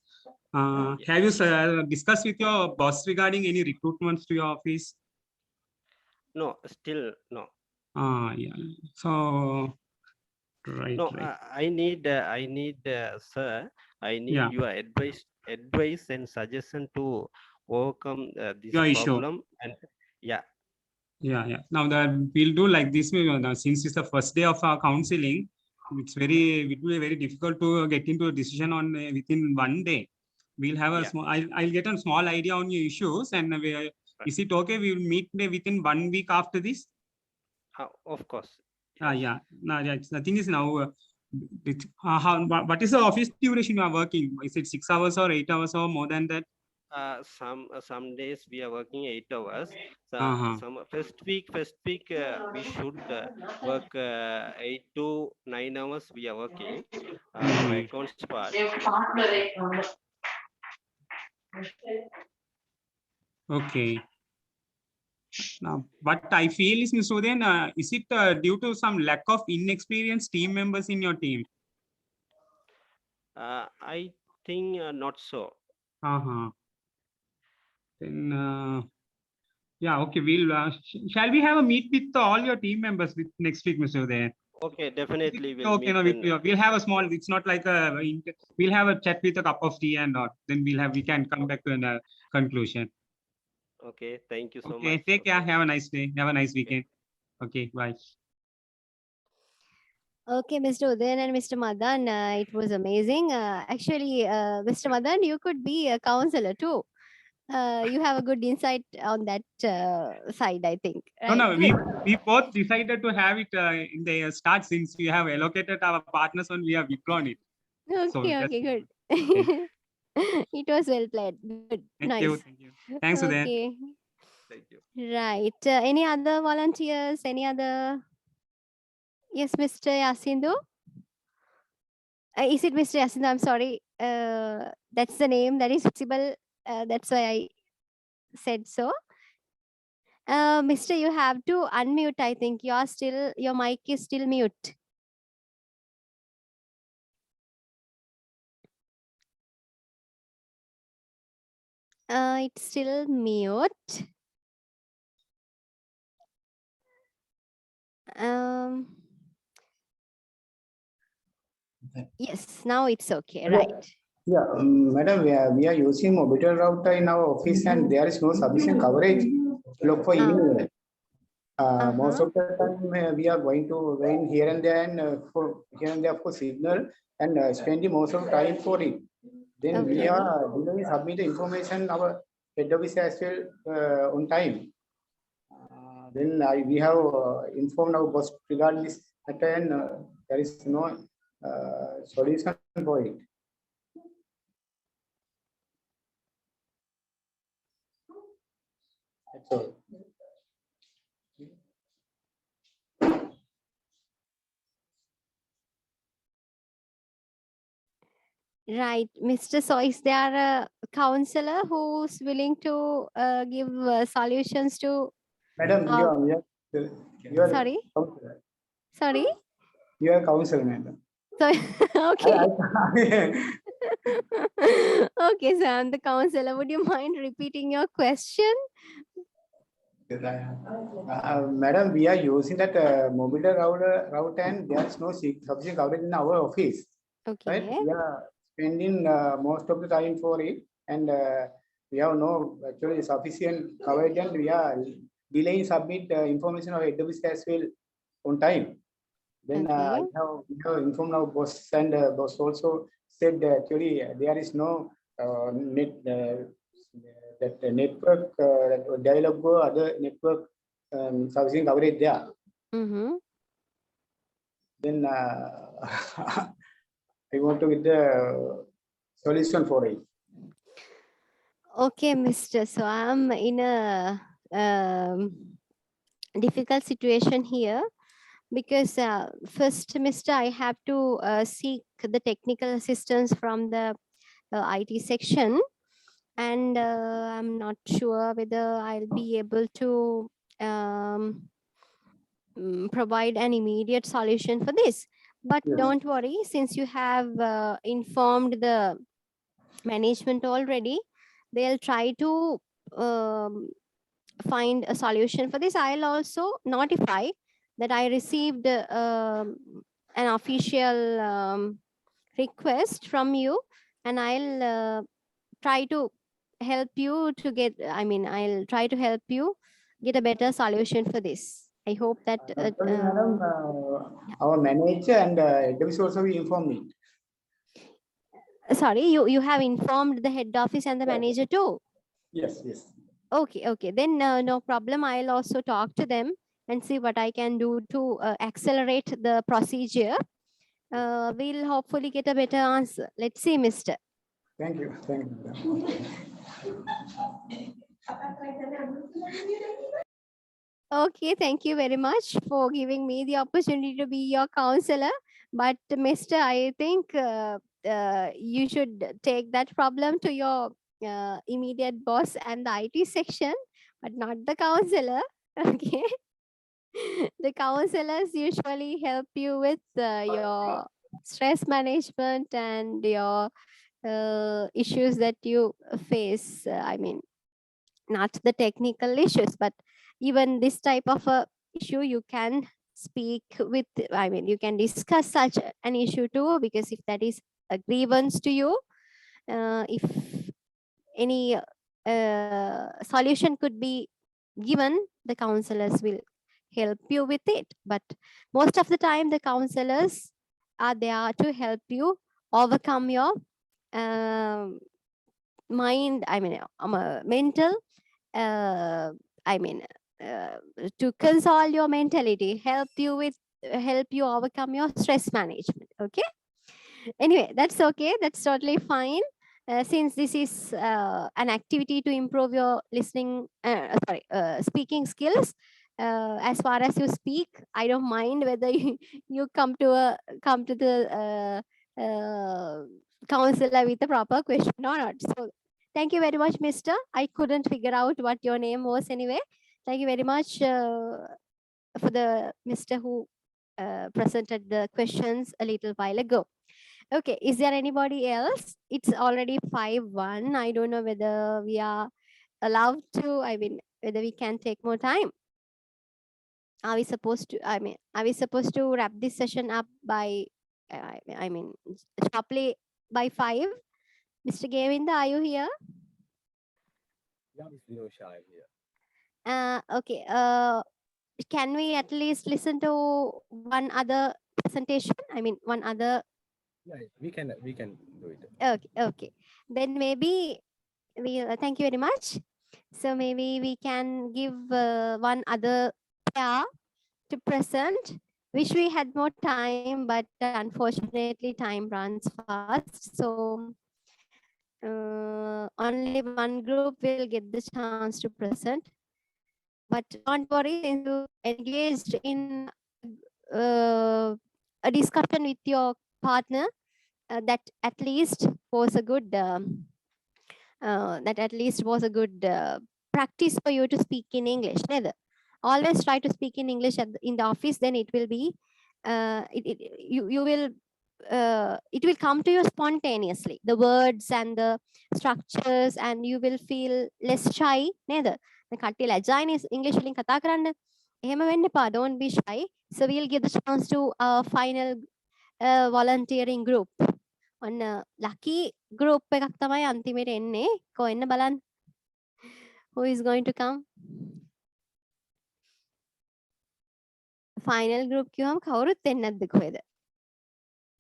Have you discussed with your boss regarding any recruitments to your office? No, still no. Yeah. So, right. I need, sir, I need your advice and suggestion to overcome this your problem. Issue. And yeah. Now we'll do like this. Since it's the first day of our counseling, it will be very difficult to get into a decision on within one day. We'll have a small. I'll get a small idea on your issues, and is it okay? We will meet within 1 week after this. Of course. Yeah. No, the thing is now. What is the office duration you are working? Is it 6 hours or 8 hours or more than that? Some days we are working 8 hours. Some first week we should work 8 to 9 hours. We are working for accounts part. Okay. Now, what I feel is, Mr. Udayan, is it due to some lack of inexperienced team members in your team? I think not so. Then, yeah, okay. We'll shall we have a meet with all your team members next week, Mr. Udayan? Okay, definitely we'll okay, meet. No, we'll have a small. It's not like we'll have a chat with a cup of tea and not. Then we can come back to a conclusion. Okay, thank you so much. Okay, take care. Have a nice day. Have a nice weekend. Okay, bye. Okay, Mr. Udayan and Mr. Madan, it was amazing. Actually, Mr. Madan, you could be a counselor too. You have a good insight on that side, I think. Right? No, we both decided to have it in the start, since we have allocated our partners and we have withdrawn it. Okay, so okay, good. Okay. It was well played. Good, Thank nice. you. Thanks, Udayan. Okay. Thank you. Right. Any other volunteers? Any other? Yes, Mr. Yasindu. Is it Mr. Yasindu? I'm sorry. That's the name that is visible. That's why I said so. Mister, you have to unmute. I think your mic is still mute. It's still mute. Yes, now it's okay, right? Yeah, madam, we are using orbital router in our office and there is no sufficient coverage look for email. Most of the time we are going here and there and for signal and spending most of the time for it. Then we are submit the information our head office as well on time. Then we have informed our boss regarding this matter and there is no solution for it. That's all. Right, Mr. So is there a counselor who's willing to give solutions to? Madam, you are sorry? counselor. Sorry? You are counselor, madam. So, okay. Okay, so I'm the counselor. Would you mind repeating your question? Madam, we are using that mobile router and there is no sufficient coverage in our office. Okay. Right? We are spending most of the time for it and we have no actually sufficient coverage and we are delaying submit information of head office as well on time. Then we have informed our boss and boss also said that actually there is no network dialog go other network sufficient coverage there. Then I want to get the solution for it. Okay, Mr. So I'm in a difficult situation here because first, Mr. I have to seek the technical assistance from the IT section, and I'm not sure whether I'll be able to provide an immediate solution for this. But don't worry, since you have informed the management already, they'll try to find a solution for this. I'll also notify that I received an official request from you, and I'll try to help you to get, I'll try to help you get a better solution for this. I hope that Sorry, madam, our manager and HWC also will inform me. sorry, you have informed the head office and the manager too. Yes, yes. Okay, then no problem. I'll also talk to them and see what I can do to accelerate the procedure. We'll hopefully get a better answer. Let's see, mister. Thank you. Thank you, madam. Okay, thank you very much for giving me the opportunity to be your counselor. But mister, I think you should take that problem to your immediate boss and the IT section, but not the counselor. Okay. The counselors usually help you with your stress management and your issues that you face. I mean, not the technical issues, but even this type of a issue you can speak with. I mean, you can discuss such an issue too, because if that is a grievance to you, if any solution could be given, the counselors will help you with it. But most of the time, the counselors are there to help you overcome your mind, I mean, mental, I mean, uh, to console your mentality, help you overcome your stress management. Okay. Anyway, that's okay. That's totally fine. Since this is an activity to improve your listening, speaking skills, as far as you speak, I don't mind whether you come to the counselor with a proper question or not. So thank you very much, mister. I couldn't figure out what your name was anyway. Thank you very much for the mister who presented the questions a little while ago. Okay, is there anybody else? It's already 5:01. I don't know whether we are allowed to, I mean, whether we can take more time. Are we supposed to, are we supposed to wrap this session up by, I mean, sharply by 5? Mr. Gavinda, are you here? Yeah, Miss Dinusha, I'm here. Okay, can we at least listen to one other presentation? I mean, one other. Yeah, we can do it. Okay. Then maybe thank you very much. So maybe we can give one other pair to present. Wish we had more time, but unfortunately time runs fast. So only one group will get the chance to present. But don't worry, since you engaged in a discussion with your partner, that at least was a good practice for you to speak in English. Neither. Always try to speak in English in the office. Then it will be it will come to you spontaneously, the words and the structures, and you will feel less shy. Neither. The කට්ටිය ලැජ්ජායිනේ English වලින් කතා කරන්න. එහෙම වෙන්න එපා. Don't be shy. So we'll give the chance to our final volunteering group. On lucky group එකක් තමයි අන්තිමට එන්නේ. කො එන්න බලන්න. Who is going to come? Final group කියවම කවුරුත් එන්නේ නැද්ද කොහෙද?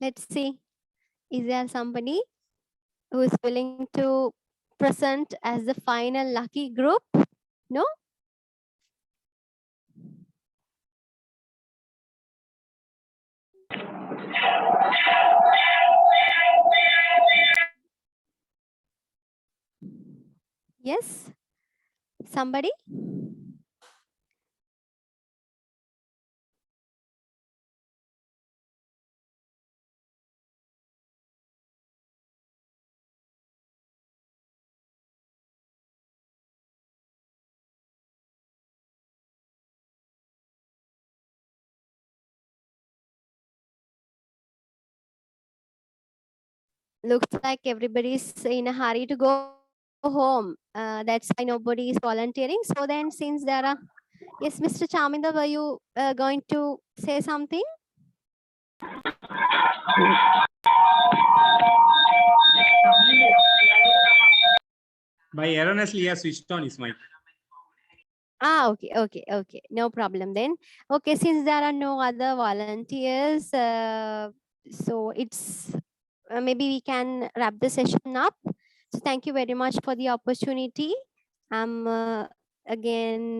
Let's see. Is there somebody who is willing to present as the final lucky group? No? Yes? Somebody? Looks like everybody's in a hurry to go home. That's why nobody is volunteering. So then, since there are, yes, Mr. Chaminda, were you going to say something? By erroneously, he has switched on his mic. Okay. No problem then. Okay, since there are no other volunteers, so it's maybe we can wrap the session up. So thank you very much for the opportunity. I'm again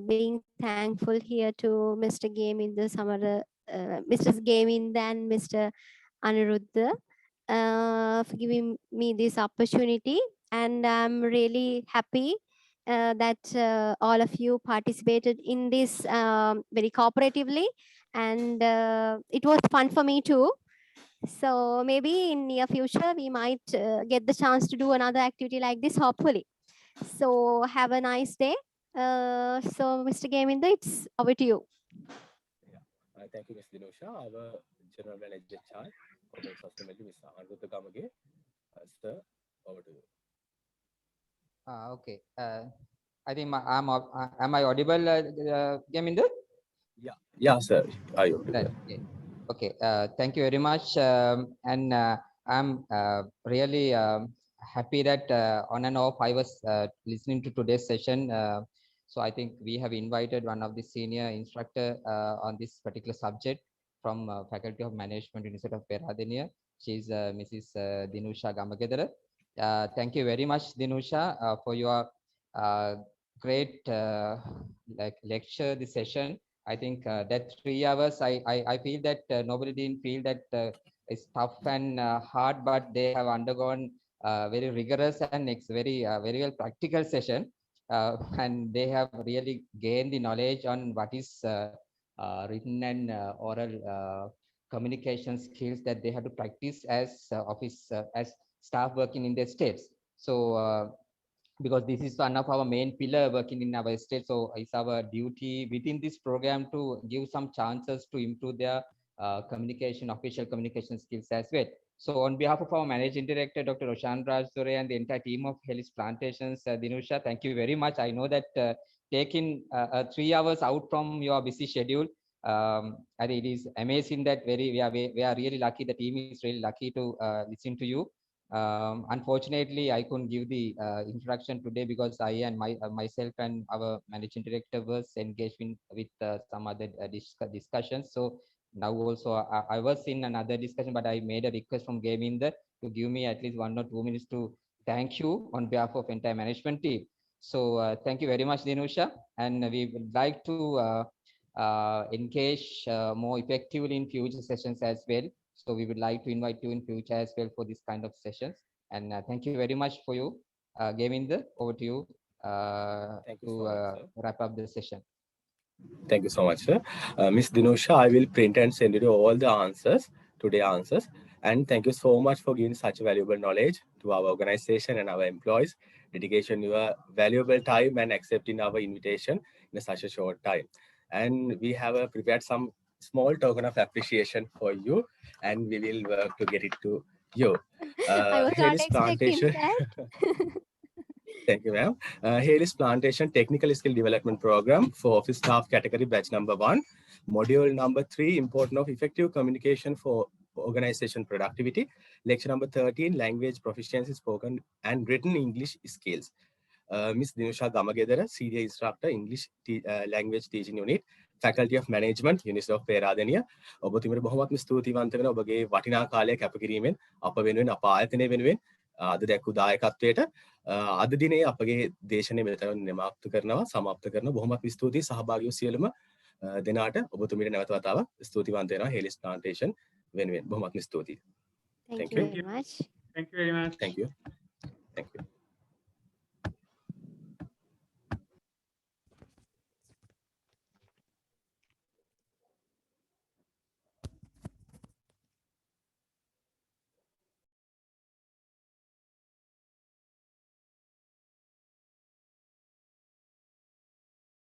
being thankful here to Mr. Gaminda Samara, Mr. Gaminda and Mr. Aniruddha for giving me this opportunity, and I'm really happy that all of you participated in this very cooperatively, and it was fun for me too. So maybe in near future we might get the chance to do another activity like this, hopefully. So have a nice day. So Mr. Gaminda, it's over to you. Thank you, Ms. Dinusha. Our General Manager Charge, Corporate Sustainability, Mr. Dinusha Gamagedara. Sir, over to you. Okay. I think am I audible, Gaminda? Yeah, sir. Are you? Right. Okay. Thank you very much. And I'm really happy that on and off I was listening to today's session. So I think we have invited one of the senior instructor on this particular subject from Faculty of Management, University of Peradeniya. She's Mrs. Dinusha Gamagedara. Thank you very much, Dinusha, for your great lecture, this session. I think that 3 hours, I feel that nobody didn't feel that it's tough and hard, but they have undergone very rigorous and it's very well practical session. And they have really gained the knowledge on what is written and oral communication skills that they have to practice as office as staff working in their states. So because this is one of our main pillar working in our state, so it's our duty within this program to give some chances to improve their official communication skills as well. So on behalf of our managing director, Dr. Roshan Raj Dore, and the entire team of HAYLEYS Plantations, Dinusha, thank you very much. I know that taking 3 hours out from your busy schedule, and it is amazing that we are really lucky. The team is really lucky to listen to you. Unfortunately, I couldn't give the introduction today because I and myself and our managing director was engaged with some other discussions. So now also I was in another discussion, but I made a request from Gaminda to give me at least 1 or 2 minutes to thank you on behalf of entire management team. So thank you very much, Dinusha, and we would like to engage more effectively in future sessions as well. So we would like to invite you in future as well for this kind of sessions. And thank you very much for you. Gaminda, over to you to wrap up the session. Thank you so much, sir. Ms. Dinusha, I will print and send you all the answers, today's answers. And thank you so much for giving such valuable knowledge to our organization and our employees. Dedication your valuable time and accepting our invitation in such a short time. And we have prepared some small token of appreciation for you, and we will work to get it to you. I was not expecting Plantation. that. Thank you, ma'am. HAYLEYS Plantation Technical Skill Development Program for Office Staff Category Batch number 1. Module number 3, Importance of Effective Communication for Organization Productivity. Lecture number 13, Language Proficiency Spoken and Written English Skills. Ms. Dinusha Gamagedara, Senior Instructor, English Language Teaching Unit, Faculty of Management, University of Peradeniya. ඔබතුමීට බොහොමත්ම ස්තුතිවන්ත වෙනවා ඔබගේ වටිනා කාලය කැප කිරීමෙන් අප වෙනුවෙන් අප ආයතනය වෙනුවෙන් අද දැක්වූ දායකත්වයට අද දිනේ අපගේ දේශනය මෙතන සමාප්ත කරනවා බොහොමත්ම ස්තුතියි සහභාගී වූ සියලුම දෙනාට ඔබතුමීට නැවත වතාවක් ස්තුතිවන්ත වෙනවා HAYLEYS Plantation වෙනුවෙන් බොහොමත්ම ස්තුතියි. Thank you very much. Thank you very much. Thank you. Thank you.